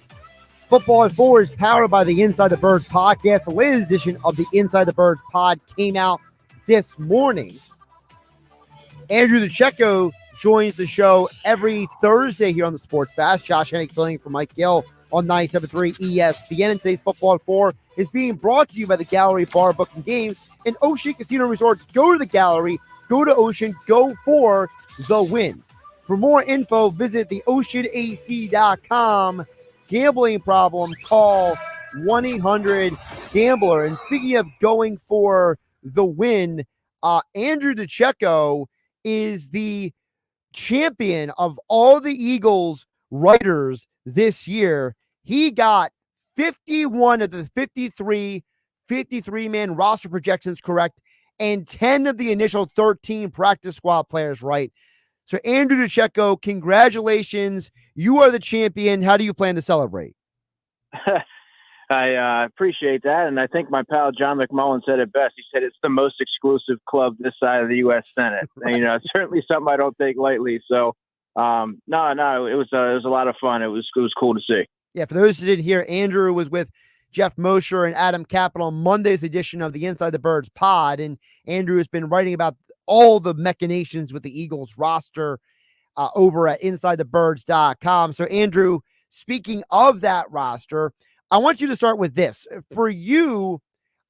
Football at 4 is powered by the Inside the Birds podcast. The latest edition of the Inside the Birds pod came out this morning. Andrew DeCecco joins the show every Thursday here on the Sports Bash. Josh Hennig filling for Mike Gill on 97.3 ESPN. And today's Football at 4 is being brought to you by the Gallery Bar Booking Games and Ocean Casino Resort. Go to the Gallery, go to Ocean, go for the win. For more info, visit theoceanac.com. Gambling problem, call 1-800-GAMBLER. And speaking of going for the win, Andrew DeCecco is the champion of all the Eagles writers this year. He got 51 of the 53-man roster projections correct and 10 of the initial 13 practice squad players right. So Andrew DeCecco, congratulations. You are the champion. How do you plan to celebrate? I appreciate that. And I think my pal John McMullen said it best. He said it's the most exclusive club this side of the U.S. Senate. And, it's certainly something I don't take lightly. So, no, it was a lot of fun. It was cool to see. Yeah, for those who didn't hear, Andrew was with Jeff Mosher and Adam Capel on Monday's edition of the Inside the Birds pod. And Andrew has been writing about all the machinations with the Eagles roster over at InsideTheBirds.com. So, Andrew, speaking of that roster, I want you to start with this. For you,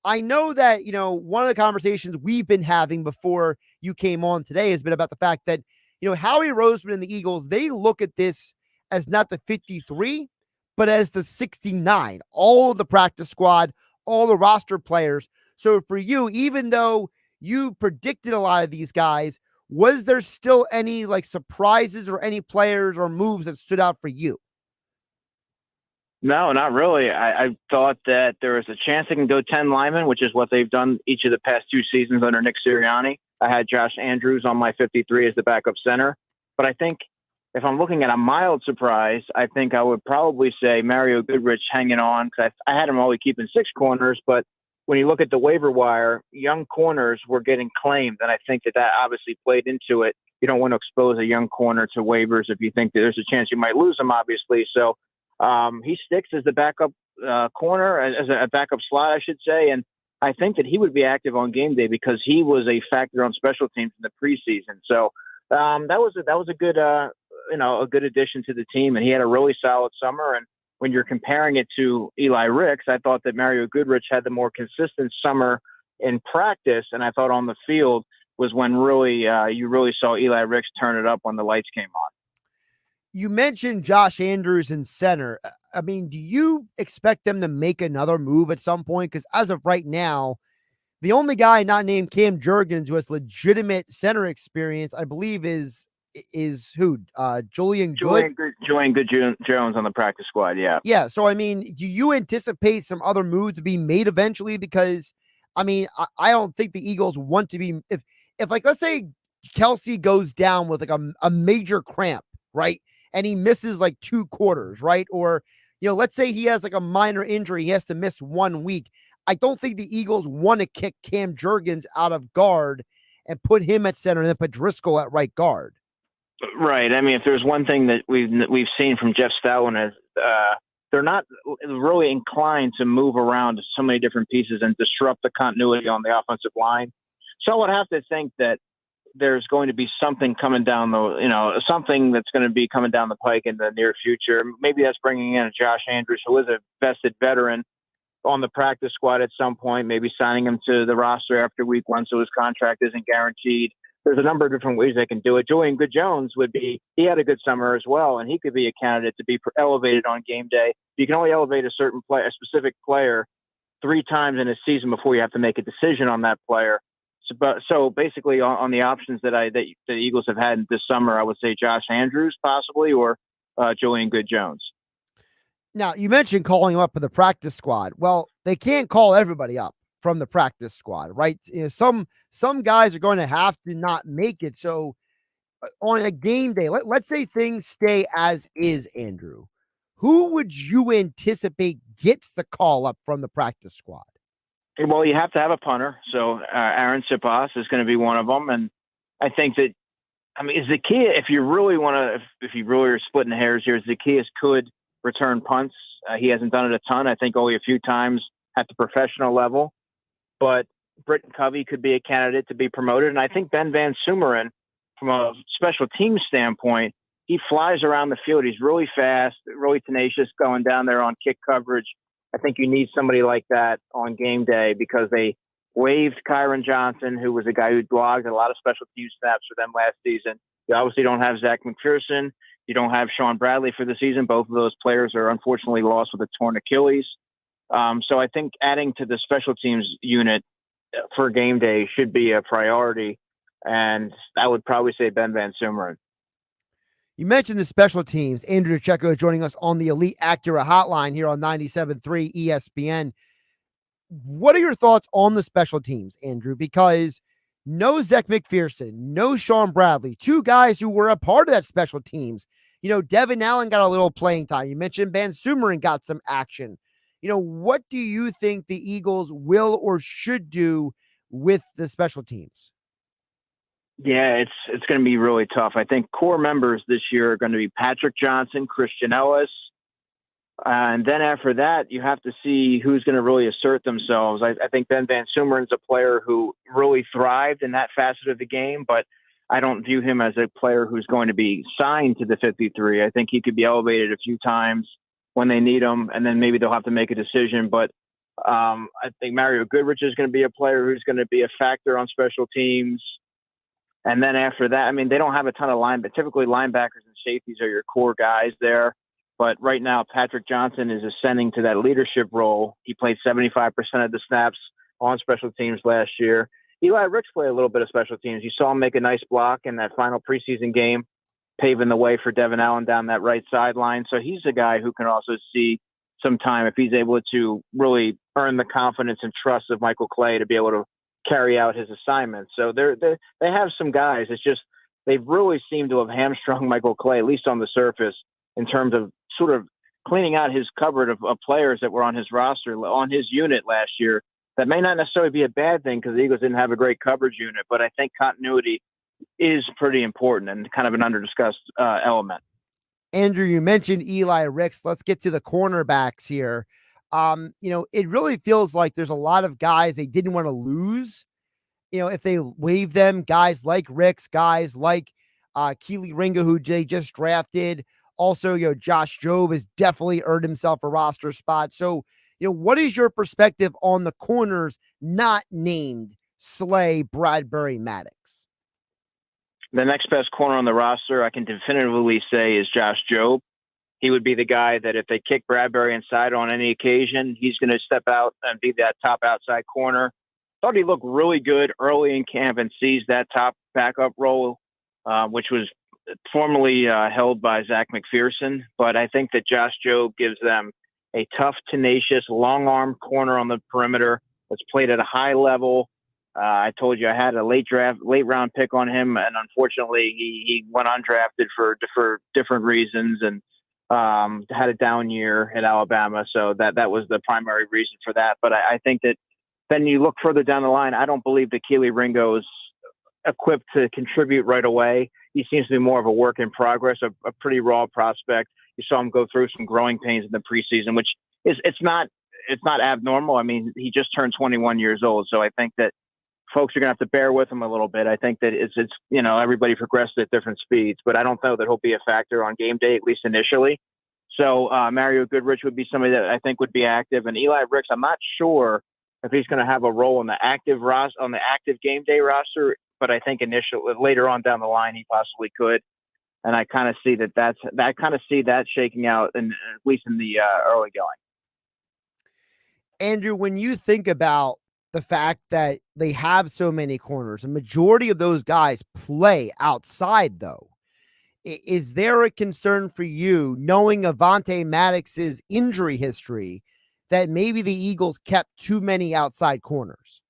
I know that, one of the conversations we've been having before you came on today has been about the fact that, Howie Roseman and the Eagles, they look at this as not the 53, but as the 69, all of the practice squad, all the roster players. So for you, even though you predicted a lot of these guys, was there still any surprises or any players or moves that stood out for you? No, not really. I thought that there was a chance they can go 10 linemen, which is what they've done each of the past 2 seasons under Nick Sirianni. I had Josh Andrews on my 53 as the backup center. But I think if I'm looking at a mild surprise, I think I would probably say Mario Goodrich hanging on, because I had him only keeping 6 corners. But when you look at the waiver wire, young corners were getting claimed. And I think that obviously played into it. You don't want to expose a young corner to waivers if you think that there's a chance you might lose him, obviously. So he sticks as the backup corner, as a backup slot, I should say. And I think that he would be active on game day because he was a factor on special teams in the preseason. So that was a good, a good addition to the team. And he had a really solid summer. And when you're comparing it to Eli Ricks, I thought that Mario Goodrich had the more consistent summer in practice. And I thought on the field was when really you really saw Eli Ricks turn it up when the lights came on. You mentioned Josh Andrews in center. I mean, do you expect them to make another move at some point? Because as of right now, the only guy not named Cam Jurgens who has legitimate center experience, I believe, is who? Julian Good? Julian Good-Jones on the practice squad, yeah. Yeah, so, I mean, do you anticipate some other moves to be made eventually? Because, I mean, I don't think the Eagles want to be – if let's say Kelsey goes down with a major cramp, right? And he misses 2 quarters, right? Or, let's say he has a minor injury. He has to miss 1 week. I don't think the Eagles want to kick Cam Jurgens out of guard and put him at center and then put Driscoll at right guard. Right. I mean, if there's one thing that we've seen from Jeff Stoutland is they're not really inclined to move around so many different pieces and disrupt the continuity on the offensive line. So I would have to think that there's going to be something coming down something that's going to be coming down the pike in the near future. Maybe that's bringing in a Josh Andrews, who is a vested veteran, on the practice squad at some point, maybe signing him to the roster after week 1 so his contract isn't guaranteed. There's a number of different ways they can do it. Julian Good-Jones he had a good summer as well, and he could be a candidate to be elevated on game day. You can only elevate a specific player 3 times in a season before you have to make a decision on that player. So basically on the options that the Eagles have had this summer, I would say Josh Andrews possibly, or Julian Good-Jones. Now, you mentioned calling him up for the practice squad. Well, they can't call everybody up from the practice squad, right? Some guys are going to have to not make it. So on a game day, let's say things stay as is, Andrew. Who would you anticipate gets the call up from the practice squad? Well, you have to have a punter. So Aaron Sipas is going to be one of them. And I think that, Zacchaeus, if you really are splitting hairs here, Zacchaeus could return punts. He hasn't done it a ton. I think only a few times at the professional level. But Britton Covey could be a candidate to be promoted. And I think Ben Van Sumeren, from a special team standpoint, he flies around the field. He's really fast, really tenacious going down there on kick coverage. I think you need somebody like that on game day because they waived Kyron Johnson, who was a guy who logged a lot of special team snaps for them last season. You obviously don't have Zach McPherson. You don't have Sean Bradley for the season. Both of those players are unfortunately lost with a torn Achilles. So I think adding to the special teams unit for game day should be a priority. And I would probably say Ben Van Sumeren. You mentioned the special teams. Andrew DeCecco is joining us on the Elite Acura hotline here on 97.3 ESPN. What are your thoughts on the special teams, Andrew? Because no Zach McPherson, no Sean Bradley, 2 guys who were a part of that special teams. Devin Allen got a little playing time. You mentioned Van Sumeren got some action. What do you think the Eagles will or should do with the special teams? Yeah, it's going to be really tough. I think core members this year are going to be Patrick Johnson, Christian Ellis. And then after that, you have to see who's going to really assert themselves. I think Ben Van Sumeren is a player who really thrived in that facet of the game, but I don't view him as a player who's going to be signed to the 53. I think he could be elevated a few times when they need him, and then maybe they'll have to make a decision. But I think Mario Goodrich is going to be a player who's going to be a factor on special teams. And then after that, they don't have a ton of but typically linebackers and safeties are your core guys there. But right now, Patrick Johnson is ascending to that leadership role. He played 75% of the snaps on special teams last year. Eli Ricks played a little bit of special teams. You saw him make a nice block in that final preseason game, paving the way for Devin Allen down that right sideline. So he's a guy who can also see some time if he's able to really earn the confidence and trust of Michael Clay to be able to carry out his assignments. So they have some guys. It's just they've really seemed to have hamstrung Michael Clay, at least on the surface, in terms of sort of cleaning out his cupboard of players that were on his roster, on his unit last year. That may not necessarily be a bad thing because the Eagles didn't have a great coverage unit, but I think continuity is pretty important and kind of an under-discussed element. Andrew, you mentioned Eli Ricks. Let's get to the cornerbacks here. It really feels like there's a lot of guys they didn't want to lose. If they waive them, guys like Ricks, guys like Keely Ringo, who they just drafted. Also, Josh Jobe has definitely earned himself a roster spot. So, what is your perspective on the corners not named Slay, Bradbury, Maddox? The next best corner on the roster, I can definitively say, is Josh Jobe. He would be the guy that if they kick Bradbury inside on any occasion, he's going to step out and be that top outside corner. Thought he looked really good early in camp and seized that top backup role, which was formerly held by Zach McPherson. But I think that Josh Jobe gives them a tough, tenacious, long-arm corner on the perimeter that's played at a high level. I told you I had a late round pick on him, and unfortunately he went undrafted for different reasons. And had a down year at Alabama, so that was the primary reason for that. But I think that then you look further down the line, I don't believe that Keely Ringo is equipped to contribute right away. He seems to be more of a work in progress, a pretty raw prospect. You saw him go through some growing pains in the preseason, which it's not abnormal. I mean, he just turned 21 years old, so I think that folks are going to have to bear with him a little bit. I think that it's everybody progresses at different speeds, but I don't know that he'll be a factor on game day, at least initially. So Mario Goodrich would be somebody that I think would be active, and Eli Ricks, I'm not sure if he's going to have a role on the active game day roster, but I think later on down the line he possibly could. And I kind of see that shaking out, at least in the early going. Andrew, when you think about the fact that they have so many corners, a majority of those guys play outside, though, is there a concern for you, knowing Avonte Maddox's injury history, that maybe the Eagles kept too many outside corners?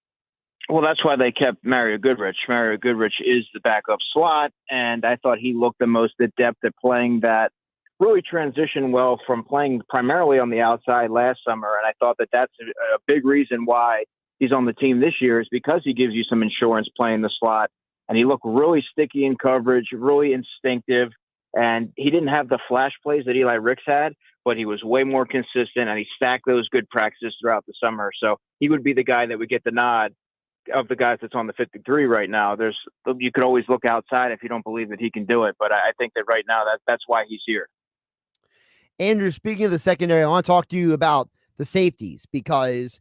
Well, that's why they kept Mario Goodrich. Mario Goodrich is the backup slot, and I thought he looked the most adept at playing that, really transitioned well from playing primarily on the outside last summer, and I thought that that's a big reason why he's on the team this year, is because he gives you some insurance playing the slot, and he looked really sticky in coverage, really instinctive, and he didn't have the flash plays that Eli Ricks had, but he was way more consistent, and he stacked those good practices throughout the summer. So he would be the guy that would get the nod of the guys that's on the 53 right now. You could always look outside if you don't believe that he can do it, but I think that right now that's why he's here. Andrew, speaking of the secondary, I want to talk to you about the safeties, because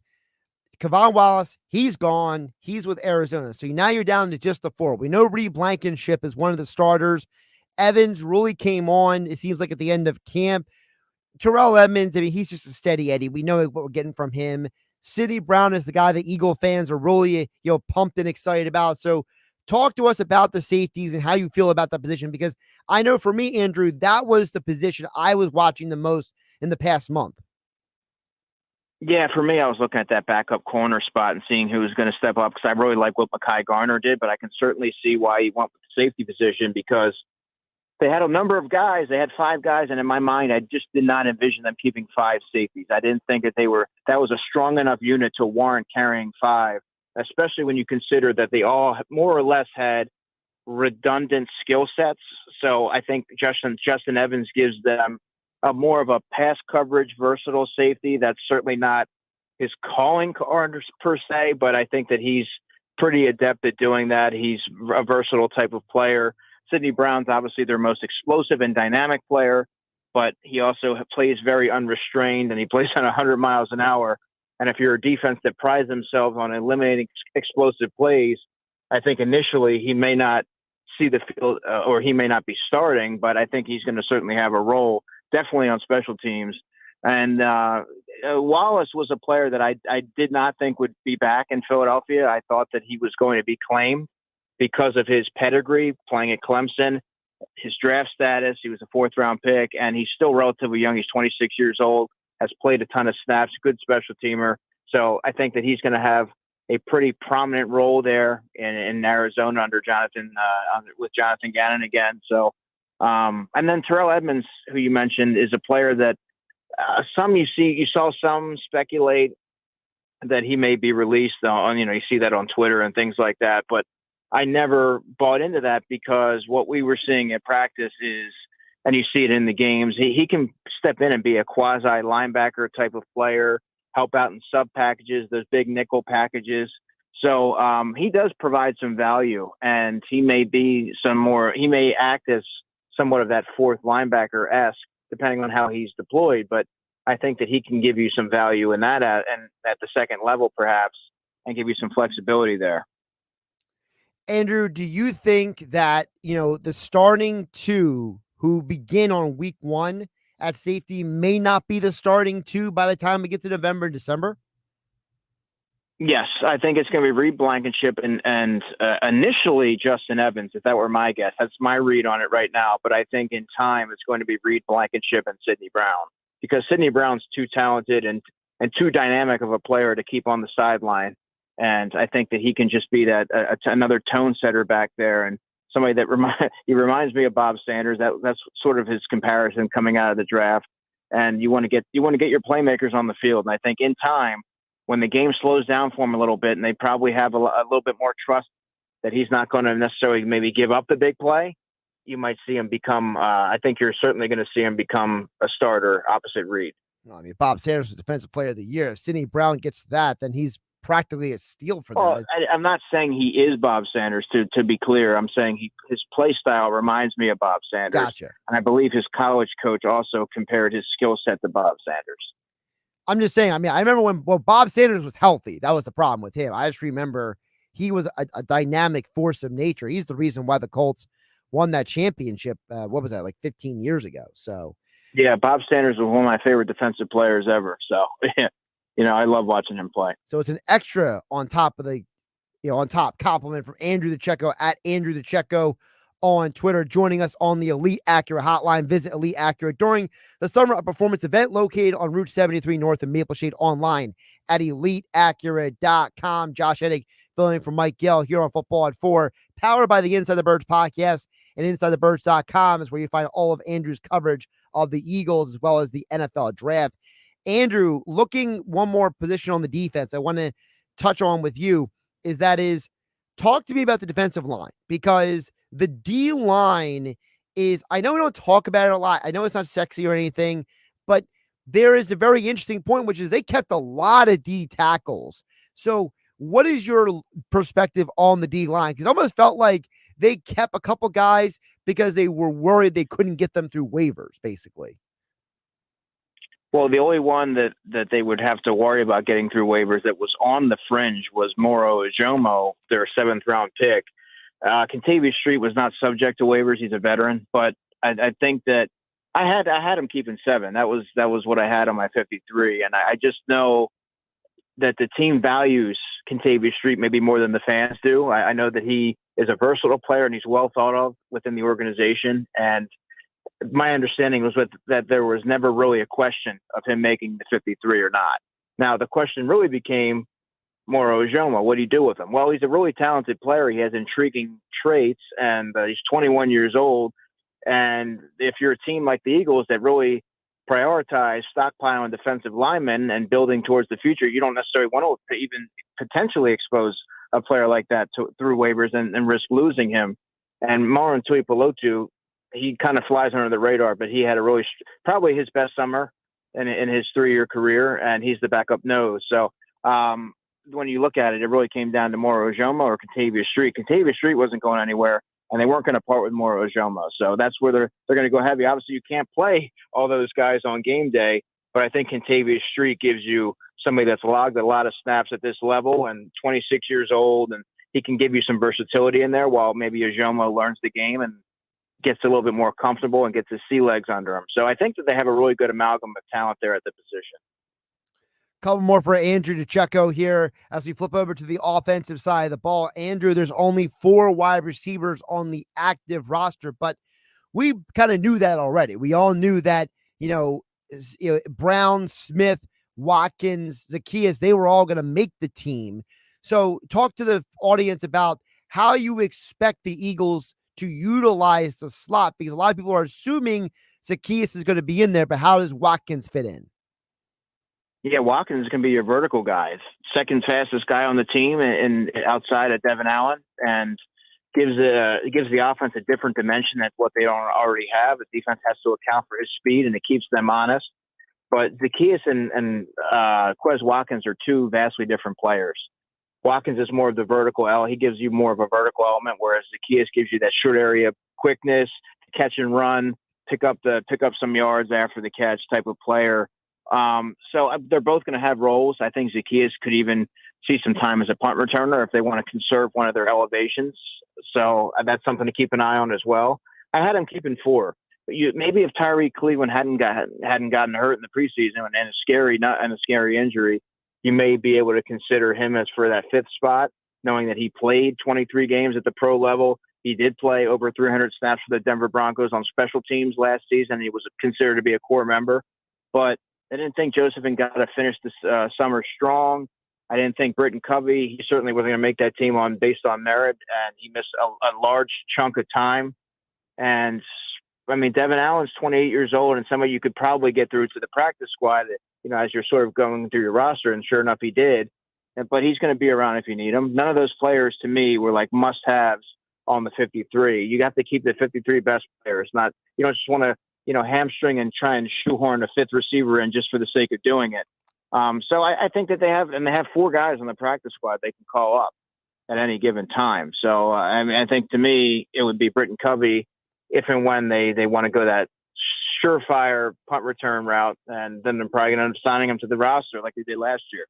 Kevon Wallace, he's gone. He's with Arizona. So now you're down to just the 4. We know Reed Blankenship is one of the starters. Evans really came on, it seems like, at the end of camp. Terrell Edmonds, I mean, he's just a steady Eddie. We know what we're getting from him. Sidney Brown is the guy that Eagle fans are really, pumped and excited about. So talk to us about the safeties and how you feel about that position, because I know for me, Andrew, that was the position I was watching the most in the past month. Yeah, for me, I was looking at that backup corner spot and seeing who was going to step up, because I really like what Mekhi Garner did, but I can certainly see why he went with the safety position, because they had a number of guys. They had 5 guys, and in my mind, I just did not envision them keeping 5 safeties. I didn't think that that was a strong enough unit to warrant carrying 5, especially when you consider that they all more or less had redundant skill sets. So I think Justin Evans gives them more of a pass coverage, versatile safety. That's certainly not his calling card per se, but I think that he's pretty adept at doing that. He's a versatile type of player. Sidney Brown's obviously their most explosive and dynamic player, but he also plays very unrestrained, and he plays at 100 miles an hour. And if you're a defense that prides themselves on eliminating explosive plays, I think initially he may not see the field or he may not be starting, but I think he's going to certainly have a role, definitely on special teams. And Wallace was a player that I did not think would be back in Philadelphia. I thought that he was going to be claimed because of his pedigree playing at Clemson, his draft status. He was a 4th-round pick, and he's still relatively young. He's 26 years old, has played a ton of snaps, good special teamer. So I think that he's going to have a pretty prominent role there in Arizona under with Jonathan Gannon again. So, and then Terrell Edmonds, who you mentioned, is a player that you saw some speculate that he may be released on, you see that on Twitter and things like that. But I never bought into that, because what we were seeing at practice is, and you see it in the games, he can step in and be a quasi linebacker type of player, help out in sub packages, those big nickel packages. So he does provide some value, and he may act as somewhat of that 4th linebacker-esque, depending on how he's deployed. But I think that he can give you some value in that and at the second level, perhaps, and give you some flexibility there. Andrew, do you think that, the starting 2 who begin on week 1 at safety may not be the starting 2 by the time we get to November and December? Yes, I think it's going to be Reed Blankenship and initially Justin Evans, if that were my guess. That's my read on it right now. But I think in time it's going to be Reed Blankenship and Sidney Brown, because Sidney Brown's too talented and too dynamic of a player to keep on the sideline. And I think that he can just be that another tone setter back there. And somebody that he reminds me of Bob Sanders. That's sort of his comparison coming out of the draft. And you want to get your playmakers on the field. And I think in time, when the game slows down for him a little bit, and they probably have a little bit more trust that he's not going to necessarily maybe give up the big play, you might see him become. I think you're certainly going to see him become a starter opposite Reed. No, I mean, Bob Sanders was Defensive Player of the Year. If Sidney Brown gets that, then he's practically a steal for them. Well, I'm not saying he is Bob Sanders, to be clear. I'm saying his play style reminds me of Bob Sanders. Gotcha. And I believe his college coach also compared his skill set to Bob Sanders. I'm just saying, I mean, I remember when Bob Sanders was healthy. That was the problem with him. I just remember he was a dynamic force of nature. He's the reason why the Colts won that championship. What was that, like 15 years ago? So, yeah, Bob Sanders was one of my favorite defensive players ever. So, I love watching him play. So it's an extra on top of the, on top compliment from Andrew DeCecco at Andrew DeCecco on Twitter, joining us on the Elite Acura hotline. Visit Elite Acura during the Summer of Performance event located on Route 73 North in Maple Shade, online at EliteAcura.com. Josh Hennig filling in for Mike Gill here on Football at 4, powered by the Inside the Birds podcast, and InsideTheBirds.com is where you find all of Andrew's coverage of the Eagles as well as the NFL draft. Andrew, looking one more position on the defense I want to touch on with you is talk to me about the defensive line, because the D line is, I know we don't talk about it a lot. I know it's not sexy or anything, but there is a very interesting point, which is they kept a lot of D tackles. So what is your perspective on the D line? Because it almost felt like they kept a couple guys because they were worried they couldn't get them through waivers, basically. Well, the only one that they would have to worry about getting through waivers that was on the fringe was Moro Ojomo, their 7th-round pick. Kentavious Street was not subject to waivers. He's a veteran, but I think that I had him keeping 7. That was what I had on my 53, and I just know that the team values Kentavious Street maybe more than the fans do. I know that he is a versatile player and he's well thought of within the organization, and my understanding was that there was never really a question of him making the 53 or not. Now, the question really became Moro Ojomo. What do you do with him? Well, he's a really talented player. He has intriguing traits, and he's 21 years old. And if you're a team like the Eagles that really prioritize stockpiling defensive linemen and building towards the future, you don't necessarily want to even potentially expose a player like that through waivers and risk losing him. And Marin Tuipulotu, he kind of flies under the radar, but he had probably his best summer in his 3-year career, and he's the backup nose. So when you look at it, it really came down to Moro Ojomo or Kentavious Street. Kentavious Street wasn't going anywhere, and they weren't going to part with Moro Ojomo. So that's where they're going to go heavy. Obviously, you can't play all those guys on game day, but I think Kentavious Street gives you somebody that's logged a lot of snaps at this level and 26 years old, and he can give you some versatility in there while maybe Ojomo learns the game and gets a little bit more comfortable and gets his sea legs under him. So I think that they have a really good amalgam of talent there at the position. Couple more for Andrew DeCecco here as we flip over to the offensive side of the ball. Andrew, there's only 4 wide receivers on the active roster, but we kind of knew that already. We all knew that, Brown, Smith, Watkins, Zacchaeus, they were all going to make the team. So talk to the audience about how you expect the Eagles to utilize the slot, because a lot of people are assuming Zacchaeus is going to be in there, but how does Watkins fit in? Yeah, Watkins is going to be your vertical guy. Second fastest guy on the team and outside of Devin Allen, and gives the offense a different dimension than what they don't already have. The defense has to account for his speed, and it keeps them honest. But Zacchaeus and Quez Watkins are 2 vastly different players. Watkins is more of the vertical element. He gives you more of a vertical element, whereas Zacchaeus gives you that short area quickness, catch and run, pick up some yards after the catch type of player. So they're both going to have roles. I think Zacchaeus could even see some time as a punt returner if they want to conserve one of their elevations. So that's something to keep an eye on as well. I had him keeping 4. Maybe if Tyree Cleveland hadn't gotten hurt in the preseason and a scary injury, you may be able to consider him as for that 5th spot, knowing that he played 23 games at the pro level. He did play over 300 snaps for the Denver Broncos on special teams last season. He was considered to be a core member, but I didn't think Joseph Ngata finished this summer strong. I didn't think Britton Covey, he certainly wasn't going to make that team based on merit, and he missed a large chunk of time. And I mean, Devin Allen's 28 years old, and somebody you could probably get through to the practice squad, as you're sort of going through your roster, and sure enough, he did. But he's going to be around if you need him. None of those players, to me, were like must-haves on the 53. You have to keep the 53 best players. You don't just want to, hamstring and try and shoehorn a fifth receiver in just for the sake of doing it. So I think that they have 4 guys on the practice squad they can call up at any given time. So, I think to me, it would be Britton Covey if and when they want to go that surefire punt return route, and then they're probably going to end up signing him to the roster like they did last year.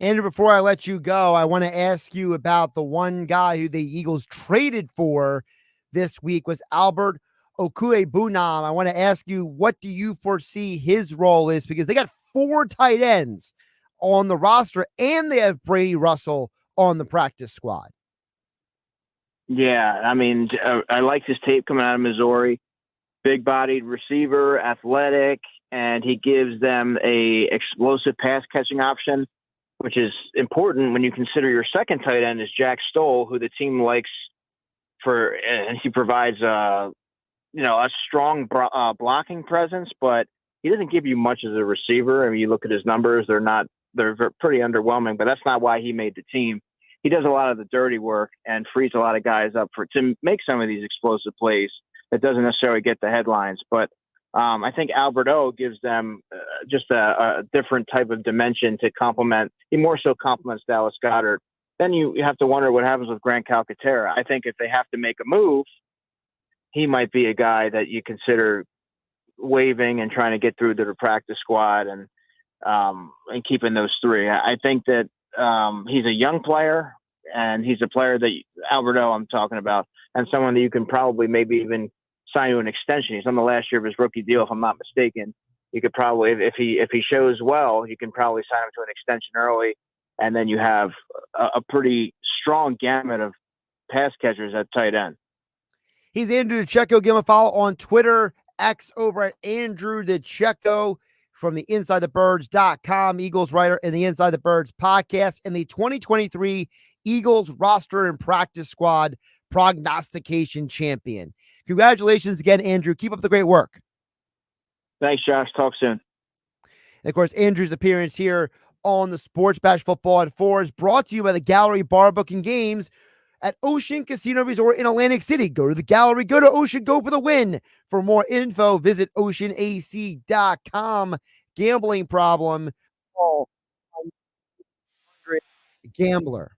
Andrew, before I let you go, I want to ask you about the one guy who the Eagles traded for this week was Albert Okwuegbunam. I want to ask you, what do you foresee his role is? Because they got 4 tight ends on the roster, and they have Brady Russell on the practice squad. Yeah, I mean, I like his tape coming out of Missouri. Big-bodied receiver, athletic, and he gives them a explosive pass-catching option, which is important when you consider your second tight end is Jack Stoll, who the team likes and he provides a strong blocking presence, but he doesn't give you much as a receiver. I mean, you look at his numbers; they're pretty underwhelming. But that's not why he made the team. He does a lot of the dirty work and frees a lot of guys up to make some of these explosive plays that doesn't necessarily get the headlines. But I think Albert O gives them just a different type of dimension to complement. He more so complements Dallas Goedert. Then you have to wonder what happens with Grant Calcaterra. I think if they have to make a move, he might be a guy that you consider waiving and trying to get through to the practice squad and keeping those 3. I think that he's a young player, and he's a player that Alberto I'm talking about, and someone that you can probably maybe even sign to an extension. He's on the last year of his rookie deal, if I'm not mistaken. You could probably, if he shows well, you can probably sign him to an extension early, and then you have a pretty strong gamut of pass catchers at tight end. He's Andrew DeCecco. Give him a follow on Twitter, X over at Andrew DeCecco from the InsideTheBirds.com Eagles writer and the Inside the Birds podcast, and the 2023 Eagles roster and practice squad prognostication champion. Congratulations again, Andrew. Keep up the great work. Thanks, Josh. Talk soon. And of course, Andrew's appearance here on the Sports Bash Football at 4 is brought to you by the Gallery Bar Booking Games at Ocean Casino Resort in Atlantic City. Go to the Gallery, go to Ocean, go for the win. For more info, visit oceanac.com. Gambling problem, call 100 Gambler.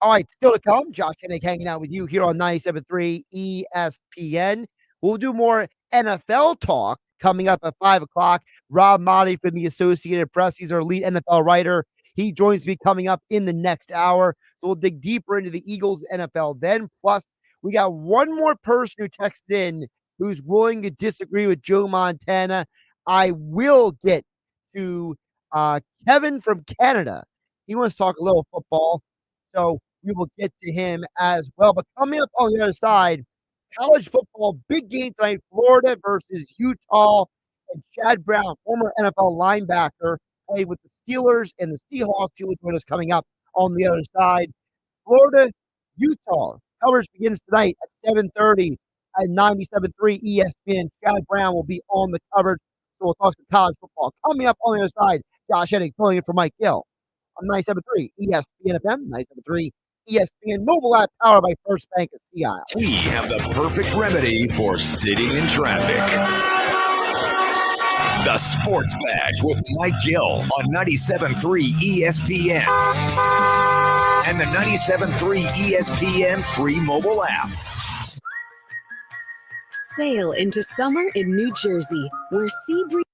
All right, still to come, Josh Hennig hanging out with you here on 97.3 ESPN. We'll do more NFL talk coming up at 5 o'clock. Rob Motti from the Associated Press, he's our lead NFL writer. He joins me coming up in the next hour. So we'll dig deeper into the Eagles NFL then. Plus, we got one more person who texted in who's willing to disagree with Joe Montana. I will get to Kevin from Canada. He wants to talk a little football, so we will get to him as well. But coming up on the other side, college football, big game tonight, Florida versus Utah. And Chad Brown, former NFL linebacker, played with the Steelers and the Seahawks. He will join us coming up on the other side. Florida, Utah. Coverage begins tonight at 7:30 at 97.3 ESPN. Chad Brown will be on the coverage, so we'll talk some college football. Coming up on the other side, Josh Hennig filling in for Mike Gill on 97.3 ESPN FM, 97.3 ESPN mobile app powered by First Bank of CI. We have the perfect remedy for sitting in traffic. The Sports Bash with Mike Gill on 97.3 ESPN and the 97.3 ESPN free mobile app. Sail into summer in New Jersey, where sea breeze.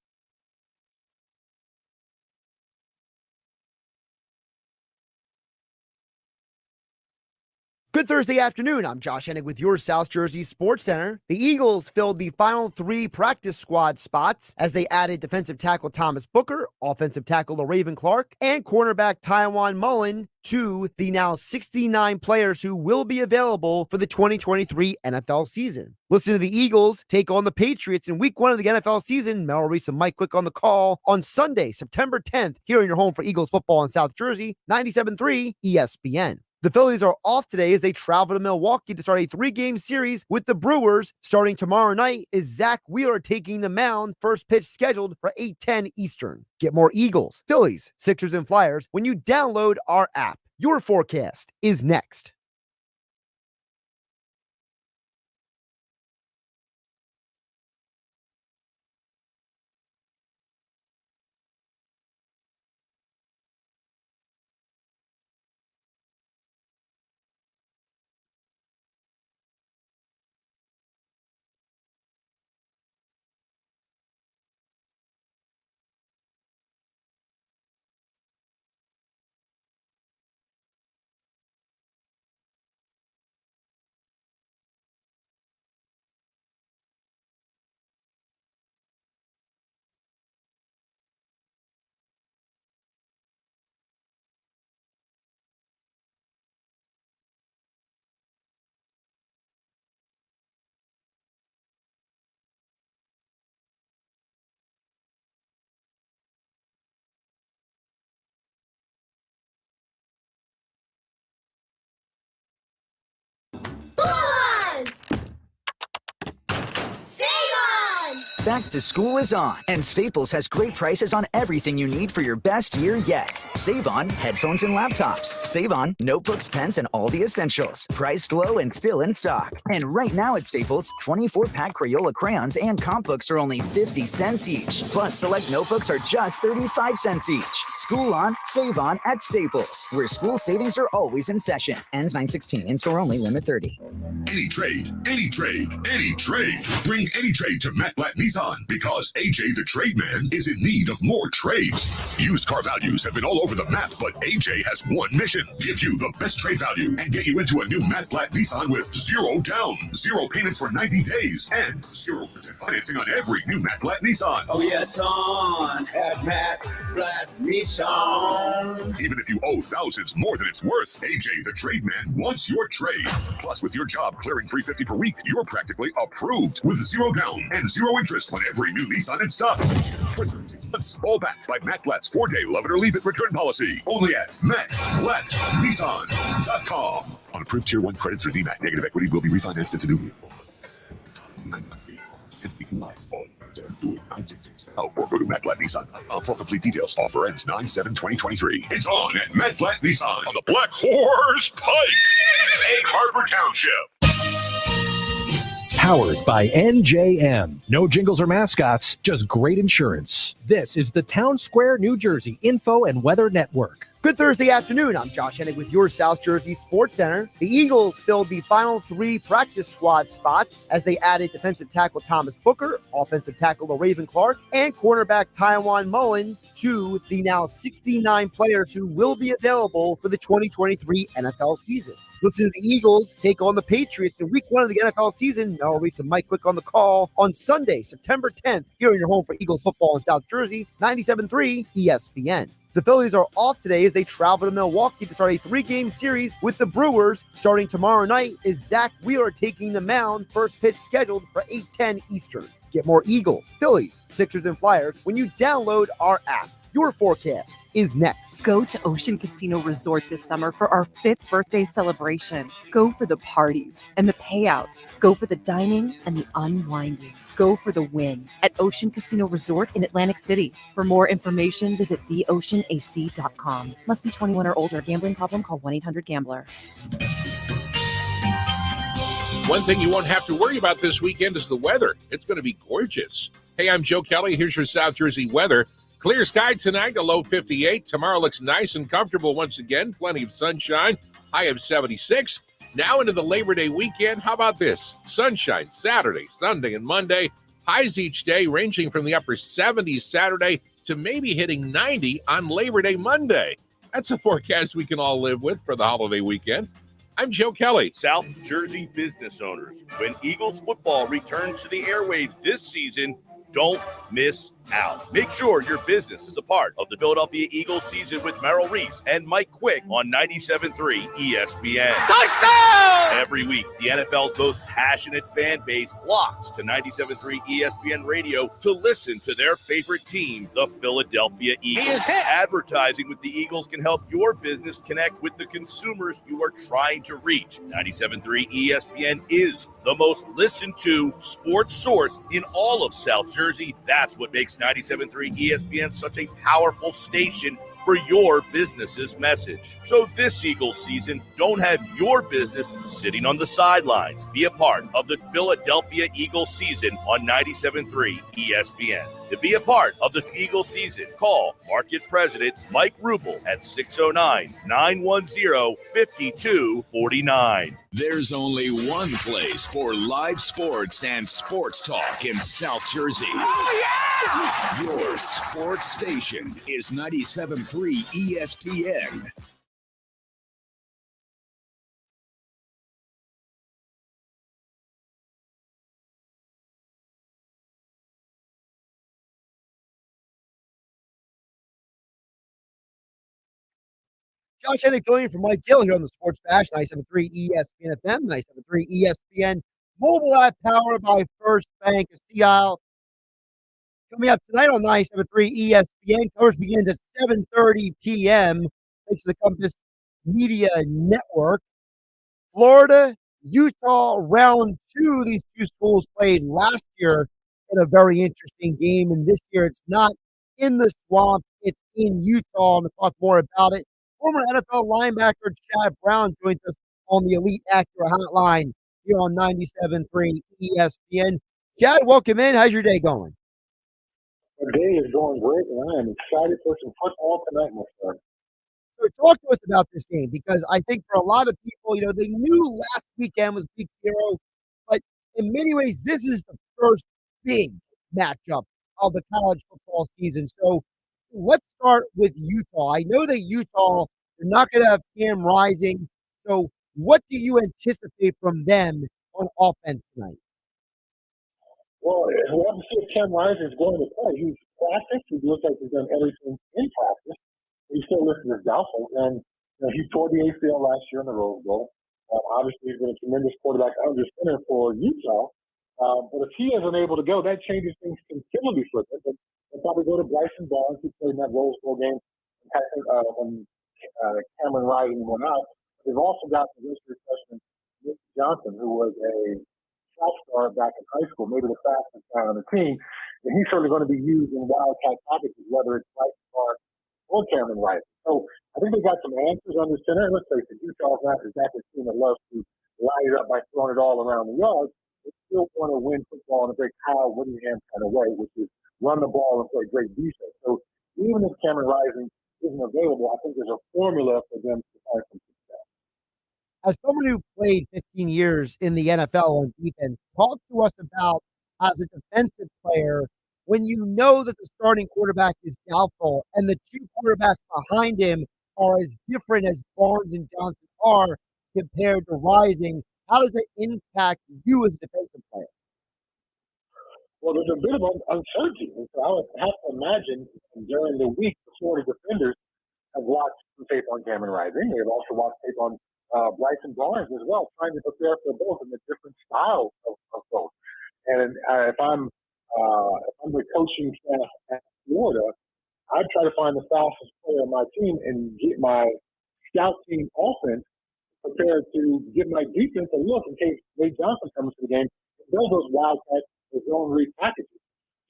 Good Thursday afternoon. I'm Josh Hennig with your South Jersey Sports Center. The Eagles filled the final 3 practice squad spots as they added defensive tackle Thomas Booker, offensive tackle LaRaven Clark, and cornerback Tywone Mullen to the now 69 players who will be available for the 2023 NFL season. Listen to the Eagles take on the Patriots in week 1 of the NFL season. Mel Reese and Mike Quick on the call on Sunday, September 10th, here in your home for Eagles football in South Jersey, 97.3 ESPN. The Phillies are off today as they travel to Milwaukee to start a 3-game series with the Brewers. Starting tomorrow night is Zach Wheeler taking the mound. First pitch scheduled for 8:10 Eastern. Get more Eagles, Phillies, Sixers, and Flyers when you download our app. Your forecast is next. Back to school is on, and Staples has great prices on everything you need for your best year yet. Save on headphones and laptops. Save on notebooks, pens, and all the essentials. Priced low and still in stock. And right now at Staples, 24-pack Crayola crayons and comp books are only 50 cents each. Plus, select notebooks are just 35 cents each. School on, save on at Staples, where school savings are always in session. Ends 9/16. In-store only. Limit 30. Any trade, any trade, any trade. Bring any trade to Matt Blatt Nissan because AJ the Trade Man is in need of more trades. Used car values have been all over the map, but AJ has one mission: give you the best trade value and get you into a new Matt Blatt Nissan with 0 down, 0 payments for 90 days, and 0% financing on every new Matt Blatt Nissan. Oh yeah, it's on at Matt Blatt Nissan. Even if you owe thousands more than it's worth, AJ the Trade Man wants your trade. Plus, with your job clearing $350 per week, you're practically approved with 0 down and 0 interest on every new Nissan in stock. For 13 months, all backed by Matt Blatt's 4-day love it or leave it return policy. Only at MattBlattNissan.com. On approved Tier 1 credit through DMAT, negative equity will be refinanced into new vehicle. Or go to Matt Blatt Nissan for complete details. Offer ends 9/7/2023. It's on at Matt Blatt Nissan on the Black Horse Pike, Egg Harbor Township. Powered by NJM. No jingles or mascots, just great insurance. This is the Town Square, New Jersey Info and Weather Network. Good Thursday afternoon. I'm Josh Hennig with your South Jersey Sports Center. The Eagles filled the final 3 practice squad spots as they added defensive tackle Thomas Booker, offensive tackle LaRaven Clark, and cornerback Tywone Mullen to the now 69 players who will be available for the 2023 NFL season. Listen to the Eagles take on the Patriots in week 1 of the NFL season. Mel Reese and Mike Quick on the call on Sunday, September 10th, here in your home for Eagles football in South Jersey, 97.3 ESPN. The Phillies are off today as they travel to Milwaukee to start a 3-game series with the Brewers. Starting tomorrow night is Zach Wheeler taking the mound. First pitch scheduled for 8:10 Eastern. Get more Eagles, Phillies, Sixers, and Flyers when you download our app. Your forecast is next. Go to Ocean Casino Resort this summer for our 5th birthday celebration. Go for the parties and the payouts. Go for the dining and the unwinding. Go for the win at Ocean Casino Resort in Atlantic City. For more information, visit theoceanac.com. Must be 21 or older. Gambling problem? Call 1-800-GAMBLER. One thing you won't have to worry about this weekend is the weather. It's going to be gorgeous. Hey, I'm Joe Kelly. Here's your South Jersey weather. Clear sky tonight, a low 58. Tomorrow looks nice and comfortable once again. Plenty of sunshine, high of 76. Now into the Labor Day weekend. How about this? Sunshine Saturday, Sunday, and Monday. Highs each day ranging from the upper 70s Saturday to maybe hitting 90 on Labor Day Monday. That's a forecast we can all live with for the holiday weekend. I'm Joe Kelly. South Jersey business owners, when Eagles football returns to the airwaves this season, don't miss out. Make sure your business is a part of the Philadelphia Eagles season with Merrill Reese and Mike Quick on 97.3 ESPN. Touchdown! Every week, the NFL's most passionate fan base flocks to 97.3 ESPN radio to listen to their favorite team, the Philadelphia Eagles. Advertising with the Eagles can help your business connect with the consumers you are trying to reach. 97.3 ESPN is the most listened to sports source in all of South Jersey. That's what makes 97.3 ESPN such a powerful station for your business's message. So this Eagles season, don't have your business sitting on the sidelines. Be a part of the Philadelphia Eagles season on 97.3 ESPN. To be a part of the Eagles season, call Market President Mike Rubel at 609-910-5249. There's only one place for live sports and sports talk in South Jersey. Oh, yeah! Your sports station is 97.3 ESPN. Josh Hennig filling in for Mike Gill here on the Sports Bash, 97.3 ESPN FM, 97.3 ESPN mobile app powered by First Bank of Sea Isle. Coming up tonight on 97.3 ESPN, coverage begins at 7:30 p.m. Thanks to the Compass Media Network. Florida, Utah, round two. These two schools played last year in a very interesting game, and this year it's not in the swamp, it's in Utah, and to talk more about it, former NFL linebacker Chad Brown joins us on the Elite Acura Hotline here on 97.3 ESPN. Chad, welcome in. How's your day going? The day is going great, and I am excited for some football tonight, my friend. So talk to us about this game, because I think for a lot of people, they knew last weekend was Week 0, but in many ways, this is the first big matchup of the college football season. So let's start with Utah. I know that Utah, they're not going to have Cam Rising. So what do you anticipate from them on offense tonight? Well, we have to see if Cam Rising is going to play. He's practiced. He looks like he's done everything in practice. He's still listed as doubtful. And he tore the ACL last year in the Rose Bowl. Obviously, he's been a tremendous quarterback under center for Utah. But if he isn't able to go, that changes things considerably for them. But they'll probably go to Bryson Barnes, who played in that Rose Bowl game when Cameron Rising went out. They've also got the history freshman Nick Johnson, who was a track star back in high school, maybe the fastest guy on the team. And he's certainly going to be used in wildcat packages, whether it's Bryson Barnes or Cameron Rising. So I think they got some answers under center. And let's face it, Utah's not exactly a team that loves to line it up by throwing it all around the yard. They still want to win football in a very Kyle Whittingham kind of way, which is run the ball and play great defense. So even if Cameron Rising isn't available, I think there's a formula for them to find some success. As someone who played 15 years in the NFL on defense, talk to us about, as a defensive player, when you know that the starting quarterback is doubtful and the two quarterbacks behind him are as different as Barnes and Johnson are compared to Rising, how does it impact you as a defensive player? Well, there's a bit of uncertainty. And so I would have to imagine during the week, the Florida defenders have watched some tape on Cameron Rising. They've also watched tape on Bryson Barnes as well, trying to prepare for both and the different styles of both. And if I'm the coaching staff at Florida, I'd try to find the fastest player on my team and get my scout team offense prepared to give my defense a look in case Ray Johnson comes to the game and build those wildcats with zone read packages.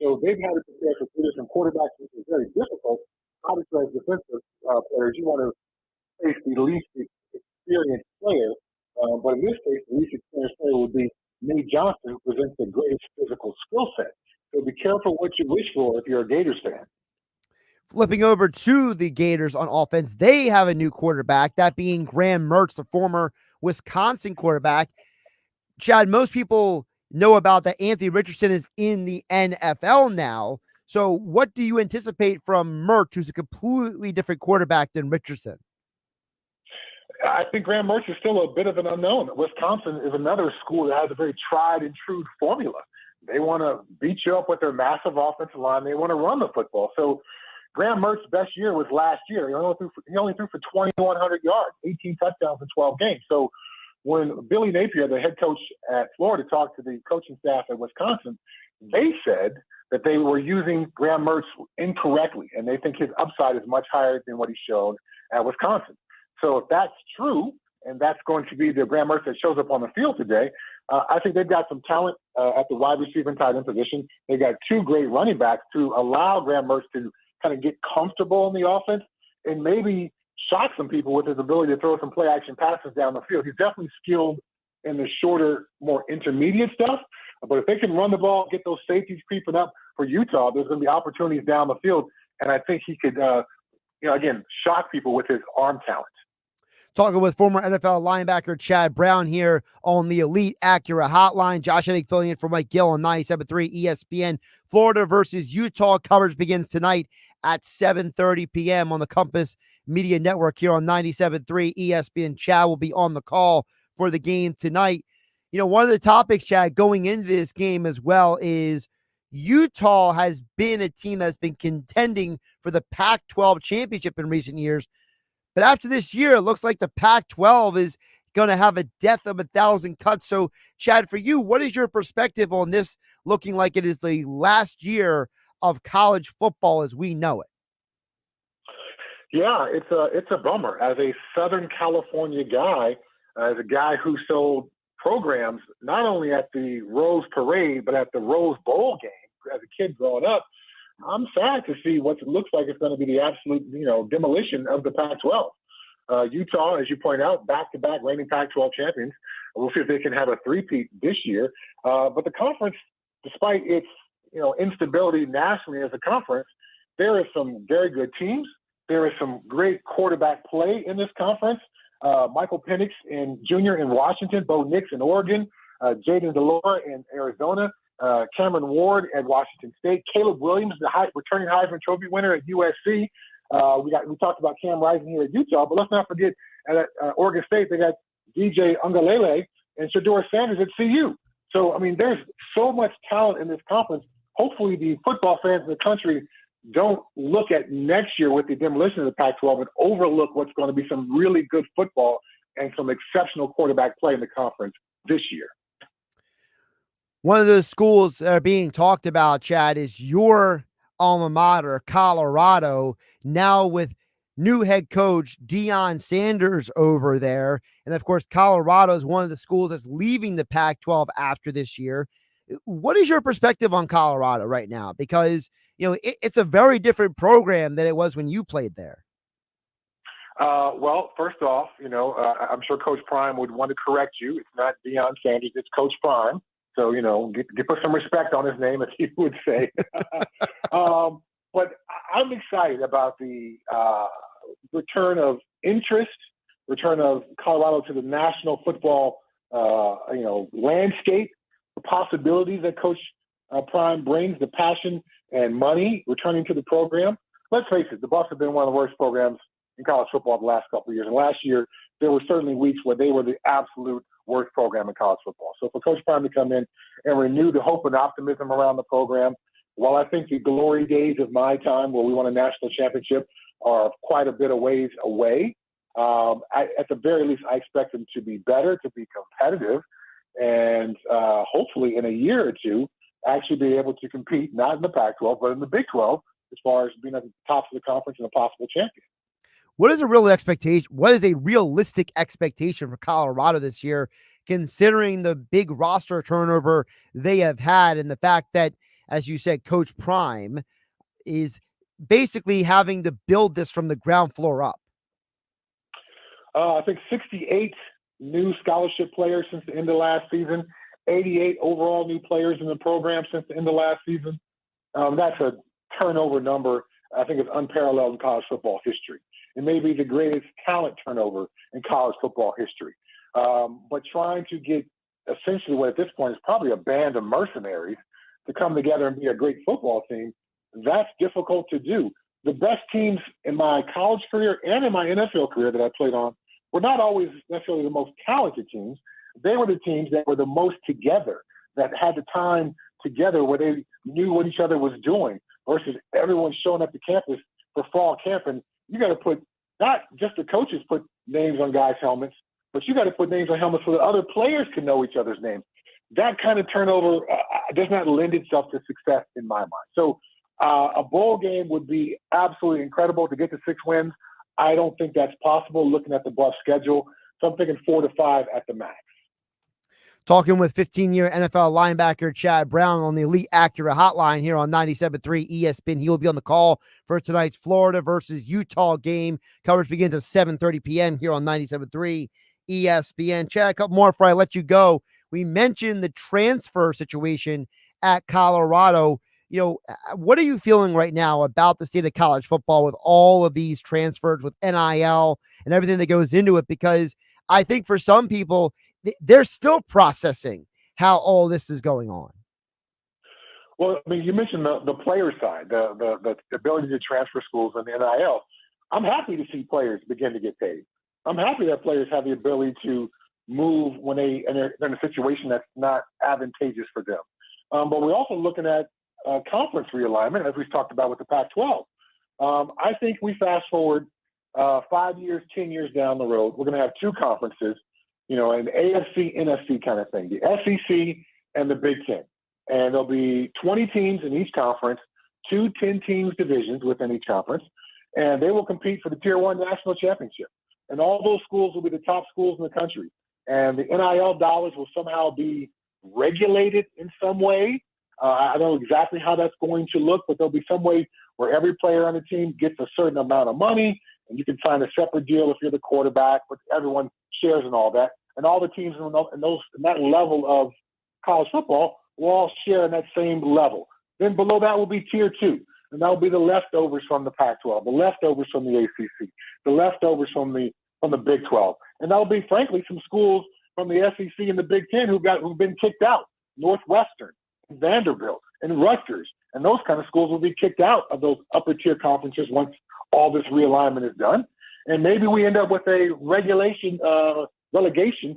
So they've had to prepare for two different quarterbacks, which is very difficult. Obviously, as defensive players, you want to face the least experienced player. But in this case, the least experienced player would be Nate Johnson, who presents the greatest physical skill set. So be careful what you wish for if you're a Gators fan. Flipping over to the Gators on offense, they have a new quarterback, that being Graham Mertz, the former Wisconsin quarterback. Chad, most people know about that Anthony Richardson is in the NFL now. So what do you anticipate from Mertz, who's a completely different quarterback than Richardson? I think Graham Mertz is still a bit of an unknown. Wisconsin is another school that has a very tried and true formula. They want to beat you up with their massive offensive line. They want to run the football. So Graham Mertz's best year was last year. He only threw for 2,100 yards, 18 touchdowns in 12 games. So when Billy Napier, the head coach at Florida, talked to the coaching staff at Wisconsin, they said that they were using Graham Mertz incorrectly, and they think his upside is much higher than what he showed at Wisconsin. So if that's true, and that's going to be the Graham Mertz that shows up on the field today, I think they've got some talent at the wide receiver and tight end position. They've got two great running backs to allow Graham Mertz to kind of get comfortable in the offense and maybe shock some people with his ability to throw some play-action passes down the field. He's definitely skilled in the shorter, more intermediate stuff. But if they can run the ball, get those safeties creeping up for Utah, there's going to be opportunities down the field. And I think he could, again, shock people with his arm talent. Talking with former NFL linebacker Chad Brown here on the Elite Acura Hotline. Josh Hennig filling in for Mike Gill on 97.3 ESPN. Florida versus Utah coverage begins tonight at 7:30 p.m. on the Compass Media Network here on 97.3 ESPN. Chad will be on the call for the game tonight. You know, one of the topics, Chad, going into this game as well is Utah has been a team that's been contending for the Pac-12 championship in recent years. But after this year, it looks like the Pac-12 is going to have a death of 1,000 cuts. So, Chad, for you, what is your perspective on this looking like it is the last year of college football as we know it? Yeah, it's a bummer. As a Southern California guy, as a guy who sold programs not only at the Rose Parade, but at the Rose Bowl game as a kid growing up, I'm sad to see what looks like it's going to be the absolute, demolition of the Pac-12. Utah, as you point out, back-to-back reigning Pac-12 champions. We'll see if they can have a three-peat this year. But the conference, despite its, instability nationally as a conference, there are some very good teams. There is some great quarterback play in this conference. Michael Penix Jr. in Washington, Bo Nix in Oregon, Jaden Delore in Arizona, Cameron Ward at Washington State, Caleb Williams, the returning Heisman Trophy winner at USC. We talked about Cam Rising here at Utah, but let's not forget at Oregon State they got DJ Ungalele and Shedeur Sanders at CU. So there's so much talent in this conference. Hopefully, the football fans in the country don't look at next year with the demolition of the Pac-12 and overlook what's going to be some really good football and some exceptional quarterback play in the conference this year. One of those schools that are being talked about, Chad, is your alma mater, Colorado, now with new head coach Deion Sanders over there. And, of course, Colorado is one of the schools that's leaving the Pac-12 after this year. What is your perspective on Colorado right now? Because, it's a very different program than it was when you played there. Well, first off, I'm sure Coach Prime would want to correct you. It's not Deion Sanders, it's Coach Prime. So, put some respect on his name, as he would say. But I'm excited about the return of interest, return of Colorado to the national football, landscape, the possibilities that Coach Prime brings, the passion and money returning to the program. Let's face it, the Bucs have been one of the worst programs in college football the last couple of years. And last year, there were certainly weeks where they were the absolute worst program in college football. So for Coach Prime to come in and renew the hope and optimism around the program, while I think the glory days of my time where we won a national championship are quite a bit of ways away, at the very least, I expect them to be better, to be competitive, and hopefully in a year or two, actually be able to compete, not in the Pac-12, but in the Big 12, as far as being at the top of the conference and a possible champion. What is a real expectation? What is a realistic expectation for Colorado this year, considering the big roster turnover they have had and the fact that, as you said, Coach Prime is basically having to build this from the ground floor up? I think 68 new scholarship players since the end of last season, 88 overall new players in the program since the end of last season. That's a turnover number I think is unparalleled in college football history. It may be the greatest talent turnover in college football history. But trying to get essentially what at this point is probably a band of mercenaries to come together and be a great football team, that's difficult to do. The best teams in my college career and in my NFL career that I played on were not always necessarily the most talented teams. They were the teams that were the most together, that had the time together where they knew what each other was doing versus everyone showing up to campus for fall camp. And you got to put, not just the coaches put names on guys' helmets, but you got to put names on helmets so that other players can know each other's names. That kind of turnover does not lend itself to success in my mind. So a bowl game would be absolutely incredible to get to 6 wins. I don't think that's possible looking at the Buff schedule. So I'm thinking 4 to 5 at the max. Talking with 15-year NFL linebacker Chad Brown on the Elite Acura hotline here on 97.3 ESPN. He will be on the call for tonight's Florida versus Utah game. Coverage begins at 7:30 p.m. here on 97.3 ESPN. Chad, a couple more before I let you go. We mentioned the transfer situation at Colorado. What are you feeling right now about the state of college football with all of these transfers, with NIL and everything that goes into it? Because I think for some people, they're still processing how all this is going on. Well, I mean, you mentioned the player side, the ability to transfer schools and the NIL. I'm happy to see players begin to get paid. I'm happy that players have the ability to move when they're in a situation that's not advantageous for them. But we're also looking at conference realignment, as we've talked about with the Pac-12. I think we fast forward 5 years, 10 years down the road, we're going to have 2 conferences, an AFC, NFC kind of thing, the SEC and the Big Ten. And there'll be 20 teams in each conference, 2 10-teams divisions within each conference, and they will compete for the Tier 1 national championship. And all those schools will be the top schools in the country. And the NIL dollars will somehow be regulated in some way. I don't know exactly how that's going to look, but there'll be some way where every player on the team gets a certain amount of money, and you can sign a separate deal if you're the quarterback, but everyone shares and all that. And all the teams in that level of college football will all share in that same level. Then below that will be Tier 2, and that will be the leftovers from the Pac-12, the leftovers from the ACC, the leftovers from the Big 12. And that will be, frankly, some schools from the SEC and the Big Ten who've been kicked out, Northwestern, Vanderbilt, and Rutgers. And those kind of schools will be kicked out of those upper-tier conferences once all this realignment is done. And maybe we end up with a relegation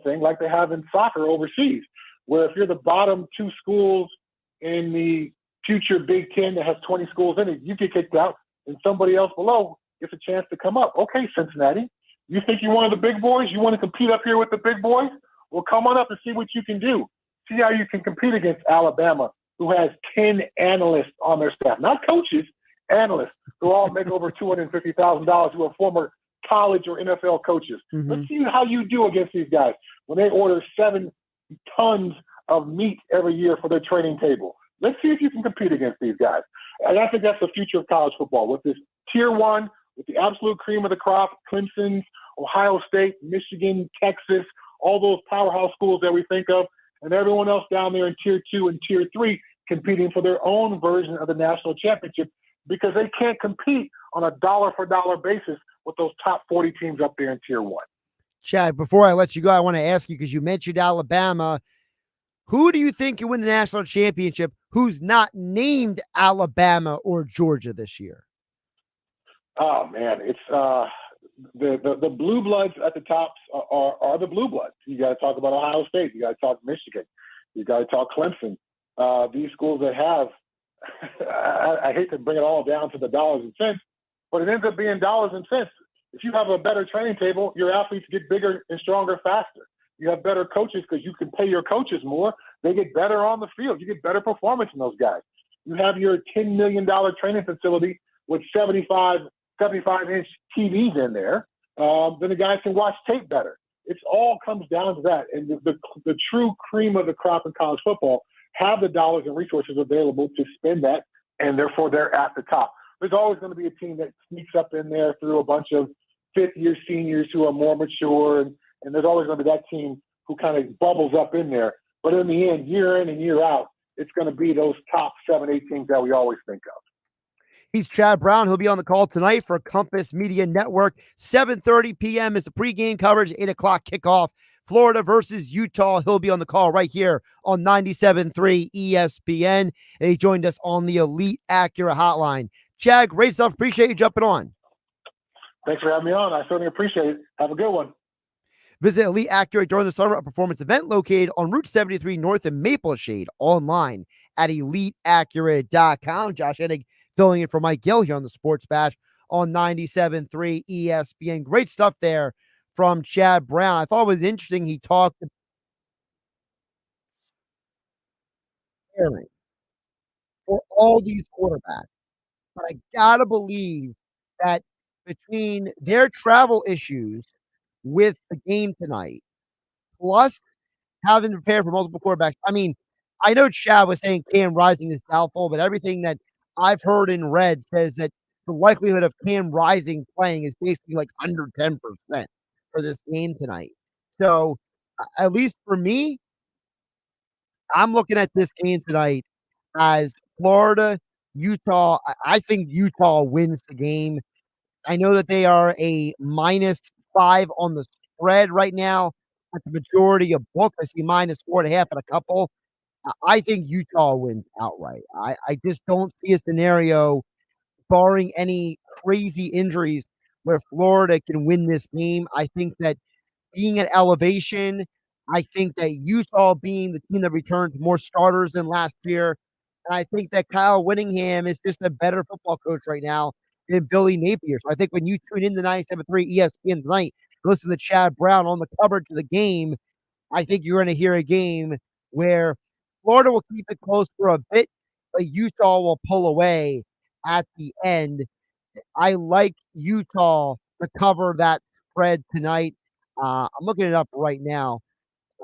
thing like they have in soccer overseas, where if you're the bottom 2 schools in the future Big Ten that has 20 schools in it, you get kicked out, and somebody else below gets a chance to come up. Okay, Cincinnati, you think you're one of the big boys? You want to compete up here with the big boys? Well, come on up and see what you can do. See how you can compete against Alabama, who has 10 analysts on their staff, not coaches, analysts, who all make over $250,000, who are former college or NFL coaches. Mm-hmm. Let's see how you do against these guys when they order 7 tons of meat every year for their training table. Let's see if you can compete against these guys. And I think that's the future of college football, with this Tier 1, with the absolute cream of the crop, Clemson, Ohio State, Michigan, Texas, all those powerhouse schools that we think of, and everyone else down there in Tier 2 and Tier 3 competing for their own version of the national championship, because they can't compete on a dollar-for-dollar basis with those top 40 teams up there in Tier 1. Chad, before I let you go, I want to ask you, because you mentioned Alabama, who do you think can win the national championship who's not named Alabama or Georgia this year? Oh, man, it's the blue bloods at the tops are the blue bloods. You got to talk about Ohio State. You got to talk Michigan. You got to talk Clemson. These schools that have, I hate to bring it all down to the dollars and cents, but it ends up being dollars and cents. If you have a better training table, your athletes get bigger and stronger faster. You have better coaches because you can pay your coaches more. They get better on the field. You get better performance in those guys. You have your $10 million training facility with 75-inch TVs in there. Then the guys can watch tape better. It all comes down to that. And the true cream of the crop in college football have the dollars and resources available to spend that, and therefore they're at the top. There's always going to be a team that sneaks up in there through a bunch of fifth-year seniors who are more mature, and there's always going to be that team who kind of bubbles up in there. But in the end, year in and year out, it's going to be those top 7-8 teams that we always think of. He's Chad Brown. He'll be on the call tonight for Compass Media Network. 7:30 p.m. is the pregame coverage, 8 o'clock kickoff. Florida versus Utah. He'll be on the call right here on 97.3 ESPN. And he joined us on the Elite Acura hotline. Chad, great stuff. Appreciate you jumping on. Thanks for having me on. I certainly appreciate it. Have a good one. Visit Elite Accurate during the summer, a performance event located on Route 73 North in Maple Shade, online at eliteaccurate.com. Josh Hennig filling in for Mike Gill here on the Sports Bash on 97.3 ESPN. Great stuff there from Chad Brown. I thought it was interesting. He talked about for all these quarterbacks. But I gotta believe that between their travel issues with the game tonight, plus having to prepare for multiple quarterbacks. I mean, I know Chad was saying Cam Rising is doubtful, but everything that I've heard and read says that the likelihood of Cam Rising playing is basically like under 10% for this game tonight. So, at least for me, I'm looking at this game tonight as Florida, Utah. I think Utah wins the game. I know that they are a -5 on the spread right now. At the majority of books, I see -4.5 at a couple. I think Utah wins outright. I just don't see a scenario, barring any crazy injuries, where Florida can win this game. I think that being at elevation, I think that Utah being the team that returns more starters than last year, and I think that Kyle Whittingham is just a better football coach right now than Billy Napier. So I think when you tune in to 97.3 ESPN tonight, listen to Chad Brown on the coverage of the game, I think you're going to hear a game where Florida will keep it close for a bit, but Utah will pull away at the end. I like Utah to cover that spread tonight. I'm looking it up right now.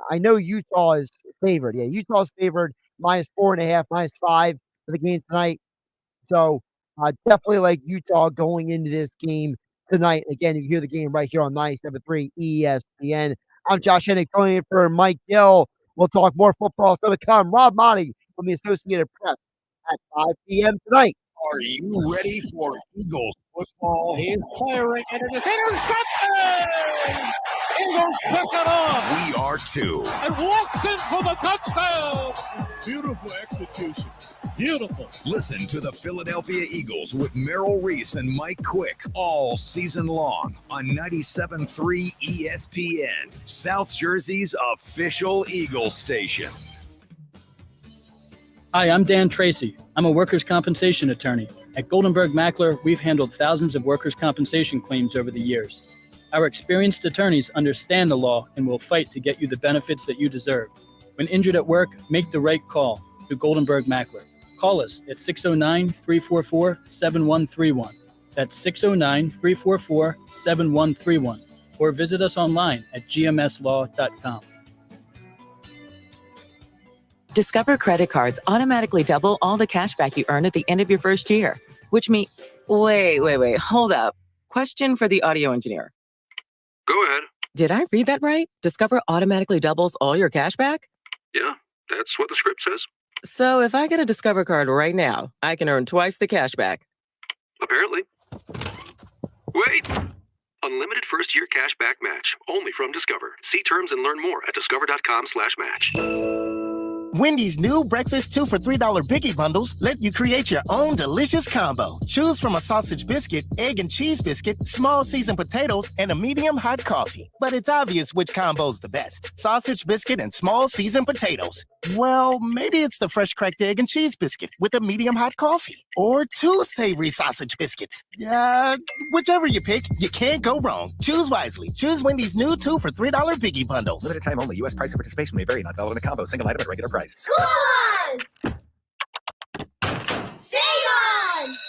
I know Utah is favored. Yeah, Utah's favored -4.5, -5 for the game tonight. So definitely like Utah going into this game tonight. Again, you can hear the game right here on 97.3 ESPN. I'm Josh Hennig filling in for Mike Gill. We'll talk more football still to come. Rob Monty from the Associated Press at 5 p.m. tonight. Are you ready for Eagles football? He's firing and it is intercepted! Eagles pick it off! We are too. And walks in for the touchdown! Beautiful execution. Beautiful. Listen to the Philadelphia Eagles with Merrill Reese and Mike Quick all season long on 97.3 ESPN, South Jersey's official Eagles station. Hi, I'm Dan Tracy. I'm a workers' compensation attorney. At Goldenberg Mackler, we've handled thousands of workers' compensation claims over the years. Our experienced attorneys understand the law and will fight to get you the benefits that you deserve. When injured at work, make the right call to Goldenberg Mackler. Call us at 609-344-7131. That's 609-344-7131. Or visit us online at gmslaw.com. Discover credit cards automatically double all the cash back you earn at the end of your first year, which means... Wait, hold up. Question for the audio engineer. Go ahead. Did I read that right? Discover automatically doubles all your cash back? Yeah, that's what the script says. So if I get a Discover card right now, I can earn twice the cash back. Apparently. Wait! Unlimited first-year cash back match, only from Discover. See terms and learn more at discover.com/match. Wendy's new breakfast 2 for $3 Biggie Bundles let you create your own delicious combo. Choose from a sausage biscuit, egg and cheese biscuit, small seasoned potatoes, and a medium hot coffee. But it's obvious which combo's the best. Sausage biscuit and small seasoned potatoes. Well, maybe it's the fresh cracked egg and cheese biscuit with a medium hot coffee. Or 2 savory sausage biscuits. Whichever you pick, you can't go wrong. Choose wisely. Choose Wendy's new 2 for $3 Biggie Bundles. Limited time only. U.S. price and participation may vary. Not valid in a combo. Single item at regular price. School on! Save on!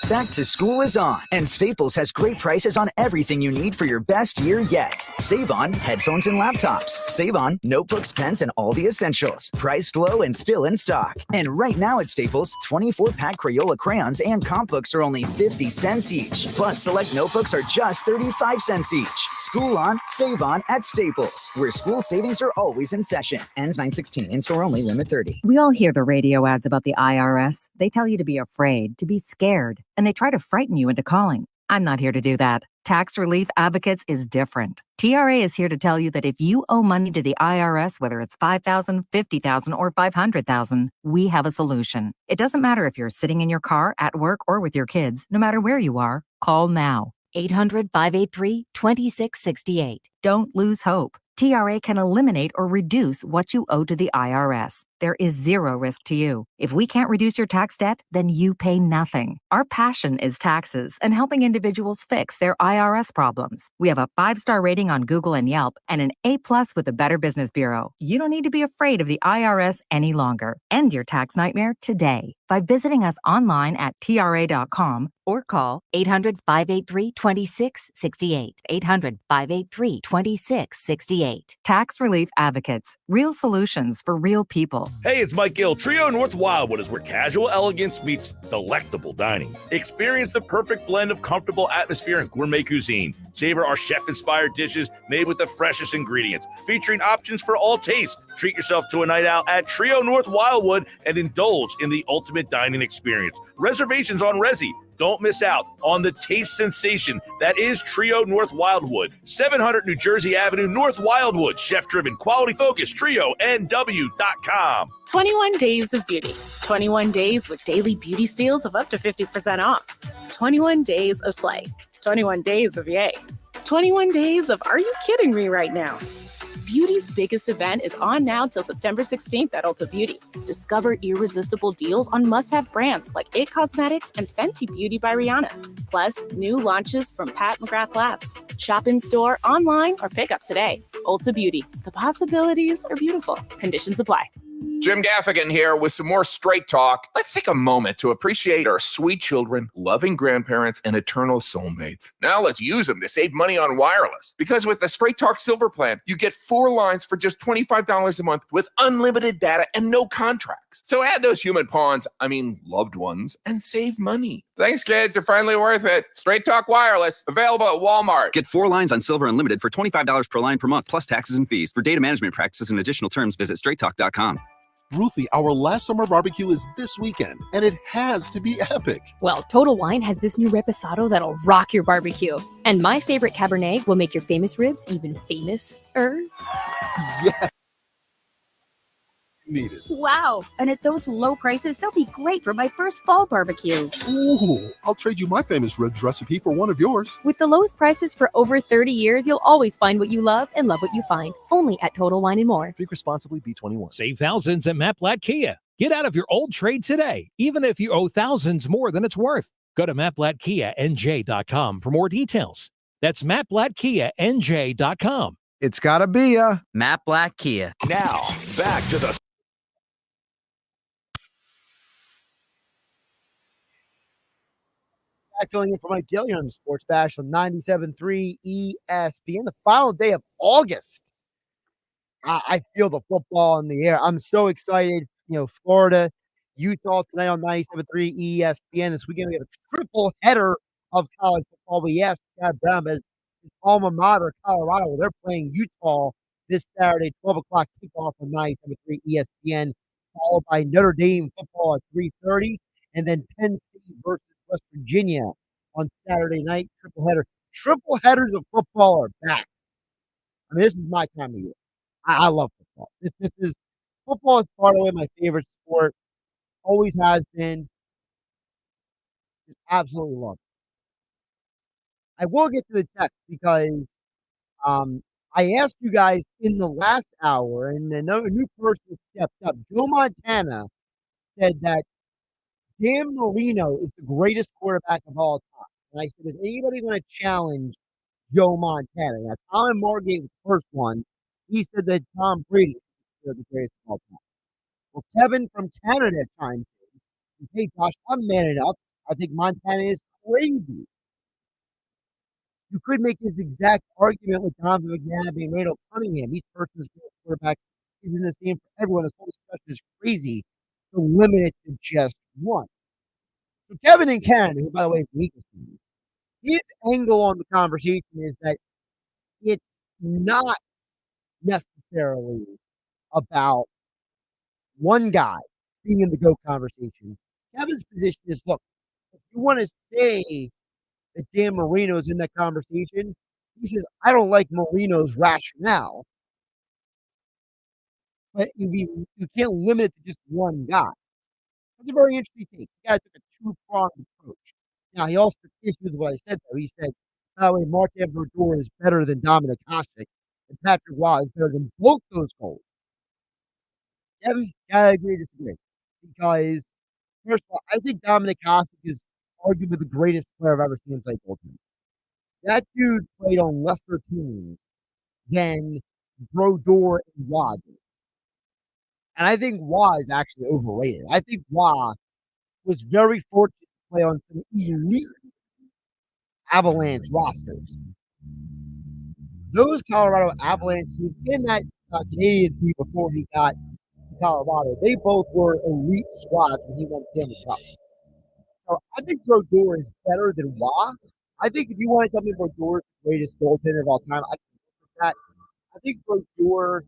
Back to school is on, and Staples has great prices on everything you need for your best year yet. Save on headphones and laptops. Save on notebooks, pens, and all the essentials. Priced low and still in stock. And right now at Staples, 24-pack Crayola crayons and comp books are only 50 cents each. Plus, select notebooks are just 35 cents each. School on, save on at Staples, where school savings are always in session. Ends 9/16. In-store only. Limit 30. We all hear the radio ads about the IRS. They tell you to be afraid, to be scared, and they try to frighten you into calling. I'm not here to do that. Tax Relief Advocates is different. TRA is here to tell you that if you owe money to the IRS, whether it's $5,000, $50,000, or $500,000, we have a solution. It doesn't matter if you're sitting in your car, at work, or with your kids. No matter where you are, call now. 800-583-2668. Don't lose hope. TRA can eliminate or reduce what you owe to the IRS. There is zero risk to you. If we can't reduce your tax debt, then you pay nothing. Our passion is taxes and helping individuals fix their IRS problems. We have a 5-star rating on Google and Yelp and an A+ with the Better Business Bureau. You don't need to be afraid of the IRS any longer. End your tax nightmare today by visiting us online at TRA.com or call 800-583-2668. 800-583-2668. Tax Relief Advocates. Real solutions for real people. Hey, it's Mike Gill. Trio North Wildwood is where casual elegance meets delectable dining. Experience the perfect blend of comfortable atmosphere and gourmet cuisine. Savor our chef-inspired dishes made with the freshest ingredients, featuring options for all tastes. Treat yourself to a night out at Trio North Wildwood and indulge in the ultimate dining experience. Reservations on Resi. Don't miss out on the taste sensation that is Trio North Wildwood. 700 New Jersey Avenue, North Wildwood. Chef-driven, quality-focused, TrioNW.com. 21 days of beauty. 21 days with daily beauty steals of up to 50% off. 21 days of Slay. 21 days of Yay. 21 days of Are You Kidding Me right now? Beauty's biggest event is on now till September 16th at Ulta Beauty. Discover irresistible deals on must-have brands like IT Cosmetics and Fenty Beauty by Rihanna. Plus, new launches from Pat McGrath Labs. Shop in store, online, or pick up today. Ulta Beauty. The possibilities are beautiful. Conditions apply. Jim Gaffigan here with some more Straight Talk. Let's take a moment to appreciate our sweet children, loving grandparents, and eternal soulmates. Now let's use them to save money on wireless. Because with the Straight Talk Silver Plan, you get 4 lines for just $25 a month with unlimited data and no contracts. So add those human pawns, loved ones, and save money. Thanks, kids. They're finally worth it. Straight Talk Wireless, available at Walmart. Get 4 lines on Silver Unlimited for $25 per line per month, plus taxes and fees. For data management practices and additional terms, visit straighttalk.com. Ruthie, our last summer barbecue is this weekend, and it has to be epic. Well, Total Wine has this new reposado that'll rock your barbecue. And my favorite Cabernet will make your famous ribs even famous-er. Yeah. Need it. Wow. And at those low prices, they'll be great for my first fall barbecue. Ooh, I'll trade you my famous ribs recipe for one of yours. With the lowest prices for over 30 years, you'll always find what you love and love what you find. Only at Total Wine & More. Drink responsibly, B21. Save thousands at Matt Blatt Kia. Get out of your old trade today, even if you owe thousands more than it's worth. Go to mattblattkianj.com for more details. That's mattblattkianj.com. It's gotta be a Matt Blatt Kia. Now, back to the filling in for Mike Gill here on the Sports Bash on 97.3 ESPN. The final day of August. I feel the football in the air. I'm so excited. Florida, Utah tonight on 97.3 ESPN. This weekend we have a triple header of college football. But yes, Scott Brown has his alma mater, Colorado. They're playing Utah this Saturday, 12 o'clock kickoff on 97.3 ESPN, followed by Notre Dame football at 3:30, and then Penn State versus West Virginia on Saturday night, triple header. Triple headers of football are back. This is my time of year. I love football. This is football is far away my favorite sport. Always has been. Just absolutely love it. I will get to the text because I asked you guys in the last hour, and a new person stepped up. Joe Montana said that Dan Marino is the greatest quarterback of all time. And I said, is anybody going to challenge Joe Montana? Now, Tom Margate was the first one. He said that Tom Brady is the greatest of all time. Well, Kevin from Canada chimes in. He says, hey, Josh, I'm manning up. I think Montana is crazy. You could make this exact argument with Donovan McNabb and Randall Cunningham. Each person's quarterback isn't the same for everyone. This whole discussion is crazy to limit it to just one. So Kevin in Canada, who by the way is an Eagles fan, his angle on the conversation is that it's not necessarily about one guy being in the GOAT conversation. Kevin's position is, look, if you want to say that Dan Marino is in that conversation, he says, I don't like Marino's rationale, but you can't limit it to just one guy. That's a very interesting take. The guy took a two-pronged approach. Now, he also took issue with what I said, though. He said, by the way, Mark Everdor is better than Dominic Hasek. and Patrick Waugh is better than both those goals. Kevin, gotta agree to disagree. Because, first of all, I think Dominic Hasek is arguably the greatest player I've ever seen play goaltender. That dude played on lesser teams than Brodeur and Waugh did. And I think Waugh is actually overrated. I think Waugh was very fortunate to play on some elite Avalanche rosters. Those Colorado Avalanche teams in that Canadian team before he got to Colorado, they both were elite squads when he won Stanley Cup. So I think Brodeur is better than Waugh. I think if you want to tell me Brodeur is the greatest goaltender of all time, I can look at that. I think Brodeur,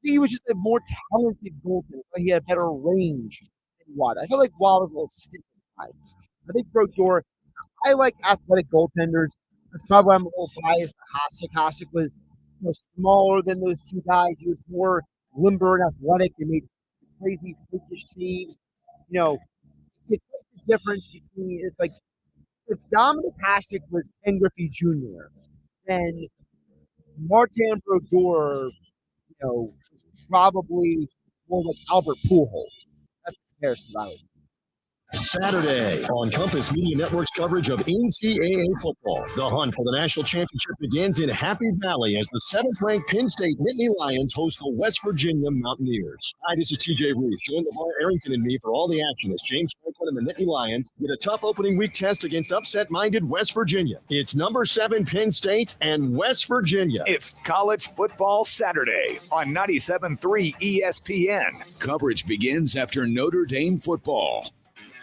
he was just a more talented goaltender. He had better range than Waugh. I feel like Waugh was a little stiff at times. I think Brodeur, I like athletic goaltenders. That's probably why I'm a little biased to Hasek. Hasek was smaller than those two guys. He was more limber and athletic and made crazy freakish saves. It's like the difference between if Dominic Hasek was Ken Griffey Jr., then Martin Brodeur, was probably more like Albert Pujols. That's the comparison I would. Saturday on Compass Media Network's coverage of NCAA football. The hunt for the national championship begins in Happy Valley as the 7th-ranked Penn State Nittany Lions host the West Virginia Mountaineers. Hi, this is TJ Reese. Join LeVar Arrington and me for all the action as James Franklin and the Nittany Lions get a tough opening week test against upset-minded West Virginia. It's number 7 Penn State and West Virginia. It's College Football Saturday on 97.3 ESPN. Coverage begins after Notre Dame football.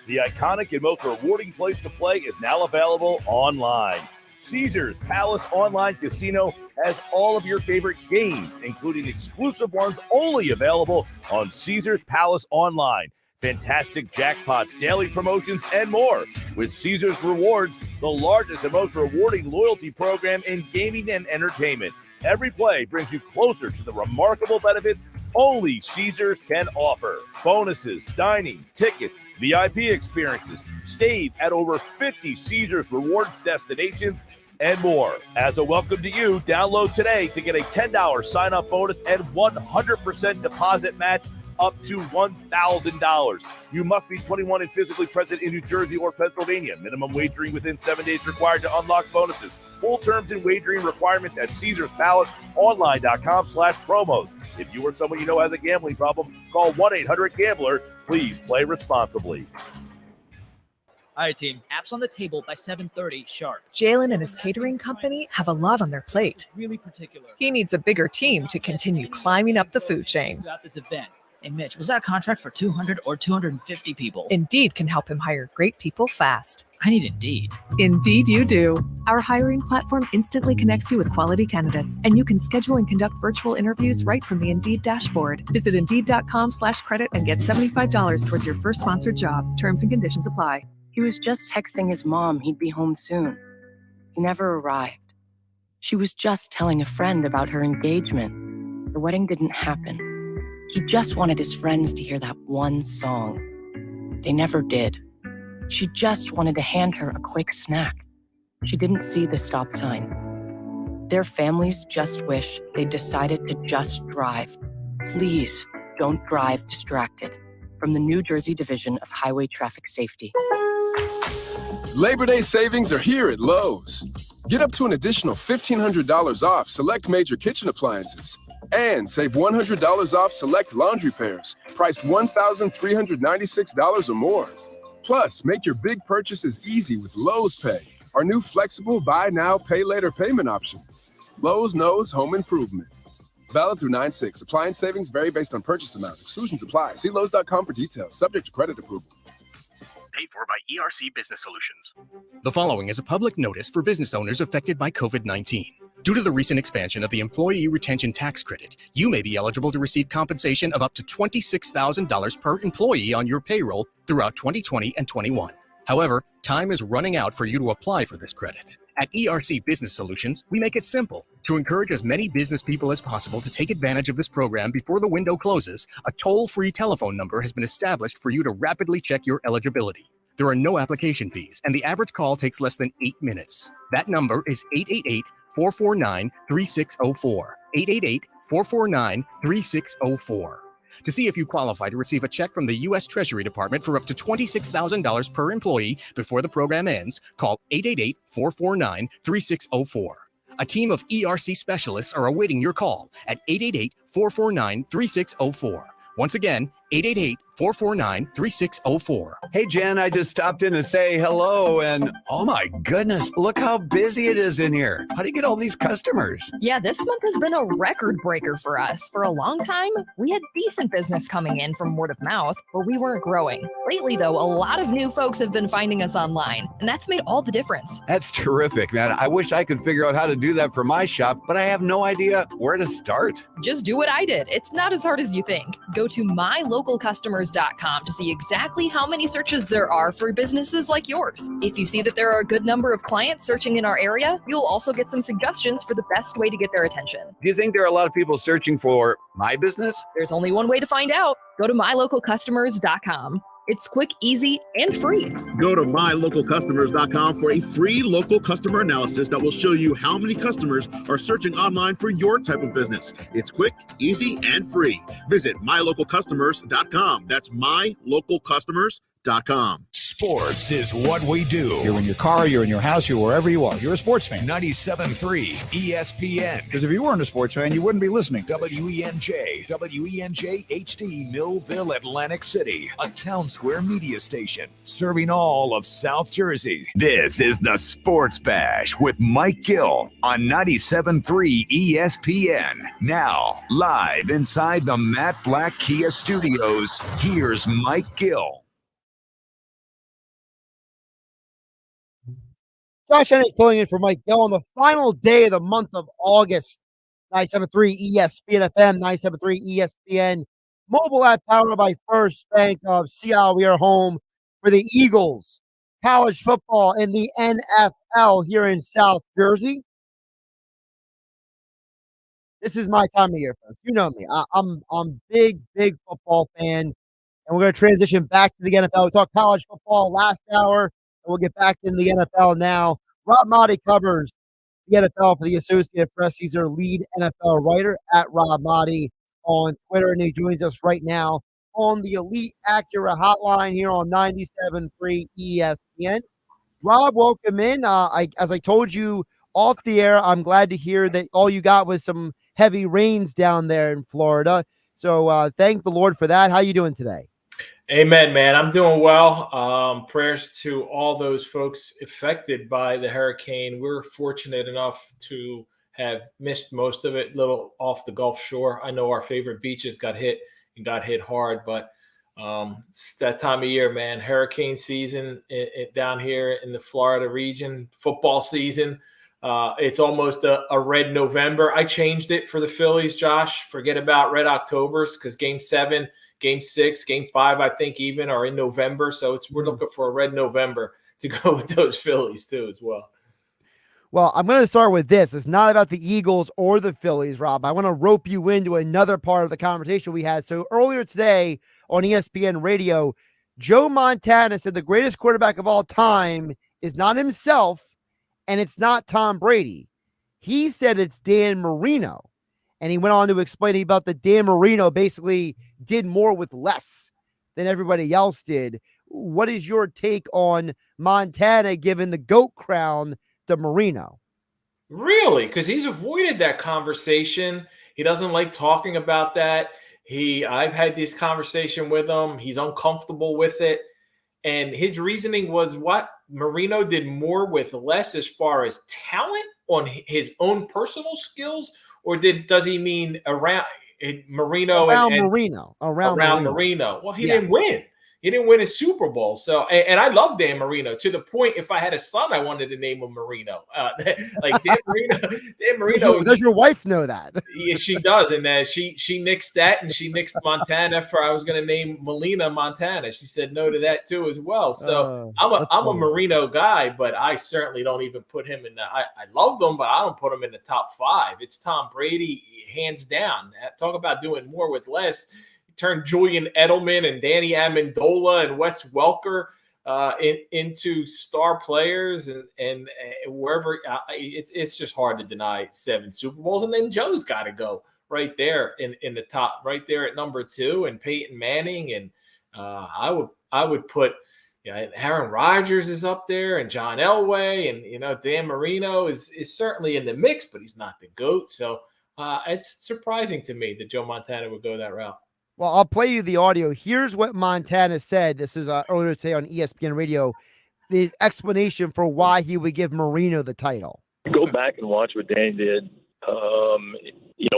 The iconic and most rewarding place to play is now available online. Caesars Palace Online Casino has all of your favorite games, including exclusive ones only available on Caesars Palace Online. Fantastic jackpots, daily promotions, and more. With Caesars Rewards, the largest and most rewarding loyalty program in gaming and entertainment. Every play brings you closer to the remarkable benefits only Caesars can offer. Bonuses, dining, tickets, VIP experiences, stays at over 50 Caesars Rewards destinations, and more. As a welcome to you, download today to get a $10 sign-up bonus and 100% deposit match up to $1,000. You must be 21 and physically present in New Jersey or Pennsylvania. Minimum wagering within 7 days required to unlock bonuses. Full terms and wagering requirements at CaesarsPalaceOnline.com/promos. If you or someone you know has a gambling problem, call 1-800-GAMBLER. Please play responsibly. All right, team. Apps on the table by 7:30 sharp. Jalen and his catering company have a lot on their plate. Really particular. He needs a bigger team to continue climbing up the food chain. Throughout this event. Hey, Mitch, was that a contract for 200 or 250 people? Indeed can help him hire great people fast. I need Indeed. Indeed you do. Our hiring platform instantly connects you with quality candidates, and you can schedule and conduct virtual interviews right from the Indeed dashboard. Visit Indeed.com/credit and get $75 towards your first sponsored job. Terms and conditions apply. He was just texting his mom he'd be home soon. He never arrived. She was just telling a friend about her engagement. The wedding didn't happen. He just wanted his friends to hear that one song. They never did. She just wanted to hand her a quick snack. She didn't see the stop sign. Their families just wish they decided to just drive. Please don't drive distracted. From the New Jersey Division of Highway Traffic Safety. Labor Day savings are here at Lowe's. Get up to an additional $1,500 off select major kitchen appliances. And save $100 off select laundry pairs, priced $1,396 or more. Plus, make your big purchases easy with Lowe's Pay, our new flexible buy now, pay later payment option. Lowe's knows home improvement. Valid through 9/6. Appliance savings vary based on purchase amount. Exclusions apply. See Lowe's.com for details. Subject to credit approval. Paid for by ERC Business Solutions. The following is a public notice for business owners affected by COVID-19. Due to the recent expansion of the Employee Retention Tax Credit, you may be eligible to receive compensation of up to $26,000 per employee on your payroll throughout 2020 and 21. However, time is running out for you to apply for this credit. At ERC Business Solutions, we make it simple. To encourage as many business people as possible to take advantage of this program before the window closes, a toll-free telephone number has been established for you to rapidly check your eligibility. There are no application fees, and the average call takes less than 8 minutes. That number is 888-449-3604. 888-449-3604. To see if you qualify to receive a check from the U.S. Treasury Department for up to $26,000 per employee before the program ends, call 888-449-3604. A team of ERC specialists are awaiting your call at 888-449-3604. Once again, 888-449-3604. Hey, Jen, I just stopped in to say hello, and oh my goodness, look how busy it is in here. How do you get all these customers? Yeah, this month has been a record breaker for us. For a long time, we had decent business coming in from word of mouth, but we weren't growing. Lately, though, a lot of new folks have been finding us online, and that's made all the difference. That's terrific, man. I wish I could figure out how to do that for my shop, but I have no idea where to start. Just do what I did. It's not as hard as you think. Go to mylocalcustomers.com to see exactly how many searches there are for businesses like yours. If you see that there are a good number of clients searching in our area, you'll also get some suggestions for the best way to get their attention. Do you think there are a lot of people searching for my business? There's only one way to find out. Go to mylocalcustomers.com. It's quick, easy, and free. Go to mylocalcustomers.com for a free local customer analysis that will show you how many customers are searching online for your type of business. It's quick, easy, and free. Visit mylocalcustomers.com. That's mylocalcustomers.com. Sports is what we do. You're in your car, you're in your house, you're wherever you are. You're a sports fan. 97.3 ESPN. Because if you weren't a sports fan, you wouldn't be listening. WENJ HD, Millville, Atlantic City, a town square media station serving all of South Jersey. This is the Sports Bash with Mike Gill on 97.3 ESPN. Now, live inside the Matt Black Kia Studios, here's Mike Gill. Josh Hennig filling in for Mike Gill on the final day of the month of August. 97.3 ESPN FM, 97.3 ESPN mobile app powered by First Bank of Seattle. We are home for the Eagles, college football, and the NFL here in South Jersey. This is my time of year, folks. You know me. I'm big football fan, and we're going to transition back to the NFL. We talked college football last hour. We'll get back in the NFL now. Rob Motti covers the NFL for the Associated Press. He's our lead NFL writer at Rob Motti on Twitter, and he joins us right now on the Elite Acura hotline here on 97.3 ESPN. Rob, welcome in. As I told you off the air, I'm glad to hear that all you got was some heavy rains down there in Florida. So thank the Lord for that. How you doing today? Amen, man. I'm doing well. Prayers to all those folks affected by the hurricane. We're fortunate enough to have missed most of it, little off the Gulf Shore. I know our favorite beaches got hit and got hit hard, but it's that time of year, man. Hurricane season down here in the Florida region, football season. It's almost a red November. I changed it for the Phillies, Josh. Forget about red Octobers because Game 7, Game 6, Game 5, I think even are in November. So we're looking for a red November to go with those Phillies too as well. Well, I'm going to start with this. It's not about the Eagles or the Phillies, Rob. I want to rope you into another part of the conversation we had. So earlier today on ESPN Radio, Joe Montana said the greatest quarterback of all time is not himself, and it's not Tom Brady. He said it's Dan Marino. And he went on to explain about that Dan Marino basically did more with less than everybody else did. What is your take on Montana giving the GOAT crown to Marino? Really? Because he's avoided that conversation. He doesn't like talking about that. I've had this conversation with him. He's uncomfortable with it. And his reasoning was what? Marino did more with less as far as talent on his own personal skills? Or does he mean around Marino? Around Marino. Well, he didn't win. He didn't win a Super Bowl. So, and I love Dan Marino to the point. If I had a son, I wanted to name him Marino. Like Dan Marino. Dan Marino. Does your wife know that? Yeah, she does, and she nixed that, and she nixed Montana for I was going to name Melina Montana. She said no to that too as well. So I'm a Marino guy, but I certainly don't even put him in the. I love them, but I don't put him in the top 5. It's Tom Brady, hands down. Talk about doing more with less. Turned Julian Edelman and Danny Amendola and Wes Welker into star players and wherever. It's just hard to deny 7 Super Bowls. And then Joe's got to go right there in the top, right there at number 2, and Peyton Manning. And I would put, Aaron Rodgers is up there, and John Elway, and Dan Marino is certainly in the mix, but he's not the GOAT. So it's surprising to me that Joe Montana would go that route. Well, I'll play you the audio. Here's what Montana said. This is earlier today on ESPN Radio. The explanation for why he would give Marino the title. Go back and watch what Dan did.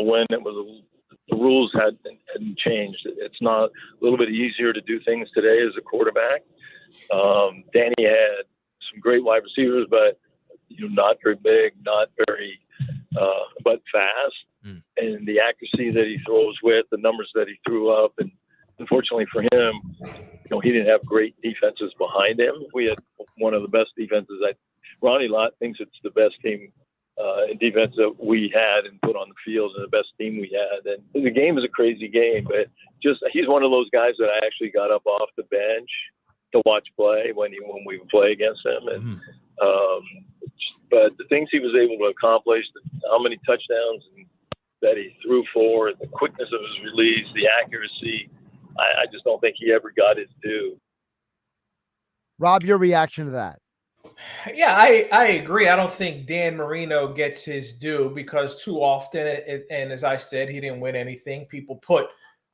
When it was the rules hadn't changed. It's not a little bit easier to do things today as a quarterback. Danny had some great wide receivers, but not very big, not very, but fast. And the accuracy that he throws with, the numbers that he threw up, and unfortunately for him, he didn't have great defenses behind him. We had one of the best defenses. Ronnie Lott thinks it's the best team in defense that we had and put on the field, and the best team we had. And the game is a crazy game, but he's one of those guys that I actually got up off the bench to watch play when we would play against him. And but the things he was able to accomplish, how many touchdowns that he threw for, the quickness of his release, the accuracy, I just don't think he ever got his due. Rob, your reaction to that? Yeah, I agree. I don't think Dan Marino gets his due because too often, and as I said, he didn't win anything. People put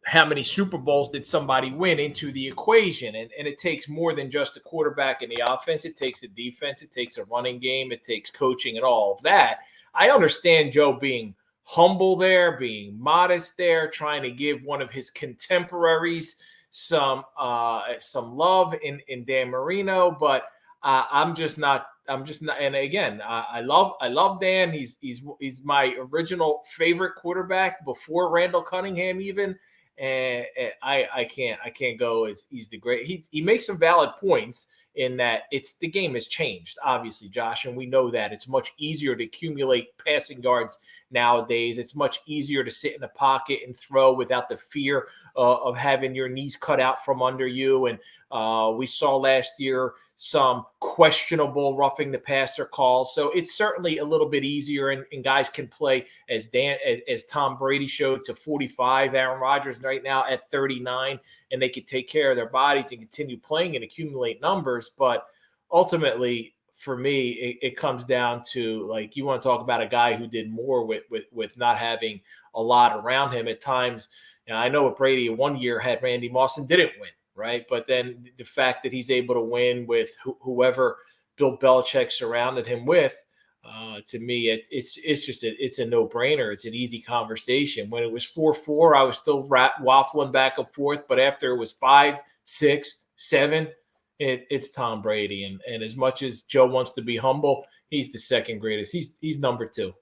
how many Super Bowls did somebody win into the equation, and it takes more than just a quarterback in the offense. It takes a defense. It takes a running game. It takes coaching and all of that. I understand Joe being humble there, being modest there, trying to give one of his contemporaries some love in Dan Marino, but I'm just not. And again, I love Dan. He's my original favorite quarterback before Randall Cunningham even. And I can't go as he's the great. He makes some valid points in that the game has changed, obviously, Josh, and we know that it's much easier to accumulate passing yards nowadays. It's much easier to sit in the pocket and throw without the fear of having your knees cut out from under you. And we saw last year some questionable roughing the passer calls. So it's certainly a little bit easier, and guys can play as Tom Brady showed to 45, Aaron Rodgers right now at 39, and they could take care of their bodies and continue playing and accumulate numbers. But ultimately, for me, it comes down to, like, you want to talk about a guy who did more with not having a lot around him at times. I know what Brady one year had Randy Moss and didn't win, right? But then the fact that he's able to win with whoever Bill Belichick surrounded him with, to me, it's a no-brainer. It's an easy conversation. When it was 4-4, I was still waffling back and forth. But after it was 5, 6, 7, it's Tom Brady. And as much as Joe wants to be humble, he's the second greatest. He's number 2.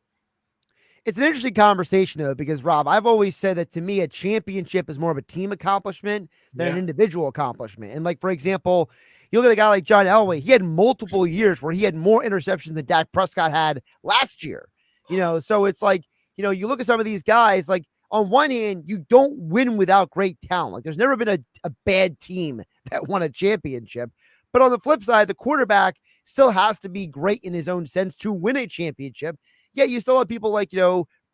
It's an interesting conversation, though, because, Rob, I've always said that to me, a championship is more of a team accomplishment than an individual accomplishment. And, like, for example, you look at a guy like John Elway, he had multiple years where he had more interceptions than Dak Prescott had last year. So it's like, you look at some of these guys, like, on one hand, you don't win without great talent. Like, there's never been a bad team that won a championship. But on the flip side, the quarterback still has to be great in his own sense to win a championship. Yeah, you still have people like,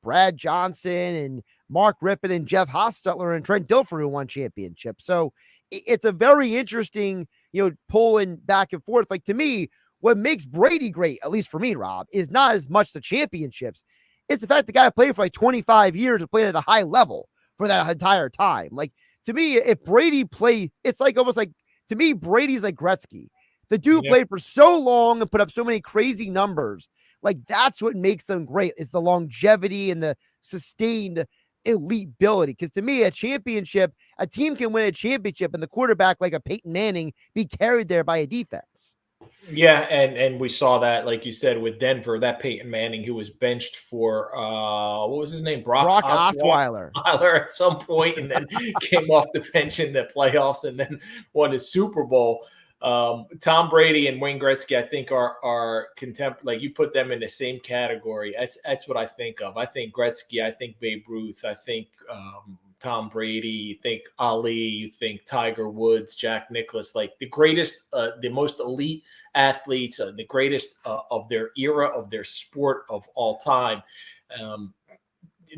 Brad Johnson and Mark Rippon and Jeff Hostetler and Trent Dilfer who won championships. So it's a very interesting, pulling back and forth. Like, to me, what makes Brady great, at least for me, Rob, is not as much the championships. It's the fact the guy played for like 25 years and played at a high level for that entire time. Like, to me, if Brady played, it's like almost like, to me, Brady's like Gretzky. The dude played for so long and put up so many crazy numbers. Like, that's what makes them great, is the longevity and the sustained elite ability. Because to me, a team can win a championship and the quarterback, like a Peyton Manning, be carried there by a defense. Yeah, and we saw that, like you said, with Denver, that Peyton Manning who was benched for, what was his name? Brock Osweiler at some point, and then came off the bench in the playoffs and then won the Super Bowl. Tom Brady and Wayne Gretzky, I think, are like you put them in the same category. That's what I think of. I think Gretzky, I think Babe Ruth, I think Tom Brady, you think Ali, you think Tiger Woods, Jack Nicklaus, like the greatest, the most elite athletes, the greatest of their era, of their sport of all time.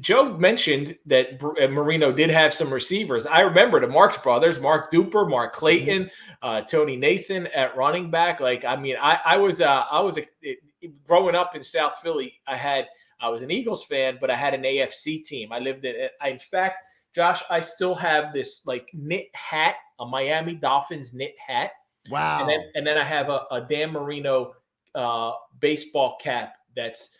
Joe mentioned that Marino did have some receivers. I remember the Marx brothers, Mark Duper, Mark Clayton, Tony Nathan at running back. Like, I mean, I was growing up in South Philly. I was an Eagles fan, but I had an AFC team. In fact, Josh, I still have this like knit hat, a Miami Dolphins knit hat. Wow. And then I have a Dan Marino baseball cap that's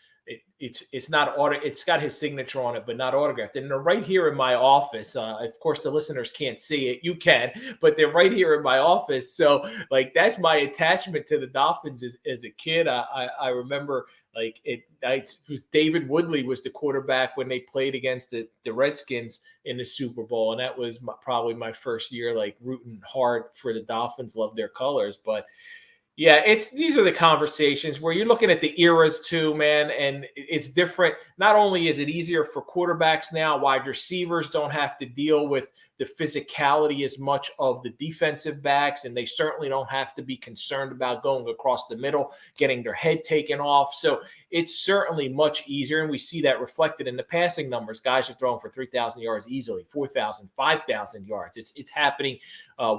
it's not it's got his signature on it, but not autographed. And they're right here in my office. Of course, the listeners can't see it. You can, but they're right here in my office. So like that's my attachment to the Dolphins as a kid. I remember like it was David Woodley was the quarterback when they played against the Redskins in the Super Bowl. And that was probably my first year like rooting hard for the Dolphins, love their colors. But yeah, these are the conversations where you're looking at the eras too, man, and it's different. Not only is it easier for quarterbacks now, wide receivers don't have to deal with the physicality as much of the defensive backs, and they certainly don't have to be concerned about going across the middle, getting their head taken off. So it's certainly much easier, and we see that reflected in the passing numbers. Guys are throwing for 3,000 yards easily, 4,000, 5,000 yards. It's happening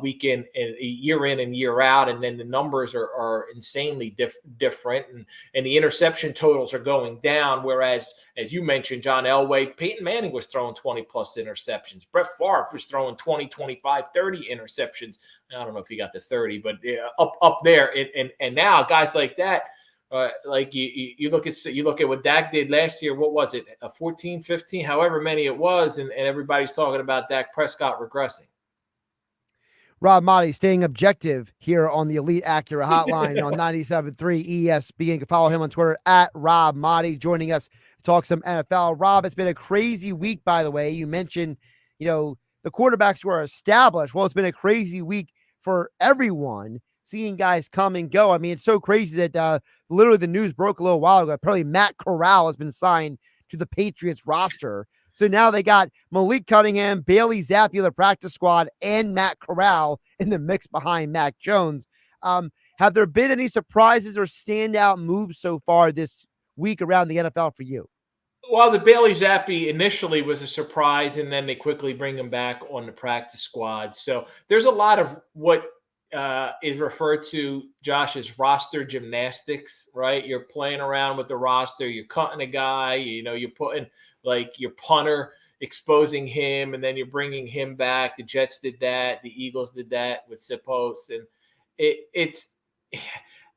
week in and year in and year out, and then the numbers are insanely different, and the interception totals are going down, whereas, as you mentioned, John Elway, Peyton Manning was throwing 20-plus interceptions. Brett Favre was throwing 20, 25, 30 interceptions. I don't know if he got to 30, but up there. And now guys like that, like you look at what Dak did last year. What was it? 14, 15, however many it was, and everybody's talking about Dak Prescott regressing. Rob Motti staying objective here on the Elite Acura Hotline on 97.3 ESPN. You can follow him on Twitter at Rob Motti, joining us to talk some NFL. Rob, it's been a crazy week, by the way. You mentioned, the quarterbacks were established. Well, it's been a crazy week for everyone, seeing guys come and go. I mean, it's so crazy that literally the news broke a little while ago. Apparently Matt Corral has been signed to the Patriots roster. So now they got Malik Cunningham, Bailey Zappi of the practice squad, and Matt Corral in the mix behind Mac Jones. Have there been any surprises or standout moves so far this week around the NFL for you? Well, the Bailey Zappi initially was a surprise, and then they quickly bring him back on the practice squad. So there's a lot of what is referred to, Josh, as roster gymnastics, right? You're playing around with the roster. You're cutting a guy. You're putting like your punter, exposing him, and then you're bringing him back. The Jets did that. The Eagles did that with Sipos. And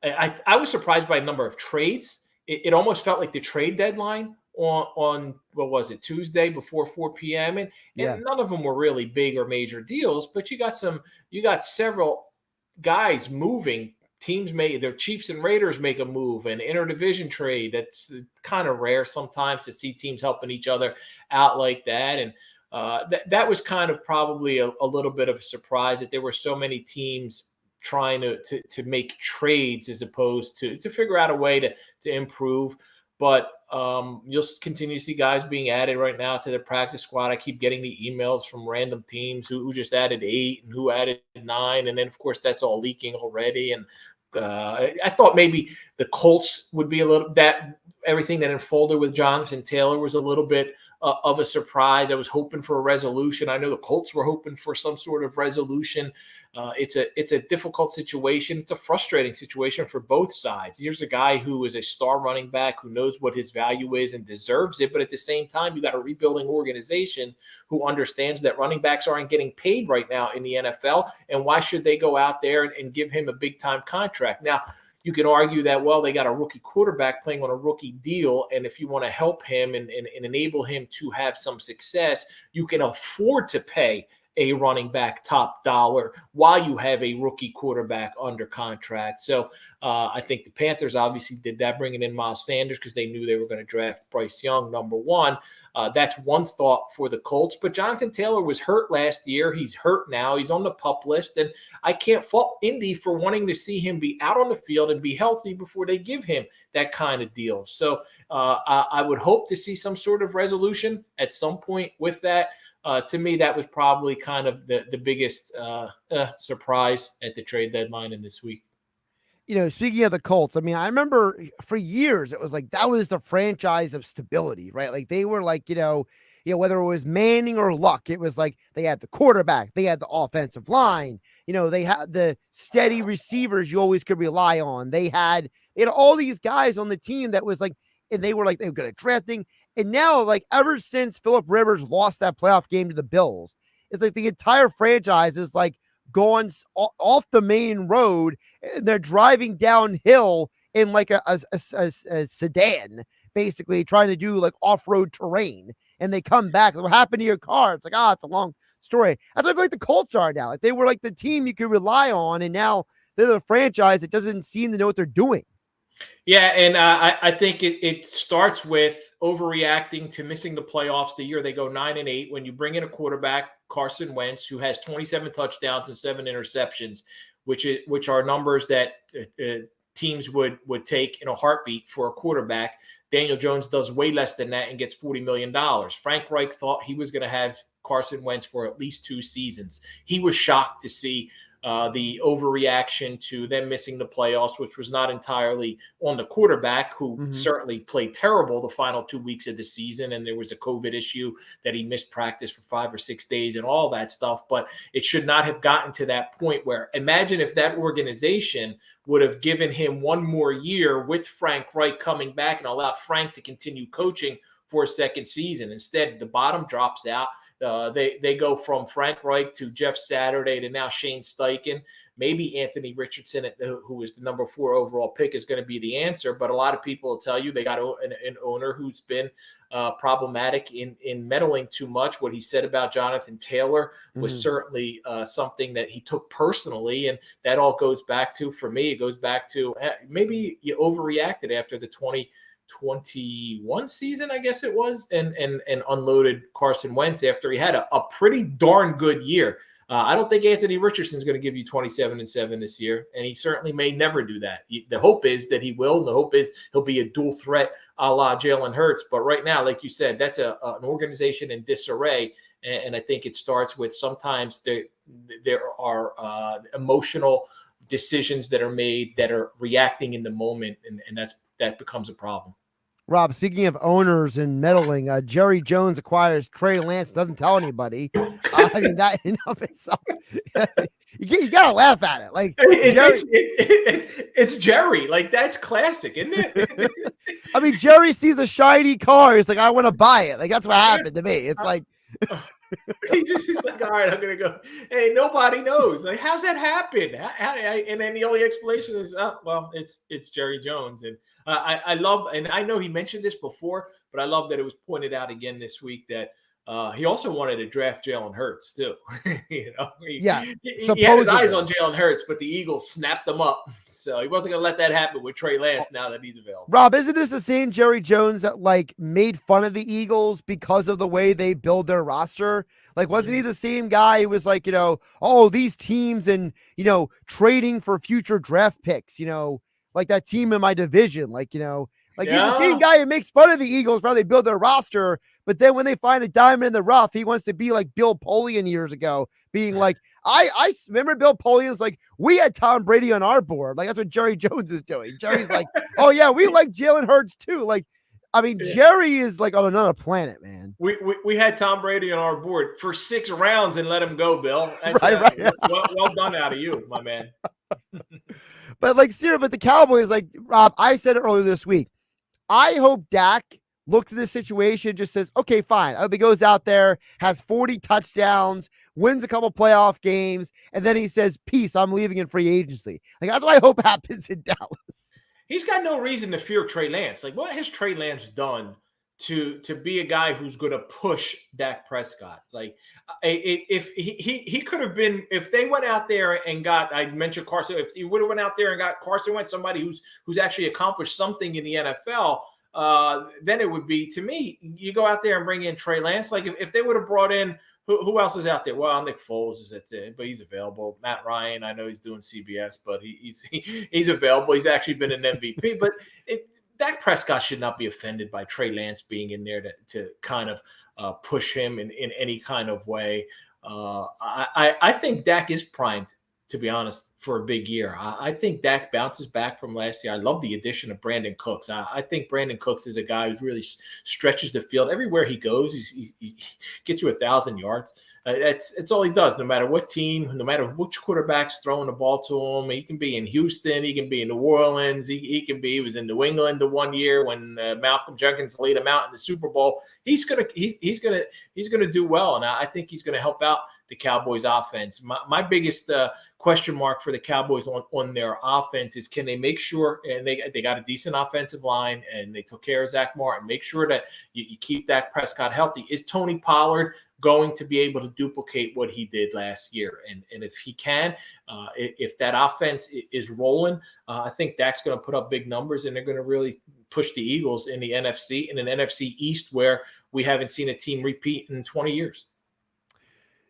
I was surprised by a number of trades. It almost felt like the trade deadline on what was it, Tuesday before 4 p.m. And none of them were really big or major deals, but you got several guys moving. Teams their Chiefs and Raiders make a move, an interdivision trade. That's kind of rare sometimes to see teams helping each other out like that. And that was kind of probably a little bit of a surprise that there were so many teams trying to make trades as opposed to figure out a way to improve. But you'll continue to see guys being added right now to the practice squad. I keep getting the emails from random teams who just added 8 and who added 9. And then, of course, that's all leaking already. And I thought maybe the Colts would be everything that unfolded with Jonathan Taylor was a little bit of a surprise. I was hoping for a resolution. I know the Colts were hoping for some sort of resolution. It's a difficult situation. It's a frustrating situation for both sides. Here's a guy who is a star running back who knows what his value is and deserves it. But at the same time, you got a rebuilding organization who understands that running backs aren't getting paid right now in the NFL. And why should they go out there and give him a big time contract? Now, you can argue that, well, they got a rookie quarterback playing on a rookie deal, and if you want to help him and enable him to have some success, you can afford to pay a running back top dollar while you have a rookie quarterback under contract. So I think the Panthers obviously did that, bringing in Miles Sanders because they knew they were going to draft Bryce Young, number one. That's one thought for the Colts. But Jonathan Taylor was hurt last year. He's hurt now. He's on the PUP list. And I can't fault Indy for wanting to see him be out on the field and be healthy before they give him that kind of deal. So I would hope to see some sort of resolution at some point with that. To me, that was probably kind of the biggest surprise at the trade deadline in this week. Speaking of the Colts, I mean, I remember for years it was like that was the franchise of stability, right? Like they were like, whether it was Manning or Luck, it was like they had the quarterback, they had the offensive line, they had the steady receivers you always could rely on. They had all these guys on the team that was like, and they were good at drafting. And now, like, ever since Phillip Rivers lost that playoff game to the Bills, it's like the entire franchise is like going off the main road, and they're driving downhill in like a sedan, basically trying to do like off-road terrain. And they come back. What happened to your car? It's like, it's a long story. That's what I feel like the Colts are now. Like they were like the team you could rely on, and now they're the franchise that doesn't seem to know what they're doing. Yeah, and I think it starts with overreacting to missing the playoffs the year they go 9-8. When you bring in a quarterback, Carson Wentz, who has 27 touchdowns and 7 interceptions, which are numbers that teams would take in a heartbeat for a quarterback. Daniel Jones does way less than that and gets $40 million. Frank Reich thought he was going to have Carson Wentz for at least 2 seasons. He was shocked to see the overreaction to them missing the playoffs, which was not entirely on the quarterback, who certainly played terrible the final 2 weeks of the season. And there was a COVID issue that he missed practice for 5 or 6 days and all that stuff. But it should not have gotten to that point where, imagine if that organization would have given him 1 more year with Frank Reich coming back and allowed Frank to continue coaching for a second season. Instead, the bottom drops out. They go from Frank Reich to Jeff Saturday to now Shane Steichen. Maybe Anthony Richardson, who is the number 4 overall pick, is going to be the answer. But a lot of people will tell you they got an owner who's been problematic in meddling too much. What he said about Jonathan Taylor was certainly something that he took personally. And that all goes back to, for me, it goes back to maybe you overreacted after the 2021 season, I guess it was, and unloaded Carson Wentz after he had a pretty darn good year. I don't think Anthony Richardson is going to give you 27-7 this year, and he certainly may never do that. The hope is that he will, and the hope is he'll be a dual threat a la Jalen Hurts. But right now, like you said, that's an organization in disarray, and I think it starts with sometimes there are emotional decisions that are made that are reacting in the moment, and that becomes a problem. Rob, speaking of owners and meddling, Jerry Jones acquires Trey Lance, doesn't tell anybody. I mean, that in of itself, you gotta laugh at it. Like it's Jerry, like that's classic, isn't it? I mean, Jerry sees a shiny car. He's like, I want to buy it. Like that's what happened to me. It's like. He's like, all right, I'm gonna go. Hey, nobody knows. Like, how's that happen? And then the only explanation is, well, it's Jerry Jones. And I love, and I know he mentioned this before, but I love that it was pointed out again this week that he also wanted to draft Jalen Hurts too. He had his eyes on Jalen Hurts, but the Eagles snapped them up. So he wasn't going to let that happen with Trey Lance now that he's available. Rob, isn't this the same Jerry Jones that like made fun of the Eagles because of the way they build their roster? Like, wasn't he the same guy who was like, these teams and, trading for future draft picks, like that team in my division, he's the same guy who makes fun of the Eagles for how they build their roster. But then when they find a diamond in the rough, he wants to be like Bill Polian years ago, being like, I remember Bill Polian's like, we had Tom Brady on our board. Like, that's what Jerry Jones is doing. Jerry's like, oh yeah, we like Jalen Hurts too. Like, I mean, Jerry is like on another planet, man. We had Tom Brady on our board for 6 rounds and let him go, Bill. That's, right. Well done out of you, my man. But but the Cowboys, like Rob, I said it earlier this week. I hope Dak looks at this situation, just says, okay, fine. I hope he goes out there, has 40 touchdowns, wins a couple playoff games, and then he says, peace, I'm leaving in free agency. Like, that's what I hope happens in Dallas. He's got no reason to fear Trey Lance. Like, what has Trey Lance done to be a guy who's going to push Dak Prescott. Like if he could have been, if they went out there and got, I mentioned Carson, if he would have went out there and got Carson Wentz, somebody who's actually accomplished something in the NFL, then it would be, to me, you go out there and bring in Trey Lance. Like if they would have brought in, who else is out there? Well, Nick Foles is at it, but he's available. Matt Ryan, I know he's doing CBS, but he's available. He's actually been an MVP, but Dak Prescott should not be offended by Trey Lance being in there to kind of push him in any kind of way. I think Dak is primed, to be honest, for a big year. I think Dak bounces back from last year. I love the addition of Brandon Cooks. I think Brandon Cooks is a guy who really stretches the field. Everywhere he goes, he gets you 1,000 yards. It's all he does, no matter what team, no matter which quarterback's throwing the ball to him. He can be in Houston. He can be in New Orleans. He was in New England the one year when Malcolm Jenkins laid him out in the Super Bowl. He's gonna do well, and I think he's gonna help out the Cowboys offense. My biggest question mark for the Cowboys on their offense is, can they make sure, and they got a decent offensive line and they took care of Zach Martin, make sure that you keep Dak Prescott healthy. Is Tony Pollard going to be able to duplicate what he did last year? And if he can, if that offense is rolling, I think Dak's going to put up big numbers, and they're going to really push the Eagles in the NFC, in an NFC East where we haven't seen a team repeat in 20 years.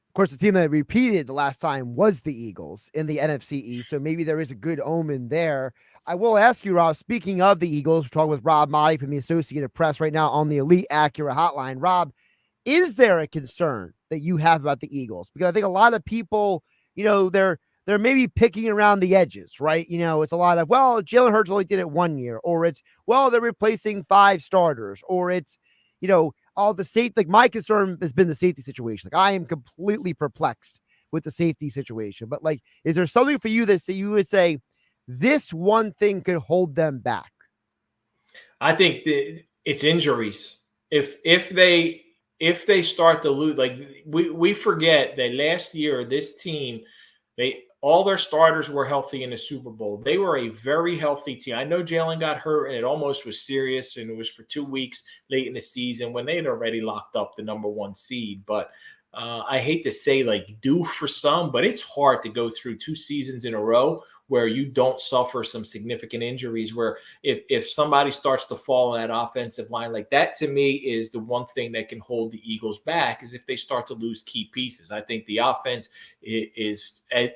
Of course, the team that repeated the last time was the Eagles in the NFC East, so maybe there is a good omen there. I will ask you, Rob, speaking of the Eagles, we're talking with Rob Motti from the Associated Press right now on the Elite Acura Hotline. Rob, is there a concern that you have about the Eagles? Because I think a lot of people, they're maybe picking around the edges, right? It's a lot of, well, Jalen Hurts only did it 1 year, or it's, well, they're replacing 5 starters, or it's, all the safety. Like, my concern has been the safety situation. Like, I am completely perplexed with the safety situation. But like, is there something for you that you would say this one thing could hold them back? I think it's injuries. If they start to lose, like we forget that last year this team, all their starters were healthy in the Super Bowl. They were a very healthy team. I know Jalen got hurt, and it almost was serious, and it was for 2 weeks late in the season when they had already locked up the number 1 seed. But I hate to say, like, due for some, but it's hard to go through 2 seasons in a row where you don't suffer some significant injuries, where if somebody starts to fall in that offensive line, like that, to me, is the one thing that can hold the Eagles back, is if they start to lose key pieces. I think the offense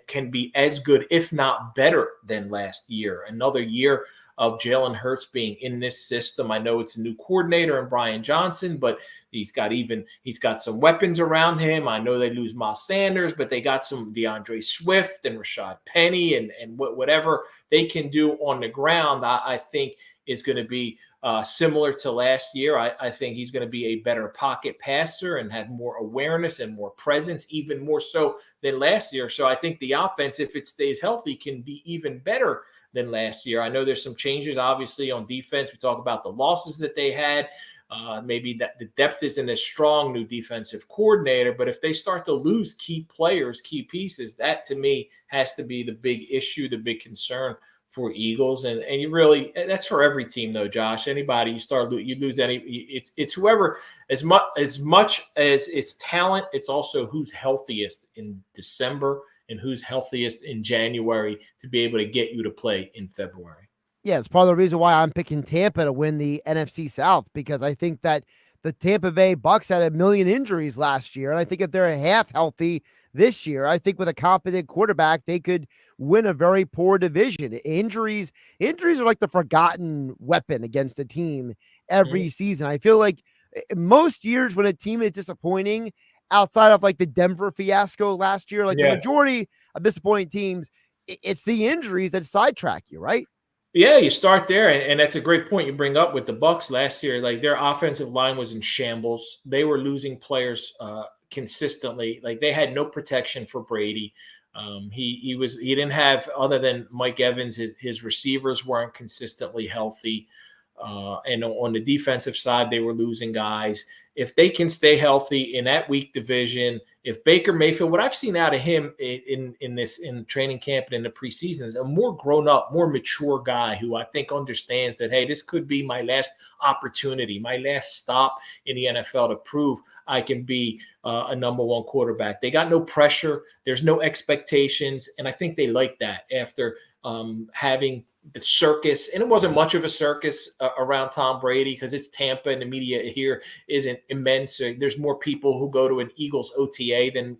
can be as good, if not better, than last year. Another year of Jalen Hurts being in this system. I know it's a new coordinator in Brian Johnson, but he's got some weapons around him. I know they lose Miles Sanders, but they got some DeAndre Swift and Rashad Penny and whatever they can do on the ground, I think is going to be similar to last year. I think he's going to be a better pocket passer and have more awareness and more presence, even more so than last year. So I think the offense, if it stays healthy, can be even better than last year. I know there's some changes, obviously, on defense. We talk about the losses that they had. Maybe that the depth isn't as strong, new defensive coordinator, but if they start to lose key players, key pieces, that to me has to be the big issue, the big concern for Eagles. And you really, that's for every team though, Josh. Anybody you lose any, it's whoever, as much as it's talent, it's also who's healthiest in December and who's healthiest in January to be able to get you to play in February. Yeah, it's part of the reason why I'm picking Tampa to win the NFC South, because I think that the Tampa Bay Bucks had 1 million injuries last year. And I think if they're half healthy this year, I think with a competent quarterback, they could win a very poor division. Injuries are like the forgotten weapon against a team every season. I feel like most years when a team is disappointing, outside of like the Denver fiasco last year, like the majority of disappointing teams, it's the injuries that sidetrack you, right? Yeah, you start there, and that's a great point you bring up with the Bucks last year. Like, their offensive line was in shambles. They were losing players consistently. Like, they had no protection for Brady. He didn't have, other than Mike Evans, his receivers weren't consistently healthy. And on the defensive side, they were losing guys. if they can stay healthy in that weak division, if Baker Mayfield, what I've seen out of him in training camp and in the preseason is a more grown up, more mature guy who I think understands that, hey, this could be my last opportunity, my last stop in the NFL to prove I can be a number one quarterback. They got no pressure. There's no expectations. And I think they like that after having the circus, and it wasn't much of a circus around Tom Brady because it's Tampa and the media here isn't immense. So there's more people who go to an Eagles OTA than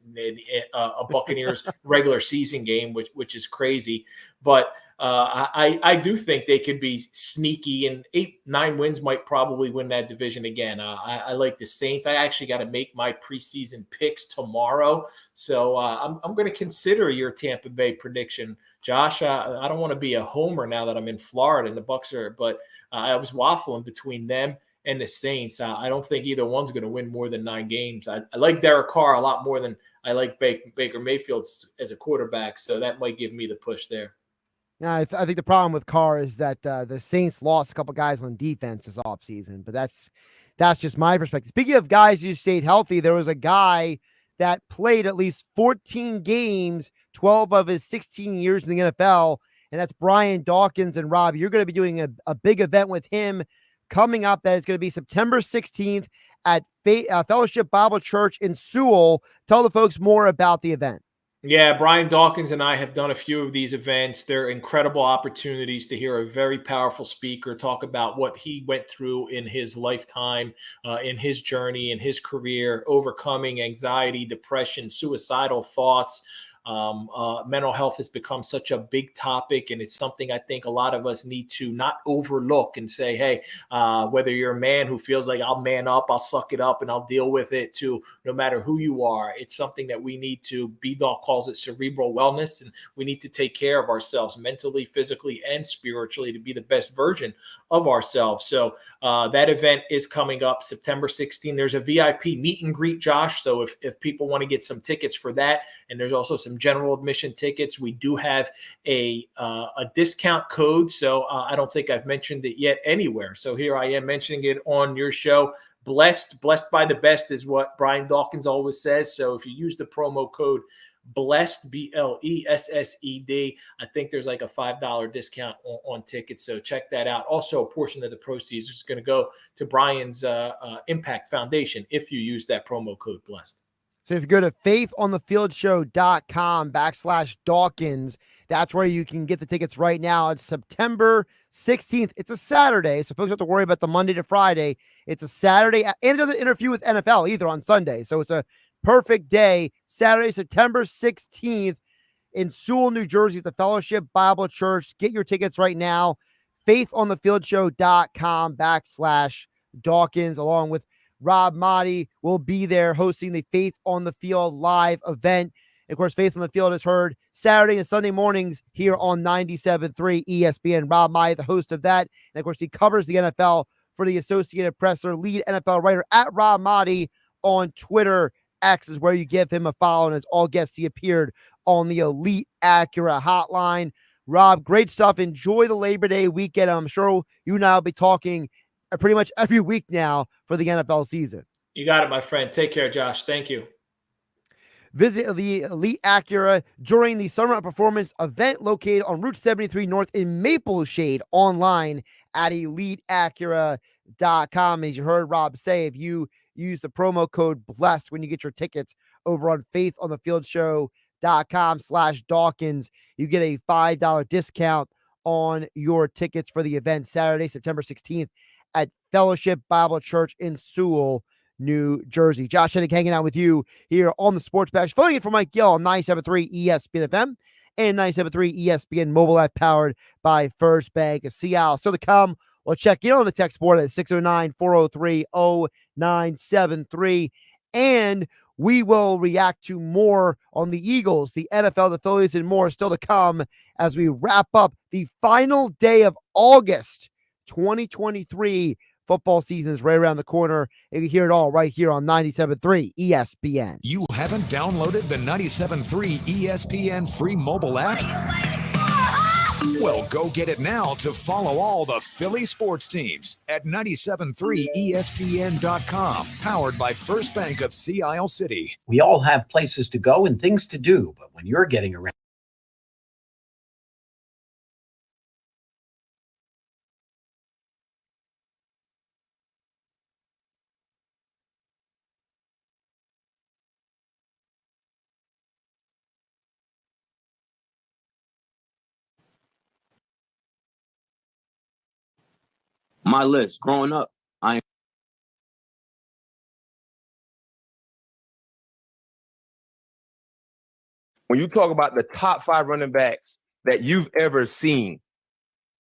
a Buccaneers regular season game, which is crazy. But I do think they could be sneaky, and 8-9 wins might probably win that division again. I like the Saints. I actually got to make my preseason picks tomorrow, so I'm going to consider your Tampa Bay prediction, Josh. I don't want to be a homer now that I'm in Florida and the Bucs are, but I was waffling between them and the Saints. I don't think either one's going to win more than 9 games. I like Derek Carr a lot more than I like Baker Mayfield as a quarterback, so that might give me the push there. Yeah, I think the problem with Carr is that the Saints lost a couple guys on defense this offseason, but that's just my perspective. Speaking of guys who stayed healthy, there was a guy that played at least 14 games, 12 of his 16 years in the NFL, and that's Brian Dawkins. And Rob, you're going to be doing a big event with him coming up. That is going to be September 16th at Fellowship Bible Church in Sewell. Tell the folks more about the event. Yeah, Brian Dawkins and I have done a few of these events. They're incredible opportunities to hear a very powerful speaker talk about what he went through in his lifetime, in his journey, in his career, overcoming anxiety, depression, suicidal thoughts. Mental health has become such a big topic, and it's something I think a lot of us need to not overlook and say, hey, whether you're a man who feels like I'll man up, I'll suck it up and I'll deal with it, to no matter who you are, it's something that we need to, B-Dog calls it cerebral wellness, and we need to take care of ourselves mentally, physically, and spiritually to be the best version of ourselves. So that event is coming up September 16th. There's a VIP meet and greet, Josh. So if people want to get some tickets for that, and there's also some general admission tickets, we do have a discount code. So I don't think I've mentioned it yet anywhere. So here I am mentioning it on your show. Blessed by the best is what Brian Dawkins always says. So if you use the promo code BLESSED, BLESSED, I think there's like a $5 discount on tickets. So check that out. Also, a portion of the proceeds is going to go to Brian's Impact Foundation if you use that promo code BLESSED. So if you go to faithonthefieldshow.com/Dawkins, that's where you can get the tickets right now. It's September 16th. It's a Saturday, so folks don't have to worry about the Monday to Friday. It's a Saturday, and another interview with NFL either on Sunday. So it's a perfect day. Saturday, September 16th in Sewell, New Jersey at the Fellowship Bible Church. Get your tickets right now. faithonthefieldshow.com/Dawkins, along with Rob Motti will be there hosting the Faith on the Field live event. And of course, Faith on the Field is heard Saturday and Sunday mornings here on 97.3 ESPN. Rob Motti, the host of that. And of course, he covers the NFL for the Associated Press, or lead NFL writer at Rob Motti on Twitter. X is where you give him a follow. And as all guests, he appeared on the Elite Acura hotline. Rob, great stuff. Enjoy the Labor Day weekend. I'm sure you and I will be talking pretty much every week now for the NFL season. You got it, my friend. Take care, Josh. Thank you. Visit the Elite Acura during the Summer of Performance event located on Route 73 North in Maple Shade, online at EliteAcura.com. As you heard Rob say, if you use the promo code BLESSED when you get your tickets over on faithonthefieldshow.com/Dawkins, you get a $5 discount on your tickets for the event Saturday, September 16th at Fellowship Bible Church in Sewell, New Jersey. Josh Hennig hanging out with you here on the Sports Bash, filling in for Mike Gill on 97.3 ESPN FM and 97.3 ESPN mobile app, powered by First Bank of Seattle. Still to come, we'll check in on the text board at 609-403-0973, and we will react to more on the Eagles, the NFL, the Phillies, and more still to come as we wrap up the final day of August 2023. Football season is right around the corner, and you hear it all right here on 97.3 ESPN. You haven't downloaded the 97.3 ESPN free mobile app? Well, go get it now to follow all the Philly sports teams at 97.3ESPN.com. Powered by First Bank of Sea Isle City. We all have places to go and things to do, but when you're getting around, My list growing up, when you talk about the top 5 running backs that you've ever seen,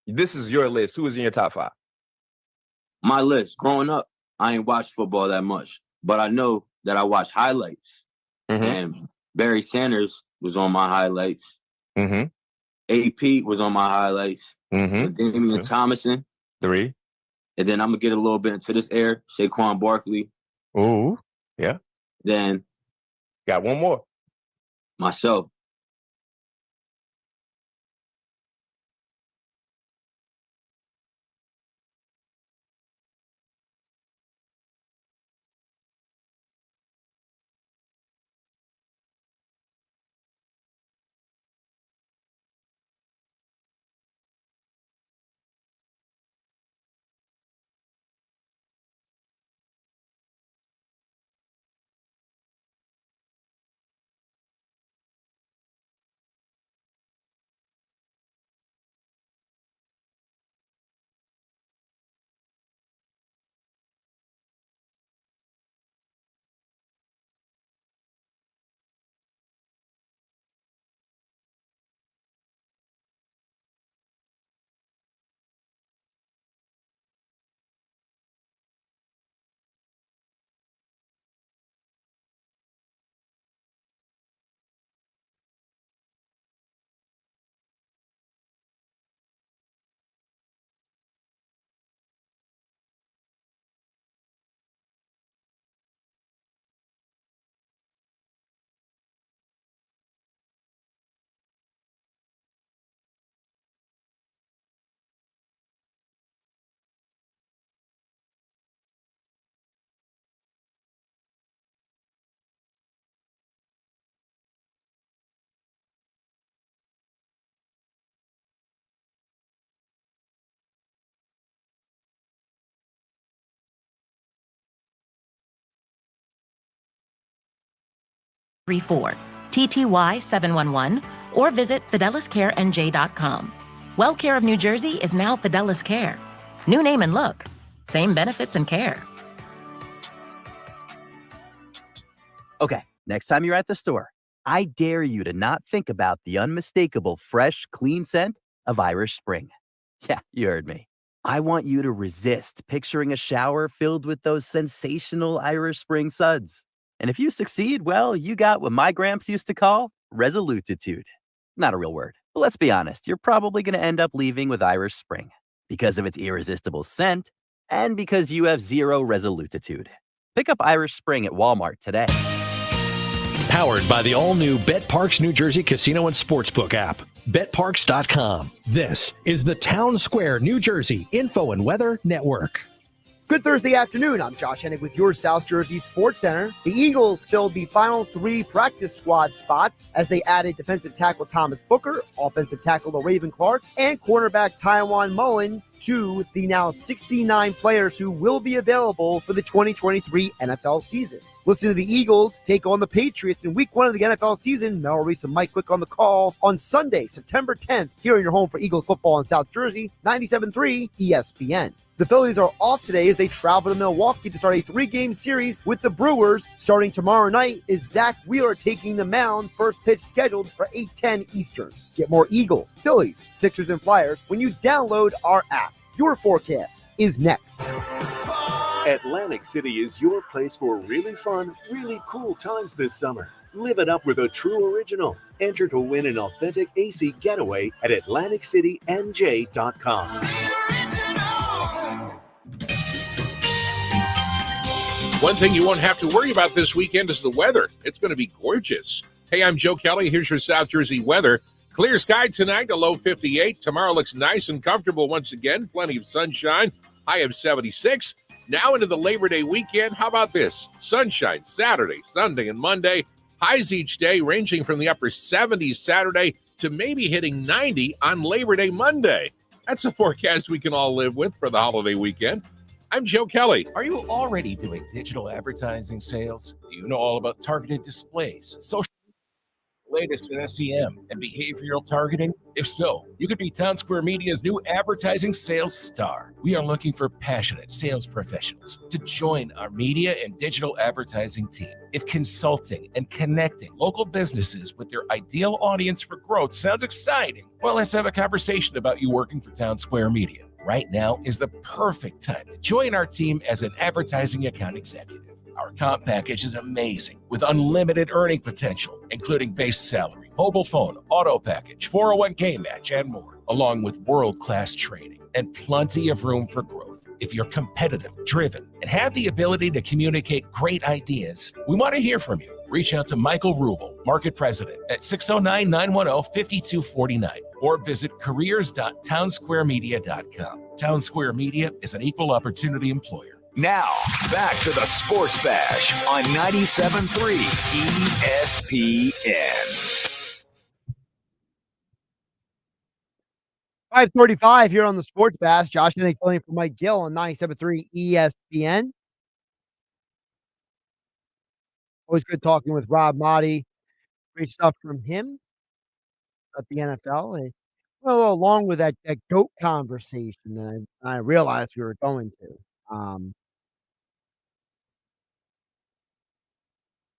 this is your list. Who is in your top 5? My list growing up, I ain't watched football that much, but I know that I watch highlights. And Barry Sanders was on my highlights. AP was on my highlights. Damian Thomason. 3. And then I'm going to get a little bit into this air. Saquon Barkley. Ooh, yeah. Then. Got one more. Myself. TTY 711 or visit FidelisCareNJ.com. WellCare of New Jersey is now Fidelis Care. New name and look, same benefits and care. Okay, next time you're at the store, I dare you to not think about the unmistakable fresh, clean scent of Irish Spring. Yeah, you heard me. I want you to resist picturing a shower filled with those sensational Irish Spring suds. And if you succeed, well, you got what my gramps used to call resolutitude. Not a real word, but let's be honest, you're probably going to end up leaving with Irish Spring because of its irresistible scent and because you have zero resolutitude. Pick up Irish Spring at Walmart today. Powered by the all-new BetParks New Jersey Casino and Sportsbook app. BetParks.com. This is the Town Square, New Jersey Info and Weather Network. Good Thursday afternoon. I'm Josh Hennig with your South Jersey Sports Center. The Eagles filled the final 3 practice squad spots as they added defensive tackle Thomas Booker, offensive tackle Raven Clark, and cornerback Taiwan Mullen to the now 69 players who will be available for the 2023 NFL season. Listen to the Eagles take on the Patriots in Week 1 of the NFL season. Mel Reese and Mike Quick on the call on Sunday, September 10th, here in your home for Eagles football in South Jersey, 97.3 ESPN. The Phillies are off today as they travel to Milwaukee to start a 3-game series with the Brewers. Starting tomorrow night is Zach Wheeler taking the mound. First pitch scheduled for 8:10 Eastern. Get more Eagles, Phillies, Sixers, and Flyers when you download our app. Your forecast is next. Atlantic City is your place for really fun, really cool times this summer. Live it up with a true original. Enter to win an authentic AC getaway at AtlanticCityNJ.com. One thing you won't have to worry about this weekend is the weather. It's going to be gorgeous. Hey, I'm Joe Kelly. Here's your South Jersey weather. Clear sky tonight, a low 58. Tomorrow looks nice and comfortable once again. Plenty of sunshine, high of 76. Now into the Labor Day weekend. How about this? Sunshine Saturday, Sunday, and Monday. Highs each day ranging from the upper 70s Saturday to maybe hitting 90 on Labor Day Monday. That's a forecast we can all live with for the holiday weekend. I'm Joe Kelly. Are you already doing digital advertising sales? Do you know all about targeted displays, social latest in SEM and behavioral targeting? If so, you could be Town Square Media's new advertising sales star. We are looking for passionate sales professionals to join our media and digital advertising team. If consulting and connecting local businesses with their ideal audience for growth sounds exciting, well, let's have a conversation about you working for Town Square Media. Right now is the perfect time to join our team as an advertising account executive. Our comp package is amazing with unlimited earning potential, including base salary, mobile phone, auto package, 401k match, and more, along with world-class training and plenty of room for growth. If you're competitive, driven, and have the ability to communicate great ideas, we want to hear from you. Reach out to Michael Rubel, Market President, at 609-910-5249 or visit careers.townsquaremedia.com. Town Square Media is an equal opportunity employer. Now, back to the Sports Bash on 97.3 ESPN. 5:35 here on the Sports Bash. Josh Hennig filling in for Mike Gill on 97.3 ESPN. Always good talking with Rob Motti. Great stuff from him at the NFL. And well, along with that GOAT conversation that I realized we were going to.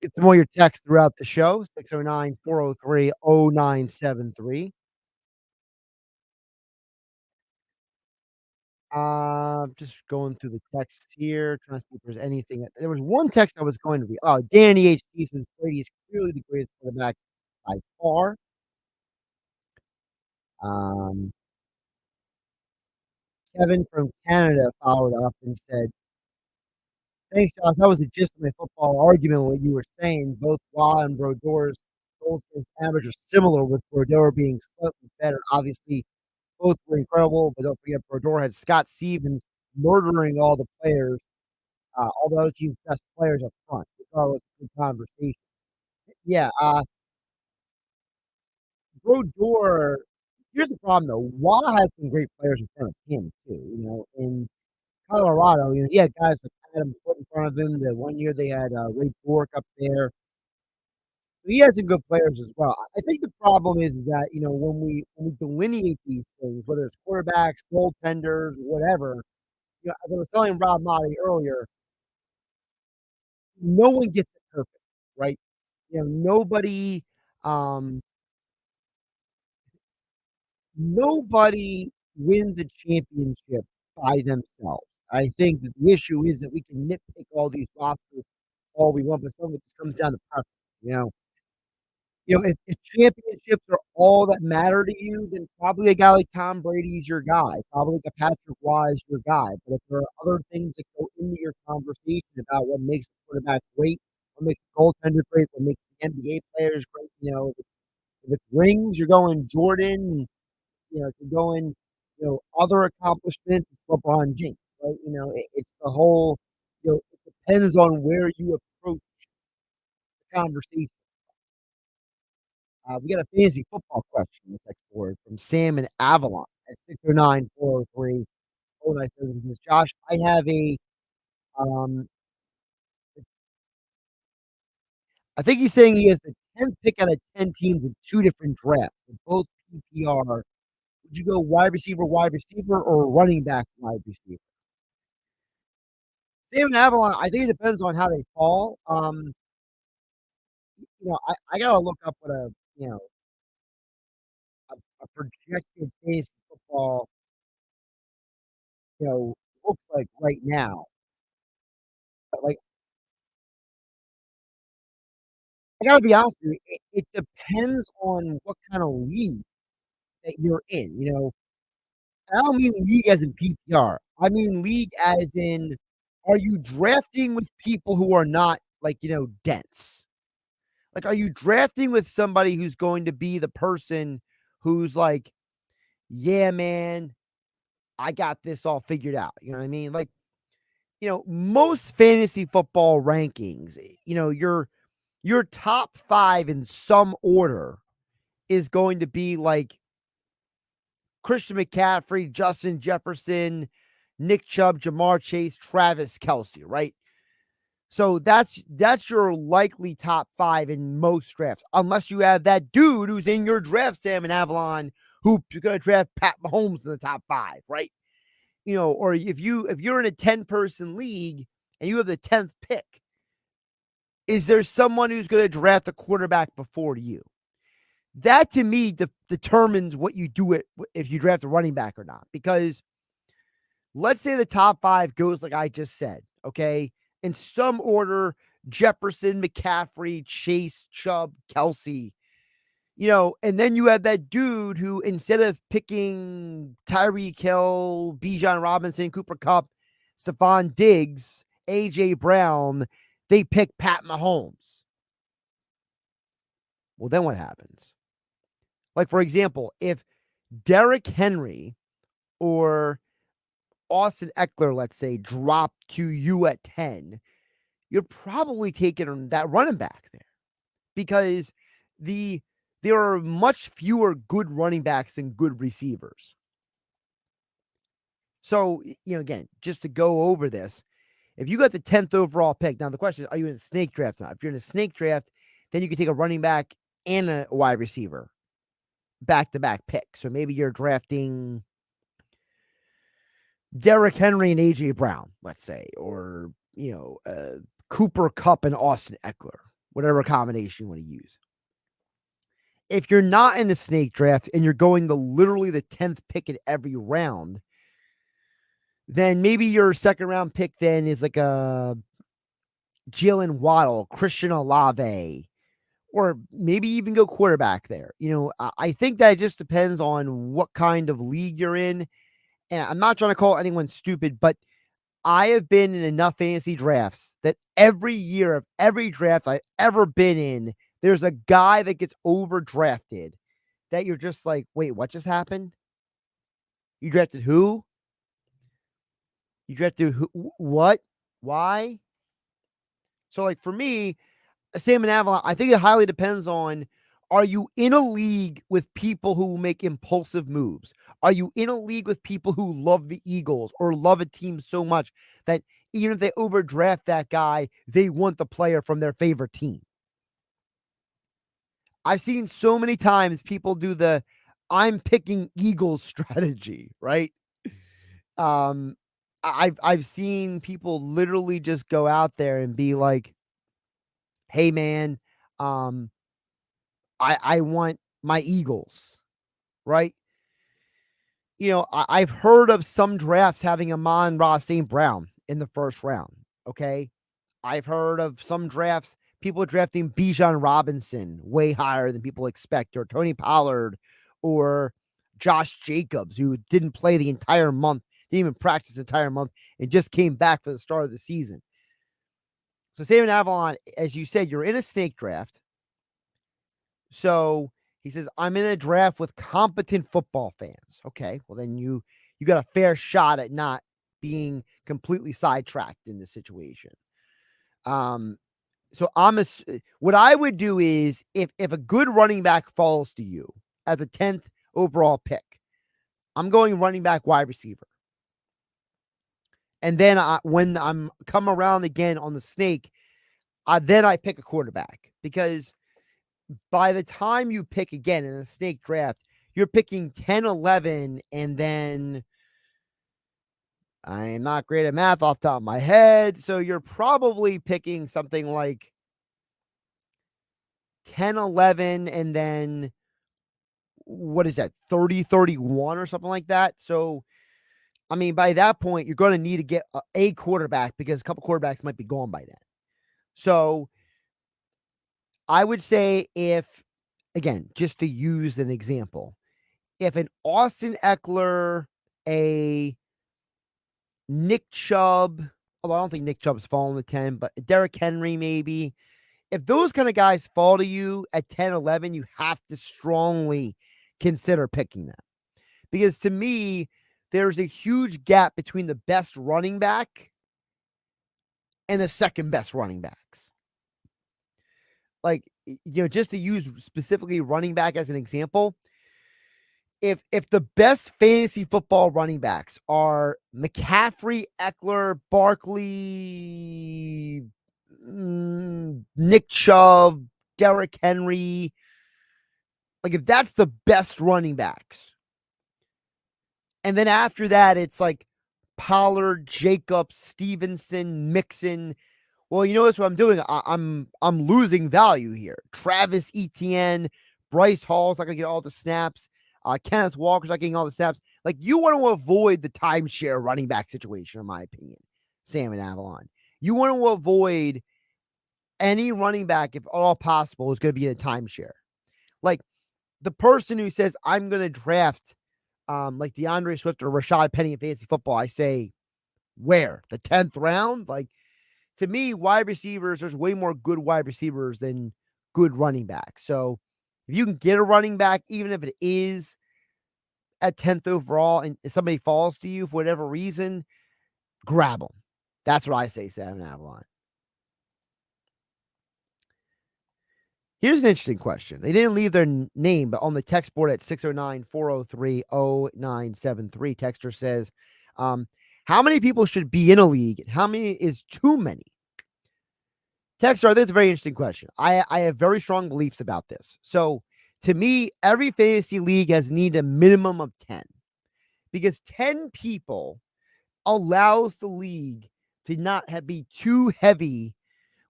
Get some more of your texts throughout the show, 609-403-0973. Just going through the texts here, trying to see if there's anything. There was one text I was going to read. Oh, Danny H.T. says Brady is clearly the greatest quarterback by far. Kevin from Canada followed up and said, thanks, Josh. That was the gist of my football argument, what you were saying. Both Law and Brodor's goals against average are similar, with Brodor being slightly better. Obviously, both were incredible, but don't forget Brodor had Scott Stevens murdering all the players, all the other team's best players up front. We thought it was a good conversation. Yeah, Brodor, here's the problem, though. Waugh had some great players in front of him, too. In Colorado, he had guys like Adam Foote in front of him. The one year they had Ray Bork up there. He has some good players as well. I think the problem is that, when we delineate these things, whether it's quarterbacks, goaltenders, whatever, as I was telling Rob Motti earlier, no one gets it perfect, right? Nobody wins a championship by themselves. I think that the issue is that we can nitpick all these rosters all we want, but some of it just comes down to preference, if championships are all that matter to you, then probably a guy like Tom Brady is your guy. Probably like a Patrick Waugh is your guy. But if there are other things that go into your conversation about what makes a quarterback great, what makes a goaltender great, what makes the NBA players great, if it's rings, you're going Jordan. If you're going, other accomplishments, it's LeBron James, right? It's the whole, it depends on where you approach the conversation. We got a fantasy football question in the text board from Sam in Avalon at 609-403-0973. Says, Josh, I have I think he's saying he has the 10th pick out of 10 teams in 2 different drafts, both PPR. Would you go wide receiver, or running back, wide receiver? Sam in Avalon, I think it depends on how they fall. I gotta look up what a projected fantasy football, looks like right now. But I gotta be honest with you, it depends on what kind of league that you're in. I don't mean league as in PPR. I mean league as in, are you drafting with people who are not dense? Are you drafting with somebody who's going to be the person who's like, yeah, man, I got this all figured out. You know what I mean? Like, most fantasy football rankings, your top 5 in some order is going to be like Christian McCaffrey, Justin Jefferson, Nick Chubb, Jamar Chase, Travis Kelce, right? So that's your likely top 5 in most drafts, unless you have that dude who's in your draft, Sam and Avalon, who's going to draft Pat Mahomes in the top 5, right? Or if you're in a 10-person league and you have the 10th pick, is there someone who's going to draft a quarterback before you? That to me determines what you do if you draft a running back or not. Because let's say the top 5 goes like I just said, okay? In some order, Jefferson, McCaffrey, Chase, Chubb, Kelce, and then you have that dude who, instead of picking Tyreek Hill, Bijan Robinson, Cooper Kupp, Stephon Diggs, A.J. Brown, they pick Pat Mahomes. Well, then what happens? Like, for example, if Derrick Henry or Austin Eckler, let's say, drop to you at 10, you're probably taking that running back there because there are much fewer good running backs than good receivers. So, again, just to go over this, if you got the 10th overall pick, now the question is, are you in a snake draft or not? If you're in a snake draft, then you can take a running back and a wide receiver back-to-back pick. So maybe you're drafting Derrick Henry and A.J. Brown, let's say, or, Cooper Kupp and Austin Eckler, whatever combination you want to use. If you're not in a snake draft and you're going literally the 10th pick in every round, then maybe your second round pick then is like a Jalen Waddle, Christian Olave, or maybe even go quarterback there. I think that it just depends on what kind of league you're in. And I'm not trying to call anyone stupid, but I have been in enough fantasy drafts that every year of every draft I've ever been in, there's a guy that gets overdrafted that you're just like, wait, what just happened? You drafted who? You drafted who? What? Why? So, like, for me, Sam and Avalon, I think it highly depends on, are you in a league with people who make impulsive moves? Are you in a league with people who love the Eagles or love a team so much that even if they overdraft that guy, they want the player from their favorite team? I've seen so many times people do the I'm picking Eagles strategy, right? I've seen people literally just go out there and be like, hey man, I want my Eagles, right? I've heard of some drafts having Amon-Ra St. Brown in the first round, okay? I've heard of some drafts, people drafting Bijan Robinson way higher than people expect, or Tony Pollard, or Josh Jacobs, who didn't play the entire month, didn't even practice the entire month, and just came back for the start of the season. So Sam and Avalon, as you said, you're in a snake draft. So he says, I'm in a draft with competent football fans. Okay, well then you got a fair shot at not being completely sidetracked in this situation. So what I would do is if a good running back falls to you as a 10th overall pick, I'm going running back, wide receiver. And then when I'm come around again on the snake, then I pick a quarterback, because by the time you pick again in a snake draft, you're picking 10, 11, and then I'm not great at math off the top of my head, so you're probably picking something like 10, 11, and then what is that, 30, 31 or something like that. So, I mean, by that point, you're going to need to get a quarterback, because a couple quarterbacks might be gone by then. So I would say, if, again, just to use an example, if an Austin Eckler, a Nick Chubb, although I don't think Nick Chubb's falling to 10, but Derrick Henry maybe, if those kind of guys fall to you at 10, 11, you have to strongly consider picking them. Because to me, there's a huge gap between the best running back and the second best running backs. Like, just to use specifically running back as an example, if the best fantasy football running backs are McCaffrey, Eckler, Barkley, Nick Chubb, Derrick Henry, like if that's the best running backs, and then after that it's like Pollard, Jacobs, Stevenson, Mixon. Well, that's what I'm doing. I'm losing value here. Travis Etienne, Bryce Hall's not gonna get all the snaps. Kenneth Walker's not getting all the snaps. Like, you want to avoid the timeshare running back situation, in my opinion, Sam and Avalon. You want to avoid any running back, if at all possible, is going to be in a timeshare. Like, the person who says, I'm going to draft like DeAndre Swift or Rashad Penny in fantasy football, I say, where? The 10th round? Like, to me, wide receivers, there's way more good wide receivers than good running backs. So if you can get a running back, even if it is at 10th overall, and somebody falls to you for whatever reason, grab them. That's what I say, Sam and Avalon. Here's an interesting question. They didn't leave their name, but on the text board at 609-403-0973, texter says, how many people should be in a league and how many is too many? Texter, that's a very interesting question. I have very strong beliefs about this. So to me, every fantasy league has needed a minimum of 10 because 10 people allows the league to not be too heavy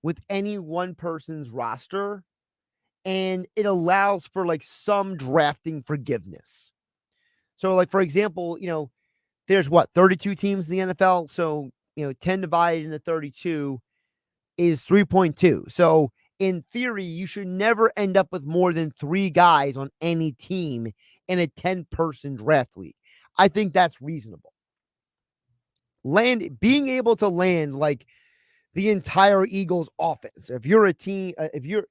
with any one person's roster. And it allows for like some drafting forgiveness. So like, for example, there's 32 teams in the NFL. So, 10 divided into 32 is 3.2. So in theory, you should never end up with more than 3 guys on any team in a 10-person draft league. I think that's reasonable. Being able to land like the entire Eagles offense. If you're a team, if you're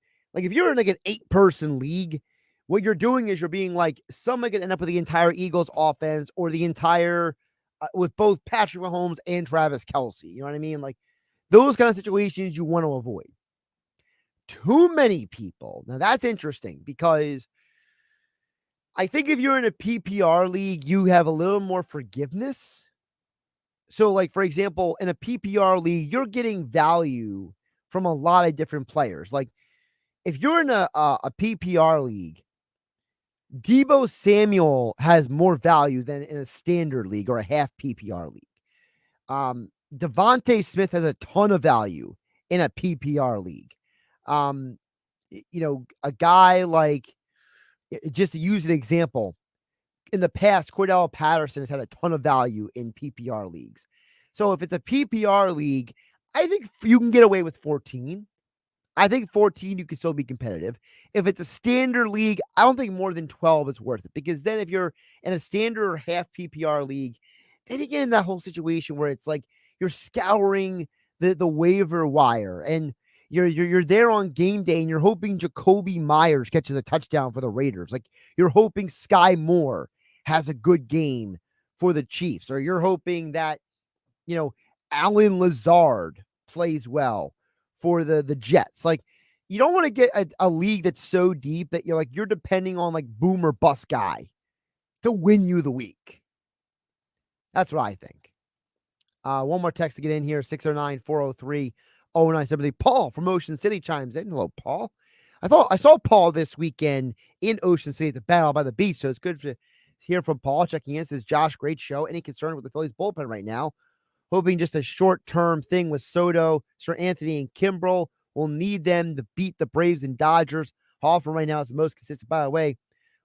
in like an 8-person league, what you're doing is you're being like, someone could end up with the entire Eagles offense or the entire, with both Patrick Mahomes and Travis Kelce. You know what I mean? Like, those kind of situations you want to avoid. Too many people. Now that's interesting because I think if you're in a PPR league, you have a little more forgiveness. So like, for example, in a PPR league, you're getting value from a lot of different players. Like, if you're in a PPR league, Deebo Samuel has more value than in a standard league or a half PPR league. Devontae Smith has a ton of value in a PPR league. A guy like, just to use an example, in the past, Cordell Patterson has had a ton of value in PPR leagues. So if it's a PPR league, I think you can get away with 14. I think 14, you can still be competitive. If it's a standard league, I don't think more than 12 is worth it. Because then if you're in a standard or half PPR league, then you get in that whole situation where it's like you're scouring the waiver wire and you're there on game day and you're hoping Jacoby Myers catches a touchdown for the Raiders. Like, you're hoping Sky Moore has a good game for the Chiefs, or you're hoping that, Alan Lazard plays well for the Jets. Like, you don't want to get a league that's so deep that you're depending on like boom or bust guy to win you the week. That's what I think. One more text to get in here, 609-403-0973. Paul from Ocean City chimes in. Hello, Paul. I saw Paul this weekend in Ocean City at the Battle by the Beach, so it's good to hear from Paul. Checking in, says, Josh, great show. Any concern with the Phillies bullpen right now? Hoping just a short-term thing with Soto, Sir Anthony, and Kimbrel. We'll need them to beat the Braves and Dodgers. Hoffman right now is the most consistent. By the way,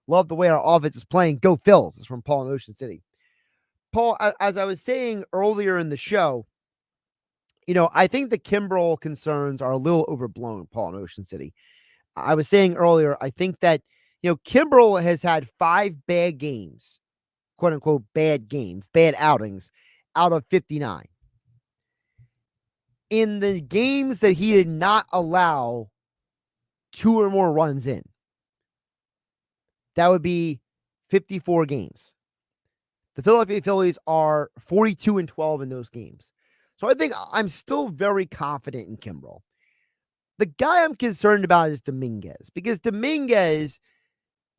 love the way our offense is playing. Go Phils. This is from Paul in Ocean City. Paul, as I was saying earlier in the show, I think the Kimbrel concerns are a little overblown, Paul in Ocean City. I was saying earlier, I think that, Kimbrel has had 5 bad games, quote unquote, bad games, bad outings out of 59. In the games that he did not allow 2 or more runs in, that would be 54 games. The Philadelphia Phillies are 42-12 in those games. So I think I'm still very confident in Kimbrel. The guy I'm concerned about is Dominguez, because Dominguez,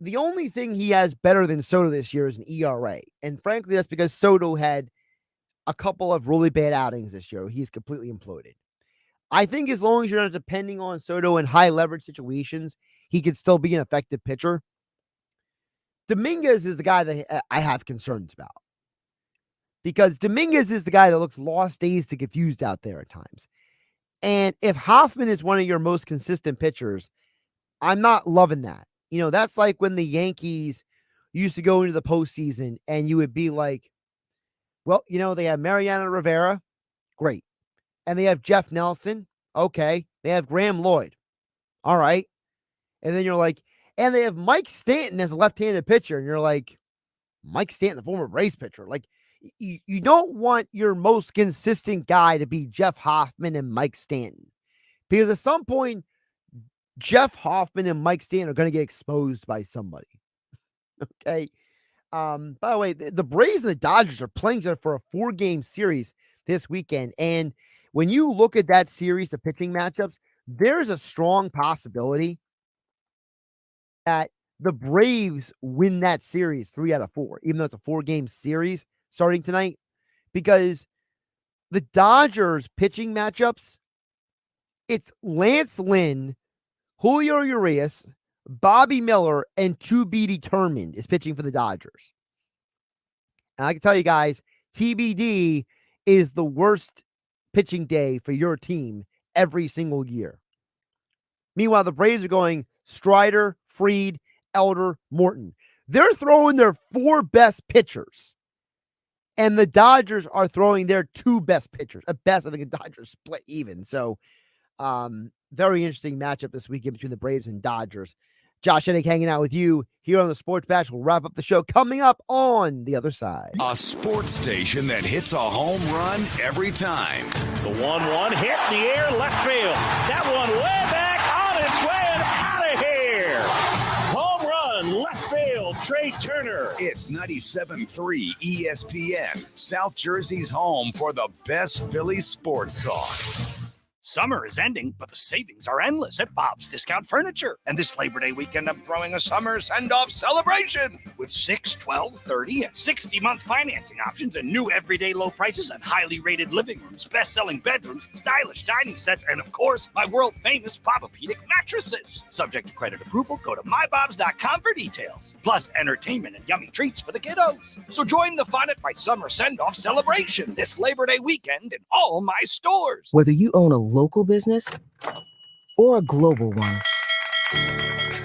the only thing he has better than Soto this year is an ERA. And frankly, that's because Soto had a couple of really bad outings this year. He's completely imploded. I think as long as you're not depending on Soto in high leverage situations, he can still be an effective pitcher. Dominguez is the guy that I have concerns about, because Dominguez is the guy that looks lost, dazed, and confused out there at times. And if Hoffman is one of your most consistent pitchers, I'm not loving that. You know, that's like when the Yankees used to go into the postseason and you would be like, well, you know, they have Mariano Rivera. Great. And they have Jeff Nelson. Okay. They have Graham Lloyd. All right. And then you're like, and they have Mike Stanton as a left-handed pitcher. And you're like, Mike Stanton, the former Braves pitcher. Like, you don't want your most consistent guy to be Jeff Hoffman and Mike Stanton. Because at some point, Jeff Hoffman and Mike Stanton are going to get exposed by somebody. Okay. By the way, the Braves and the Dodgers are playing for a 4-game series this weekend. And when you look at that series, the pitching matchups, there's a strong possibility that the Braves win that series 3 out of 4, even though it's a 4-game series starting tonight, because the Dodgers pitching matchups, it's Lance Lynn, Julio Urias, Bobby Miller, and to be determined is pitching for the Dodgers. And I can tell you guys, TBD is the worst pitching day for your team every single year. Meanwhile, the Braves are going Strider, Fried, Elder, Morton. They're throwing their 4 best pitchers. And the Dodgers are throwing their 2 best pitchers. At best, I think the Dodgers split even. So, very interesting matchup this weekend between the Braves and Dodgers. Josh Hennig hanging out with you here on the Sports Bash. We'll wrap up the show coming up on the other side. A sports station that hits a home run every time. The 1-1 hit in the air, left field. That one way back, on its way and out of here. Home run, left field, Trey Turner. It's 97.3 ESPN, South Jersey's home for the best Phillies sports talk. Summer is ending, but the savings are endless at Bob's Discount Furniture. And this Labor Day weekend, I'm throwing a summer send-off celebration with 6, 12, 30, and 60-month financing options and new everyday low prices on highly rated living rooms, best-selling bedrooms, stylish dining sets, and, of course, my world-famous Bobapedic mattresses. Subject to credit approval, go to mybobs.com for details. Plus, entertainment and yummy treats for the kiddos. So join the fun at my summer send-off celebration this Labor Day weekend in all my stores. Whether you own a local business or a global one,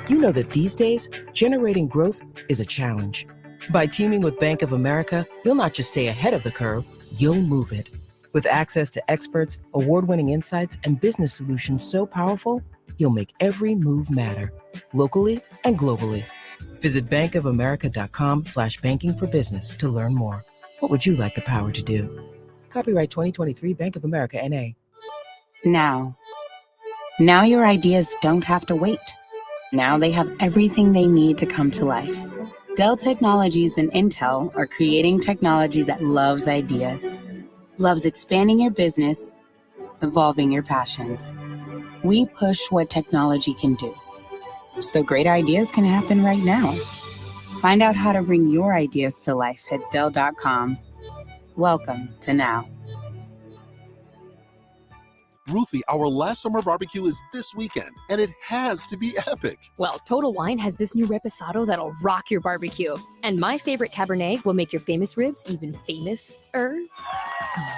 you know that these days, generating growth is a challenge. By teaming with Bank of America, you'll not just stay ahead of the curve, you'll move it. With access to experts, award-winning insights, and business solutions so powerful, you'll make every move matter, locally and globally. Visit bankofamerica.com/banking for business to learn more. What would you like the power to do? Copyright 2023 Bank of America, N.A. Now your ideas don't have to wait. Now they have everything they need to come to life. Dell Technologies and Intel are creating technology that loves ideas, loves expanding your business, evolving your passions. We push what technology can do, so great ideas can happen right now. Find out how to bring your ideas to life at Dell.com. Welcome to Now. Ruthie, our last summer barbecue is this weekend, and it has to be epic. Well, Total Wine has this new reposado that'll rock your barbecue. And my favorite Cabernet will make your famous ribs even famous-er.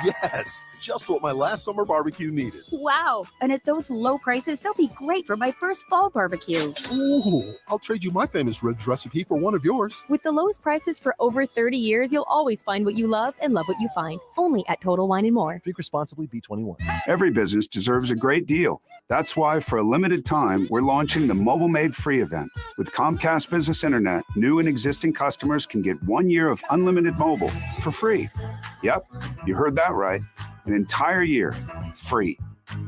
Yes, just what my last summer barbecue needed. Wow, and at those low prices, they'll be great for my first fall barbecue. Ooh, I'll trade you my famous ribs recipe for one of yours. With the lowest prices for over 30 years, you'll always find what you love and love what you find. Only at Total Wine & More. Drink responsibly, B21. Every business deserves a great deal. That's why, for a limited time, we're launching the Mobile Made Free event. With Comcast Business Internet, new and existing customers can get 1 year of unlimited mobile for free. Yep, you heard that right. An entire year, free.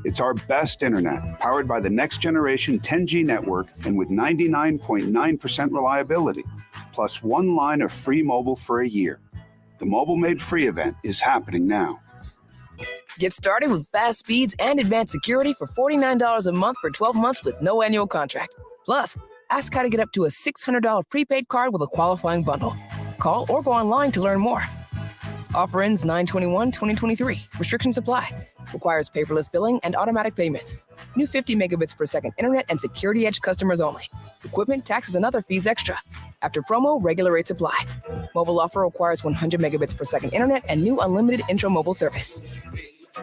It's our best internet, powered by the next generation 10G network and with 99.9% reliability, plus 1 line of free mobile for a year. The Mobile Made Free event is happening now. Get started with fast speeds and advanced security for $49 a month for 12 months with no annual contract. Plus, ask how to get up to a $600 prepaid card with a qualifying bundle. Call or go online to learn more. Offer ends 9/21/2023. Restrictions apply. Requires paperless billing and automatic payments. New 50 megabits per second internet and Security Edge customers only. Equipment, taxes, and other fees extra. After promo, regular rates apply. Mobile offer requires 100 megabits per second internet and new unlimited intro mobile service.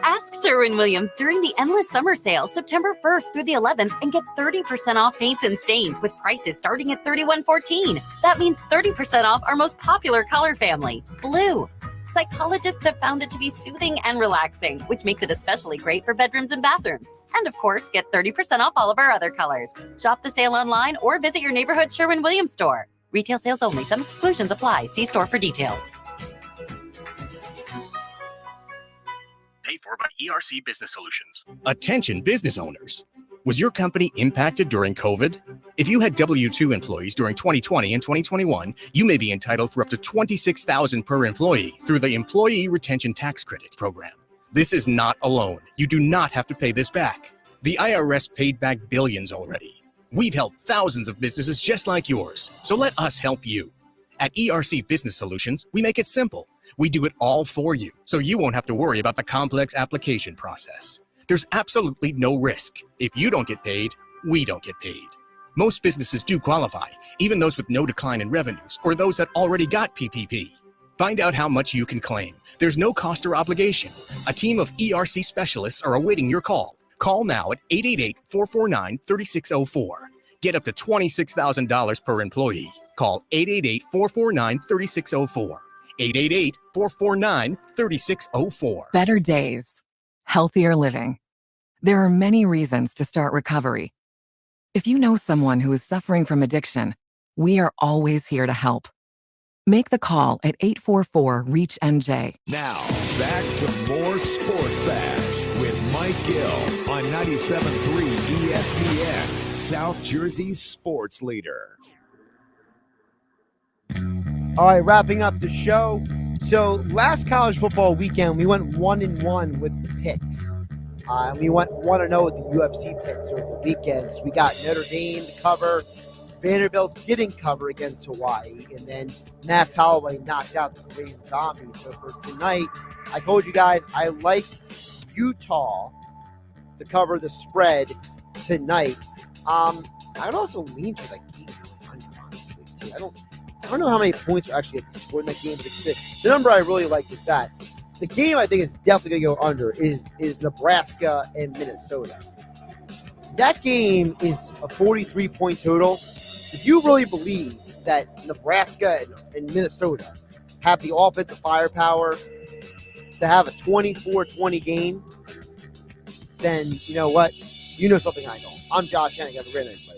Ask Sherwin-Williams during the Endless Summer Sale, September 1st through the 11th, and get 30% off paints and stains with prices starting at $31.14. That means 30% off our most popular color family, blue. Psychologists have found it to be soothing and relaxing, which makes it especially great for bedrooms and bathrooms. And of course, get 30% off all of our other colors. Shop the sale online or visit your neighborhood Sherwin-Williams store. Retail sales only. Some exclusions apply. See store for details. Paid for by ERC Business Solutions. Attention business owners. Was your company impacted during COVID? If you had W-2 employees during 2020 and 2021, you may be entitled for up to $26,000 per employee through the Employee Retention Tax Credit Program. This is not a loan. You do not have to pay this back. The IRS paid back billions already. We've helped thousands of businesses just like yours, so let us help you. At ERC Business Solutions, we make it simple. We do it all for you, so you won't have to worry about the complex application process. There's absolutely no risk. If you don't get paid, we don't get paid. Most businesses do qualify, even those with no decline in revenues or those that already got PPP. Find out how much you can claim. There's no cost or obligation. A team of ERC specialists are awaiting your call. Call now at 888-449-3604. Get up to $26,000 per employee. Call 888-449-3604. 888-449-3604. Better days. Healthier living. There are many reasons to start recovery. If you know someone who is suffering from addiction, we are always here to help. Make the call at 844-REACH-NJ. Now, back to more Sports Bash with Mike Gill on 97.3 ESPN, South Jersey's sports leader. All right, wrapping up the show. So last college football weekend, we went 1-1 with the picks. We went 1-0 with the UFC picks over the weekends. We got Notre Dame to cover. Vanderbilt didn't cover against Hawaii. And then Max Holloway knocked out the Korean Zombie. So for tonight, I told you guys I like Utah to cover the spread tonight. I'd also lean for that game under, honestly, too. I don't know how many points are actually scored in that game, but the number I really like is that. The game I think is definitely going to go under is Nebraska and Minnesota. That game is a 43-point total. If you really believe that Nebraska and Minnesota have the offensive firepower to have a 24-20 game, then you know what? You know something I don't. I'm Josh Hennig. Have a great night, buddy.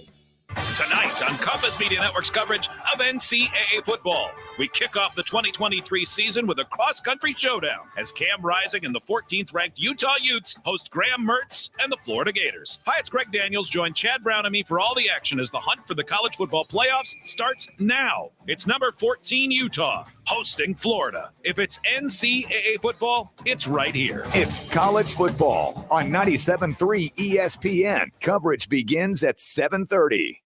Tonight on Compass Media Network's coverage of NCAA football, we kick off the 2023 season with a cross-country showdown as Cam Rising and the 14th-ranked Utah Utes host Graham Mertz and the Florida Gators. Hi, it's Greg Daniels. Join Chad Brown and me for all the action as the hunt for the college football playoffs starts now. It's number 14 Utah hosting Florida. If it's NCAA football, it's right here. It's college football on 97.3 ESPN. Coverage begins at 7:30.